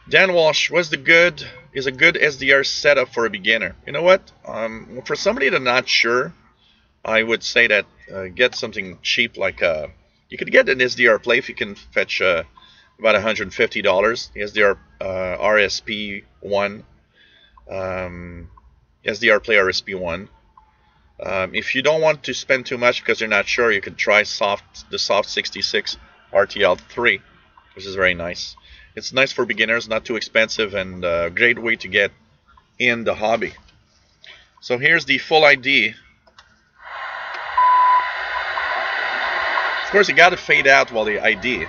Dan Walsh, is a good SDR setup for a beginner? You know what? For somebody that's not sure, I would say that get something cheap like you could get an SDR play if you can fetch about $150. The SDR RSP1. SDR Play RSP1. If you don't want to spend too much because you're not sure, you could try the Soft 66 RTL3, which is very nice. It's nice for beginners, not too expensive, and a great way to get in the hobby. So here's the full ID. Of course, you got to fade out while the ID.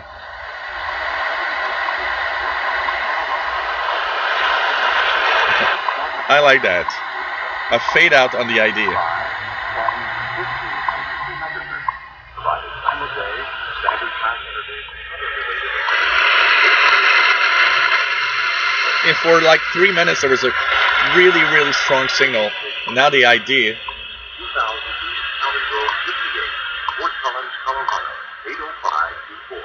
I like that. A fade out on the ID. And for like 3 minutes there was a really, really strong signal. And now the ID. 2000 East County Road 58, Fort Collins, Colorado, 80524.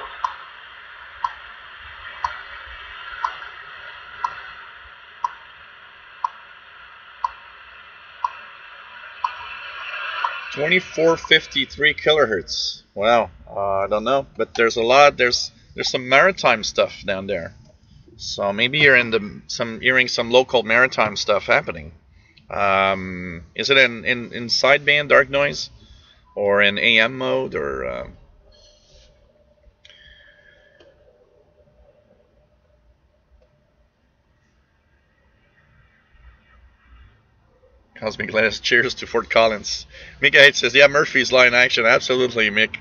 $24.53 kilohertz. Wow, I don't know, but there's a lot. There's some maritime stuff down there, so maybe you're in hearing some local maritime stuff happening. Is it in sideband dark noise, or in AM mode, or? Cosmic Glass, cheers to Fort Collins. Mick 8 says, yeah, Murphy's Law in action. Absolutely, Mick.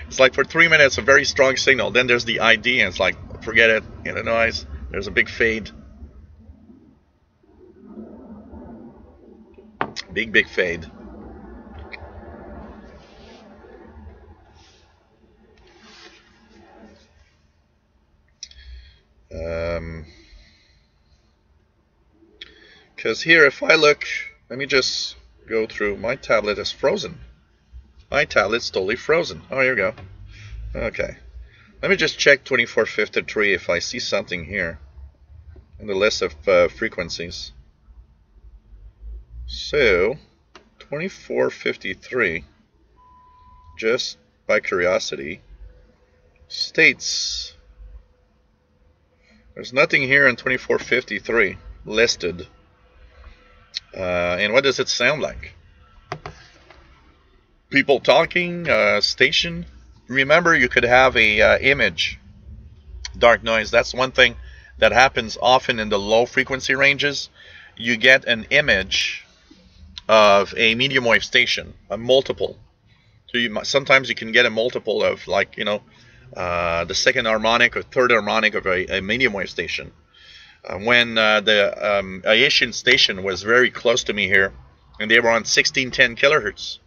It's like for 3 minutes, a very strong signal. Then there's the ID, and it's like, forget it. In the noise, there's a big fade. Big fade. Because here, if I look... Let me just go through. My tablet is frozen. My tablet's totally frozen. Oh, here we go. Okay. Let me just check 2453 if I see something here in the list of frequencies. So, 2453, just by curiosity, states there's nothing here in 2453 listed. And what does it sound like? People talking, station. Remember, you could have a image, dark noise. That's one thing that happens often in the low frequency ranges. You get an image of a medium wave station, a multiple. So sometimes you can get a multiple of, like, you know, the second harmonic or third harmonic of a medium wave station. When the Asian station was very close to me here, and they were on 1610 kilohertz,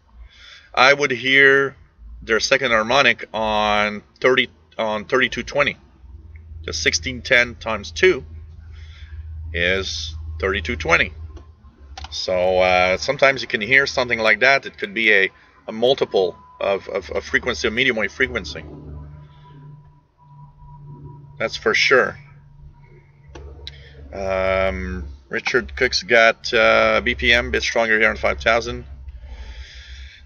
I would hear their second harmonic on 3220. The 1610 times 2 is 3220. So sometimes you can hear something like that. It could be a multiple of frequency, a medium wave frequency. That's for sure. Richard Cook's got BPM, a bit stronger here on 5000.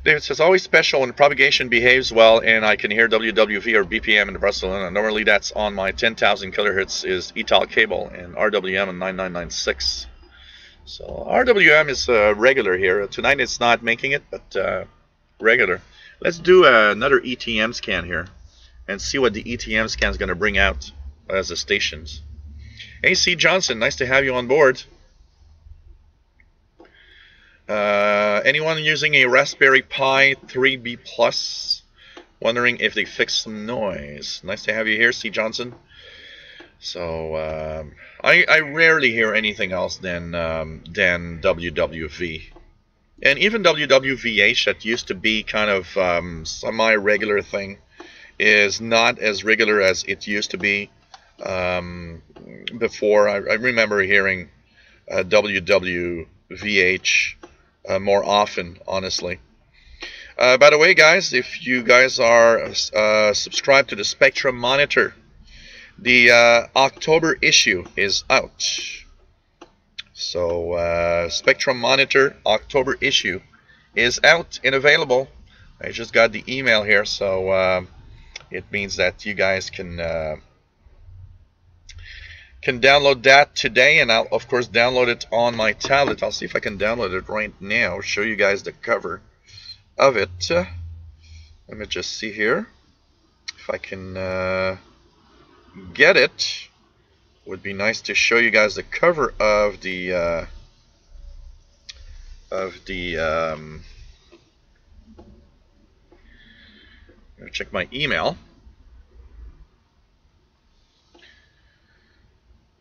David says, always special when the propagation behaves well and I can hear WWV or BPM in Barcelona. Normally that's on my 10,000 kilohertz is ETAL cable and RWM on 9996. So RWM is regular here. Tonight it's not making it, but regular. Let's do another ETM scan here and see what the ETM scan is going to bring out as the stations. AC Johnson, nice to have you on board. Anyone using a Raspberry Pi 3B Plus? Wondering if they fixed some noise. Nice to have you here, C. Johnson. So I rarely hear anything else than WWV, and even WWVH that used to be kind of semi-regular thing is not as regular as it used to be. Before I remember hearing WWVH more often, honestly. By the way, guys, if you guys are subscribed to the Spectrum Monitor, the October issue is out. So Spectrum Monitor October issue is out and available. I just got the email here, so it means that you guys can download that today, and I'll of course download it on my tablet. I'll see if I can download it right now, show you guys the cover of it. Let me just see here if I can get it. Would be nice to show you guys the cover of the of the check my email.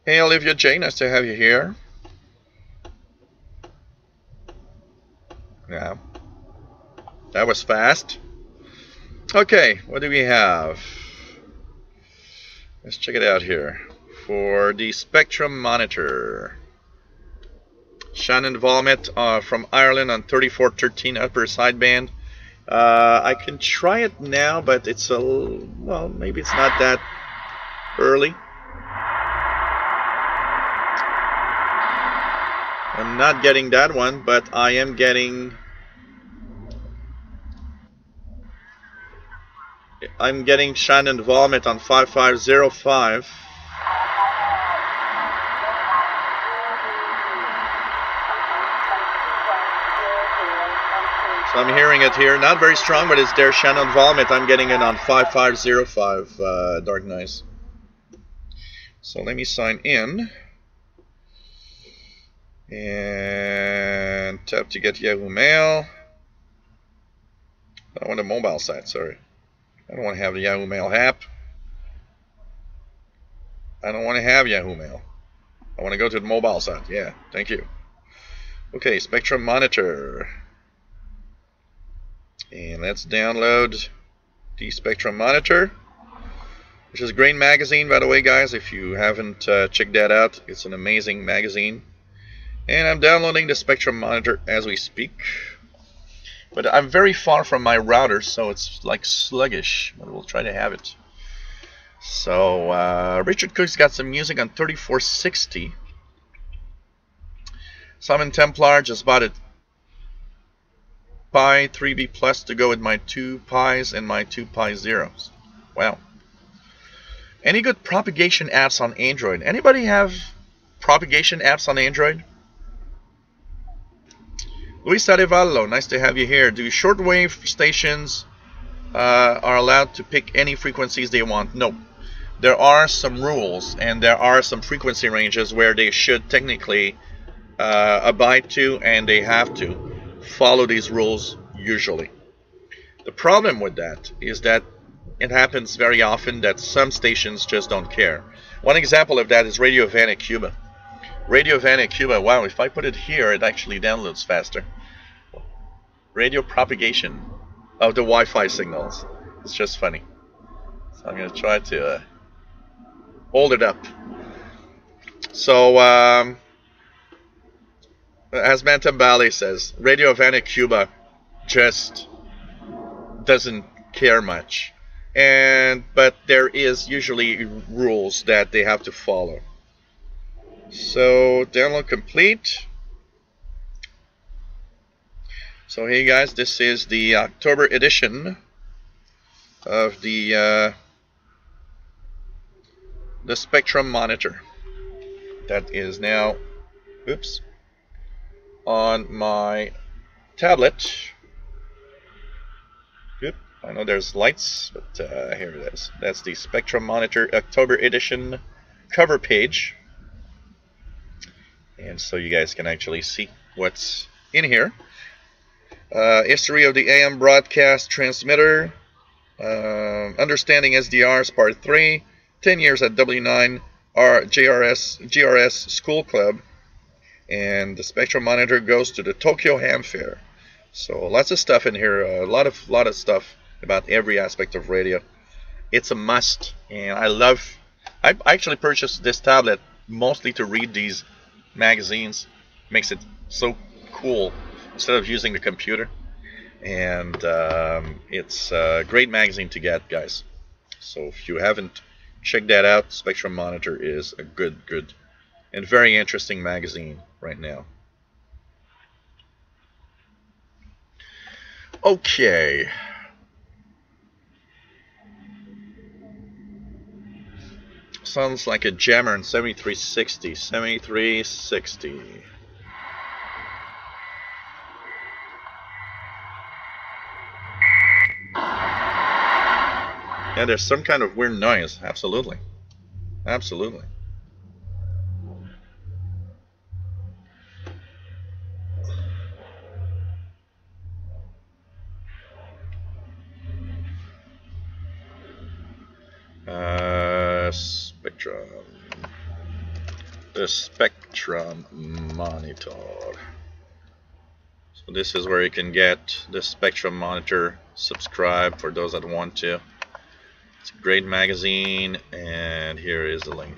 Hey Olivia J, nice to have you here. Yeah, that was fast. Okay, what do we have? Let's check it out here. For the Spectrum monitor, Shannon Volmet from Ireland on 3413 upper sideband. I can try it now, but it's a well, maybe it's not that early. I'm not getting that one, but I am getting. I'm getting Shannon Volmet on 5505. So I'm hearing it here. Not very strong, but it's there. Shannon Volmet. I'm getting it on 5505. Dark Nice. So let me sign in. And tap to get Yahoo Mail. I want a mobile site, sorry. I don't want to have the Yahoo Mail app. I don't want to have Yahoo Mail. I want to go to the mobile site. Yeah, thank you. Okay, Spectrum Monitor. And let's download the Spectrum Monitor, which is a great magazine, by the way, guys. If you haven't checked that out, it's an amazing magazine. And I'm downloading the Spectrum Monitor as we speak. But I'm very far from my router, so it's like sluggish. But we'll try to have it. So Richard Cook's got some music on 3460. Simon Templar just bought a Pi 3B Plus to go with my 2 Pis and my 2 Pi Zeros. Wow. Any good propagation apps on Android? Anybody have propagation apps on Android? Luis Arevallo, nice to have you here. Do shortwave stations are allowed to pick any frequencies they want? No. There are some rules and there are some frequency ranges where they should technically abide to, and they have to follow these rules usually. The problem with that is that it happens very often that some stations just don't care. One example of that is Radio Havana, Cuba. Radio Havana, Cuba, wow, if I put it here, it actually downloads faster. Radio propagation of the Wi-Fi signals. It's just funny. So I'm going to try to hold it up. So, as Mantam Bali says, Radio Havana, Cuba just doesn't care much. But there is usually rules that they have to follow. So download complete. So hey guys, this is the October edition of the Spectrum monitor that is now, oops, on my tablet. Oop, I know there's lights, but here it is. That's the Spectrum monitor October edition cover page. And so you guys can actually see what's in here. History of the AM broadcast transmitter. Understanding SDRs Part 3. 10 years at W9 GRS School Club. And the Spectrum monitor goes to the Tokyo Ham Fair. So lots of stuff in here. A lot of stuff about every aspect of radio. It's a must. And I actually purchased this tablet mostly to read these magazines. Makes it so cool instead of using the computer. And it's a great magazine to get, guys. So if you haven't checked that out, Spectrum Monitor is a good and very interesting magazine right now. Okay. Sounds like a jammer in 7360. 7360. Yeah, there's some kind of weird noise. Absolutely. Absolutely. Spectrum. The Spectrum monitor. So this is where you can get the Spectrum monitor. Subscribe for those that want to. It's a great magazine, and here is the link.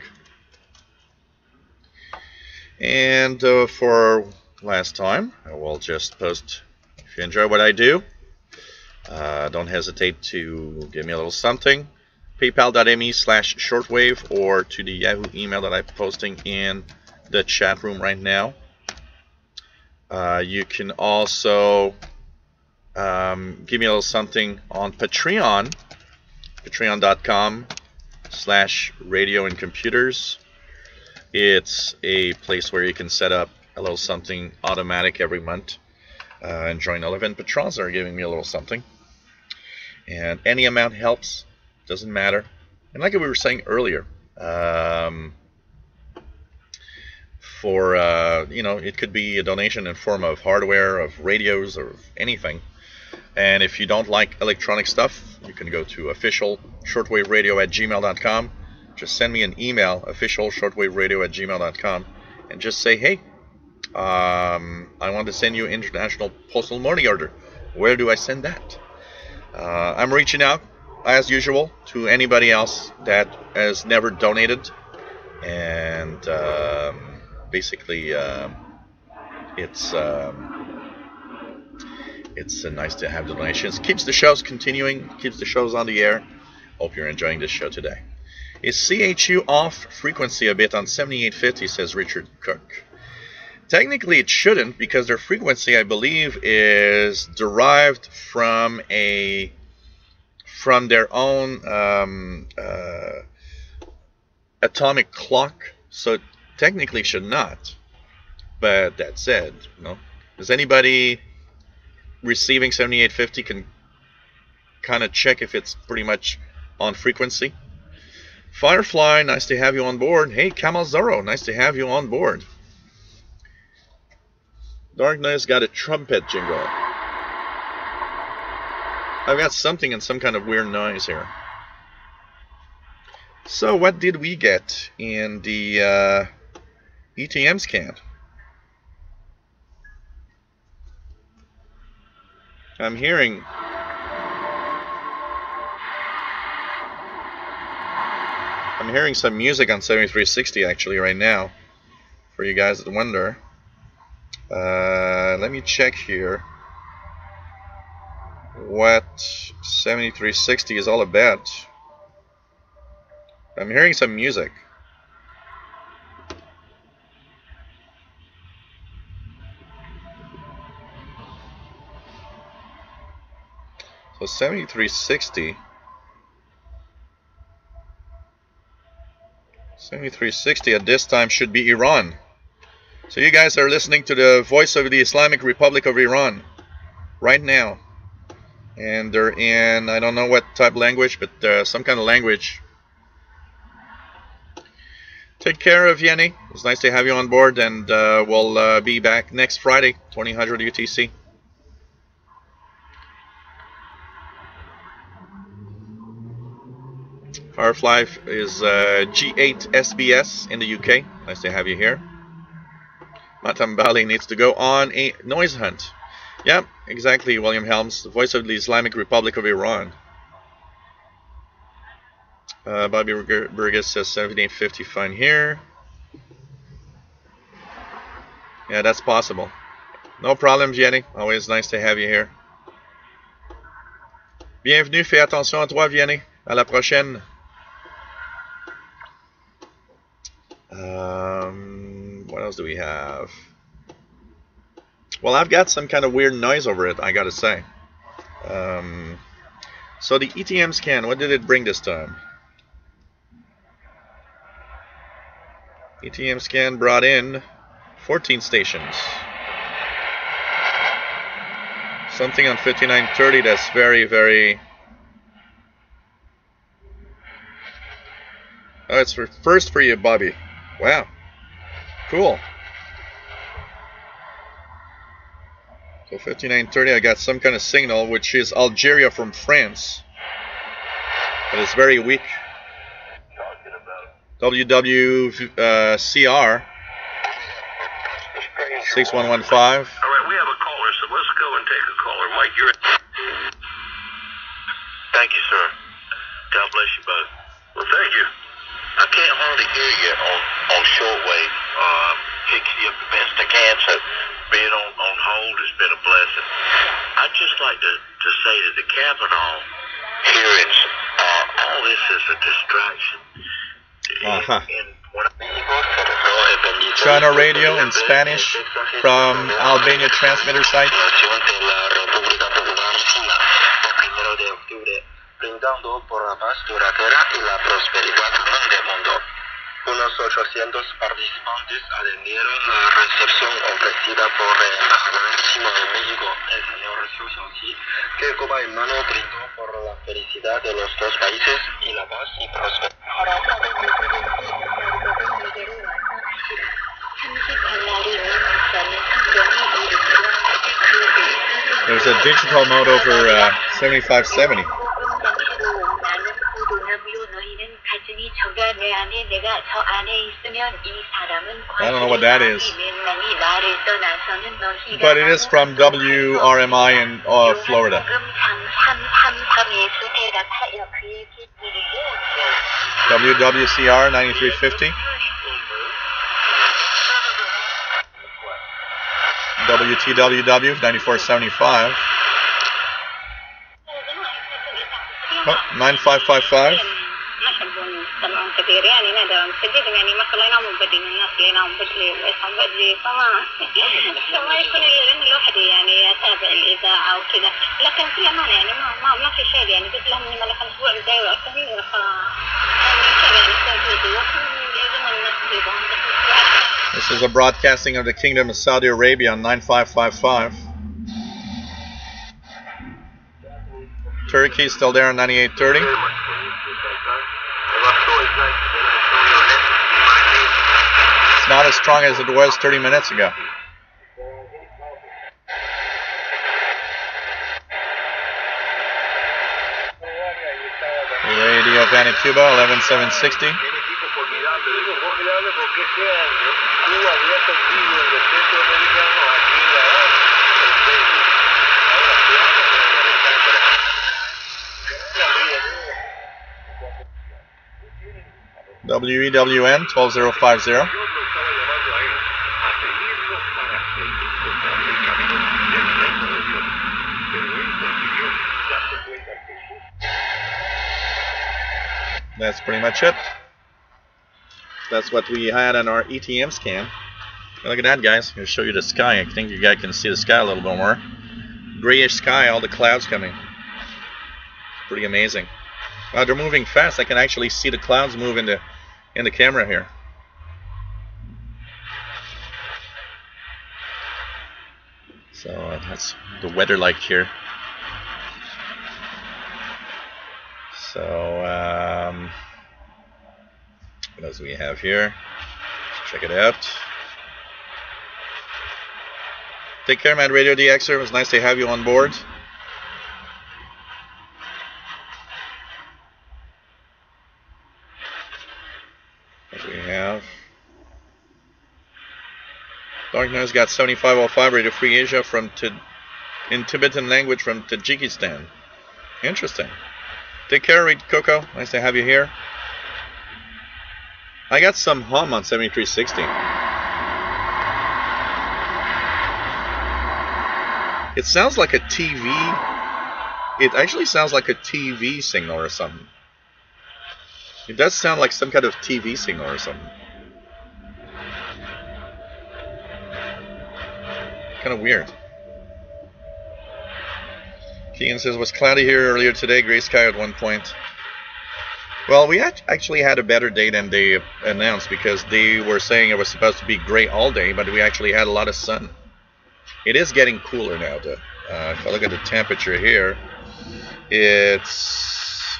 And for last time, I will just post, if you enjoy what I do, don't hesitate to give me a little something. PayPal.me/shortwave or to the Yahoo email that I'm posting in the chat room right now. You can also give me a little something on Patreon, patreon.com/radio and computers. It's a place where you can set up a little something automatic every month and join 11 patrons that are giving me a little something. And any amount helps, doesn't matter. And like we were saying earlier, it could be a donation in form of hardware, of radios, or anything. And if you don't like electronic stuff, you can go to officialshortwaveradio@gmail.com. Just send me an email, officialshortwaveradio@gmail.com, and just say, hey, I want to send you an international postal money order. Where do I send that? I'm reaching out, as usual, to anybody else that has never donated. And basically, it's nice to have donations. Keeps the shows continuing, keeps the shows on the air. Hope you're enjoying this show today. Is CHU off frequency a bit on 7850, says Richard Cook. Technically it shouldn't, because their frequency, I believe, is derived from their own atomic clock, so it technically should not. But that said, does anybody receiving 7850 can kind of check if it's pretty much on frequency? Firefly, nice to have you on board. Hey, Kamal Zorro, nice to have you on board. Darkness got a trumpet jingle. I've got something and some kind of weird noise here. So what did we get in the ETM scan? I'm hearing some music on 7360 actually right now, for you guys that wonder. Let me check here what 7360 is all about. I'm hearing some music. So 7360 at this time should be Iran. So you guys are listening to the voice of the Islamic Republic of Iran right now. And they're in, I don't know what type of language, but some kind of language. Take care of Yenny. It's nice to have you on board, and we'll be back next Friday, 2000 UTC. Firefly is G8 SBS in the UK. Nice to have you here. Matambali needs to go on a noise hunt. Yep, exactly, William Helms, the voice of the Islamic Republic of Iran. Bobby Burgess says 7850 fine here. Yeah, that's possible. No problem, Vianney. Always nice to have you here. Bienvenue, fais attention à toi, Vianney. À la prochaine. What else do we have? Well, I've got some kind of weird noise over it, I gotta say. So the ETM scan, what did it bring this time? ETM scan brought in 14 stations. Something on 5930 that's very, very... Oh, it's first for you, Bobby. Wow. Cool. So 5930, I got some kind of signal, which is Algeria from France. But it's very weak. WWCR 6115. All right, we have a caller, so let's go and take a caller. Mike, you're... Thank you, sir. God bless you both. Well, thank you. I can't hardly hear you on shortwave. Pick you up the best I can, so being on hold has been a blessing. I'd just like to say that the Kavanaugh hearings, all this is a distraction. China radio in Spanish from Albania transmitter site. Brindando por la paz duradera y la prosperidad del mundo. Unos 800 participantes atendieron la recepción ofrecida por el embajador chino en México, el señor Xu Xiaoqi, que copa en mano brindó por la felicidad de los dos países y la paz y prosperidad. There's a digital mode over 7570. I don't know what that is, but it is from WRMI in Florida. WWCR 9350. WTWW 9475. Oh, 9555. This is a broadcasting of the Kingdom of Saudi Arabia on 9555. Turkey still there on 9830. It's not as strong as it was 30 minutes ago. Radio Havana, Cuba, 11760. WEWN 12050. That's pretty much it. That's what we had on our ETM scan. Look at that, guys. I'm going to show you the sky. I think you guys can see the sky a little bit more. Grayish sky, all the clouds coming. Pretty amazing. Wow, they're moving fast. I can actually see the clouds move in the camera here. So that's the weather like here. So what else do we have here? Let's check it out. Take care, man. Radio DXer. It was nice to have you on board. What do we have? Darkness got 7505 Radio Free Asia in Tibetan language from Tajikistan. Interesting. Take care, Reed Coco. Nice to have you here. I got some hum on 7360. It sounds like a TV. It actually sounds like a TV signal or something. It does sound like some kind of TV signal or something. Kind of weird. Kean says, was cloudy here earlier today, gray sky at one point. Well, we actually had a better day than they announced, because they were saying it was supposed to be gray all day, but we actually had a lot of sun. It is getting cooler now, though. If I look at the temperature here, it's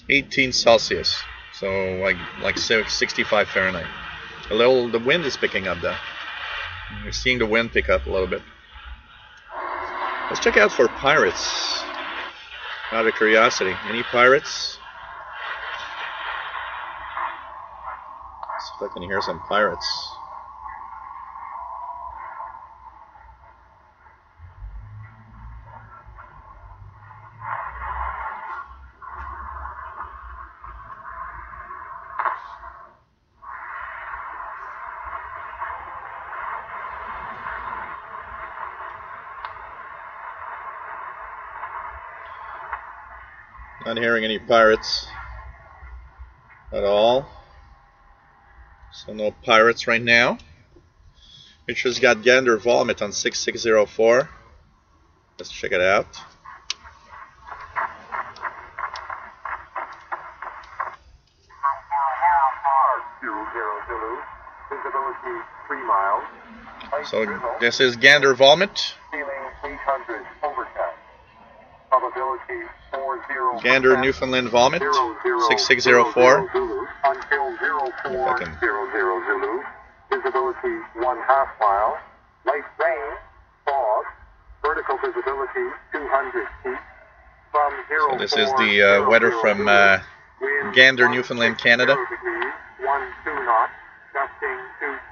18 Celsius, so like 65 Fahrenheit. The wind is picking up, though. We're seeing the wind pick up a little bit. Let's check out for pirates. Out of curiosity, any pirates? So I can hear some pirates. Not hearing any pirates at all. So no pirates right now. Richard's got Gander Vomit on 6604. Let's check it out. Visibility 3 miles. So this is Gander Vomit. Feeling 800 overcast. Probability 40. Gander Newfoundland Vomit 6604. Until 0400 Zulu. Visibility 1/2 mile. Light rain. Fog. Vertical visibility 200 feet. From 0. So this is the weather from Gander, Newfoundland, Canada. 0 degrees, 1-2 knots. Gusting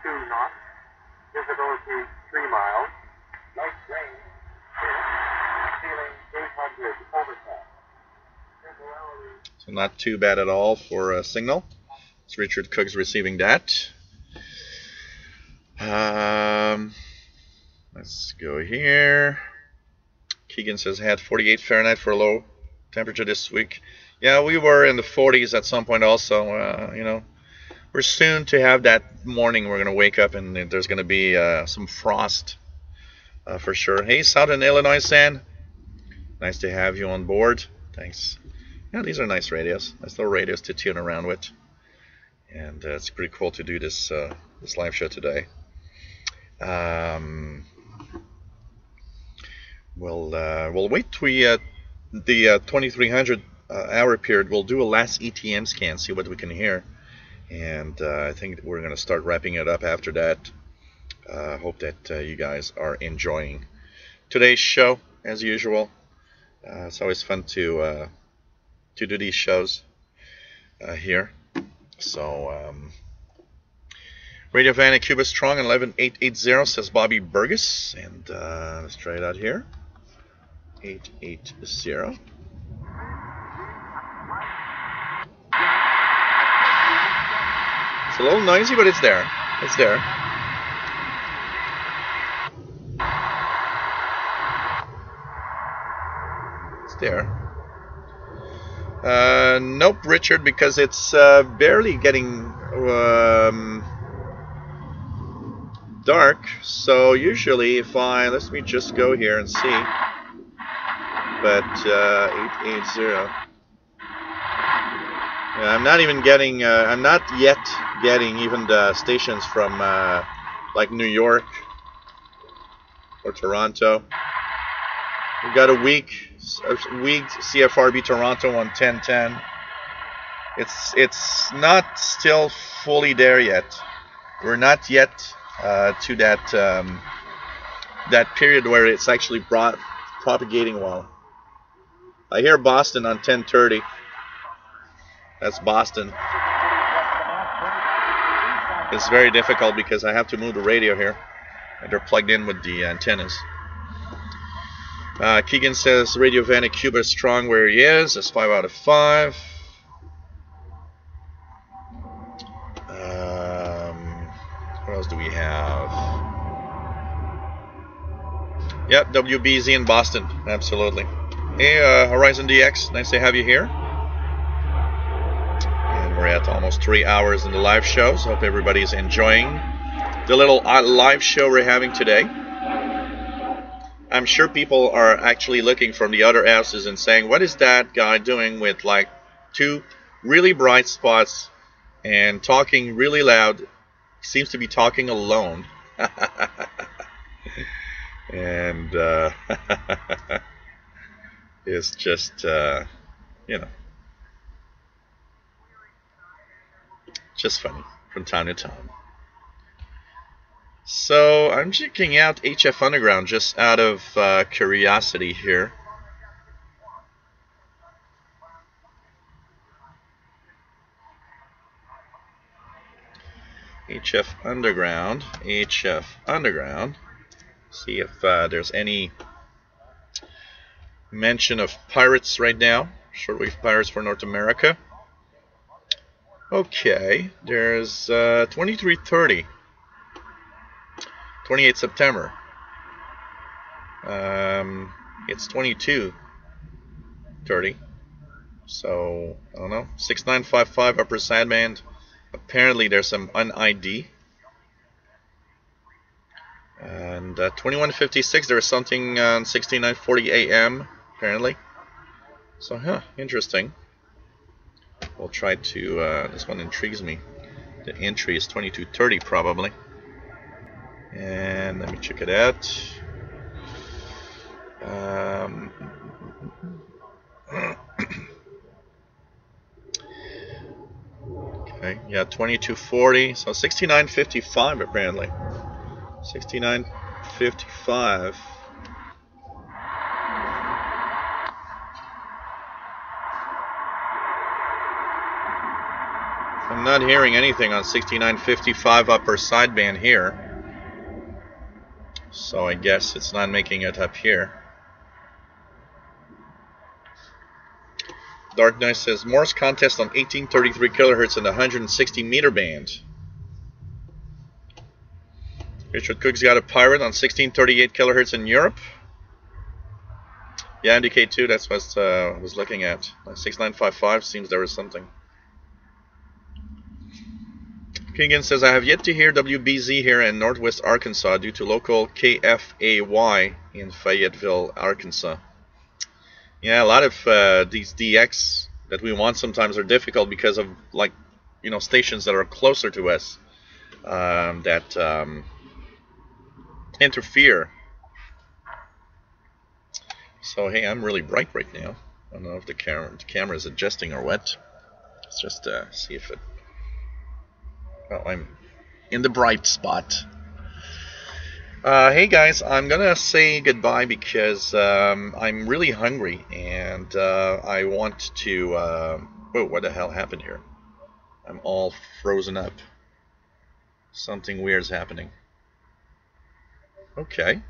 2 knots. Visibility 3 miles. Light rain. Feeling 800 overcast. So not too bad at all for a signal. It's Richard Cook's receiving that. Let's go here. Keegan says had 48 Fahrenheit for a low temperature this week. Yeah, we were in the 40s at some point also. You know, we're soon to have that morning. We're going to wake up and there's going to be some frost for sure. Hey, Southern Illinois, San. Nice to have you on board. Thanks. Yeah, these are nice radios. Nice little radios to tune around with. And it's pretty cool to do this this live show today. We'll wait till the 2300 hour period. We'll do a last ETM scan, see what we can hear. And I think we're going to start wrapping it up after that. Hope that you guys are enjoying today's show as usual. It's always fun to do these shows here. So Radio Vancouver Strong 11880 says Bobby Burgess, and let's try it out here. 880. It's a little noisy, but it's there. It's there. It's there. Nope, Richard, because it's barely getting dark. So usually if let me just go here and see. But 880. Yeah, I'm not even getting, I'm not yet getting even the stations from like New York or Toronto. We've got a weak CFRB Toronto on 1010. It's not still fully there yet. We're not yet to that period where it's actually propagating well. I hear Boston on 1030. That's Boston. It's very difficult because I have to move the radio here, and they're plugged in with the antennas. Keegan says Radio Vancouver is strong where he is. That's 5 out of 5. What else do we have? Yep, WBZ in Boston. Absolutely. Hey, Horizon DX. Nice to have you here. And we're at almost 3 hours in the live show, so hope everybody's enjoying the little live show we're having today. I'm sure people are actually looking from the other houses and saying, what is that guy doing with like 2 really bright spots and talking really loud? He seems to be talking alone. And it's just, you know, just funny from time to time. So I'm checking out HF Underground just out of curiosity here. HF Underground. HF Underground. See if there's any mention of pirates right now. Shortwave pirates for North America. Okay, there's 2330. 28 September. It's 22:30. So, I don't know. 6955 upper sideband. Apparently there's some un-ID. And 2156, there's something on 6940 AM, apparently. So, interesting. We'll try to, this one intrigues me. The entry is 2230 probably. And let me check it out. Okay, yeah, 2240, so 6955 apparently. 6955. I'm not hearing anything on 6955 upper sideband here. So I guess it's not making it up here. Dark Knight says Morse contest on 1833 kHz in the 160 meter band. Richard Cook's got a pirate on 1638 kHz in Europe. Yeah, MDK2, that's what I was looking at. 6955 seems there was something. Keegan says, I have yet to hear WBZ here in Northwest Arkansas due to local KFAY in Fayetteville, Arkansas. Yeah, a lot of these DX that we want sometimes are difficult because of, like, you know, stations that are closer to us that interfere. So, hey, I'm really bright right now. I don't know if the camera is adjusting or what. Let's just see if it... Well, I'm in the bright spot. Hey guys, I'm gonna say goodbye because I'm really hungry and I want to. Whoa, what the hell happened here? I'm all frozen up. Something weird's happening. Okay.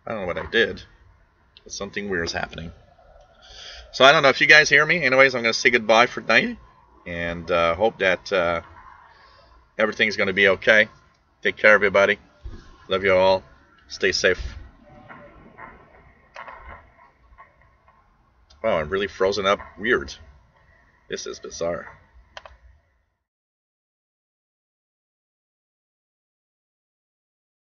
I don't know what I did, but something weird's happening. So I don't know if you guys hear me. Anyways, I'm gonna say goodbye for tonight and hope that everything's gonna be okay. Take care, everybody. Love you all. Stay safe. Wow, I'm really frozen up. Weird. This is bizarre.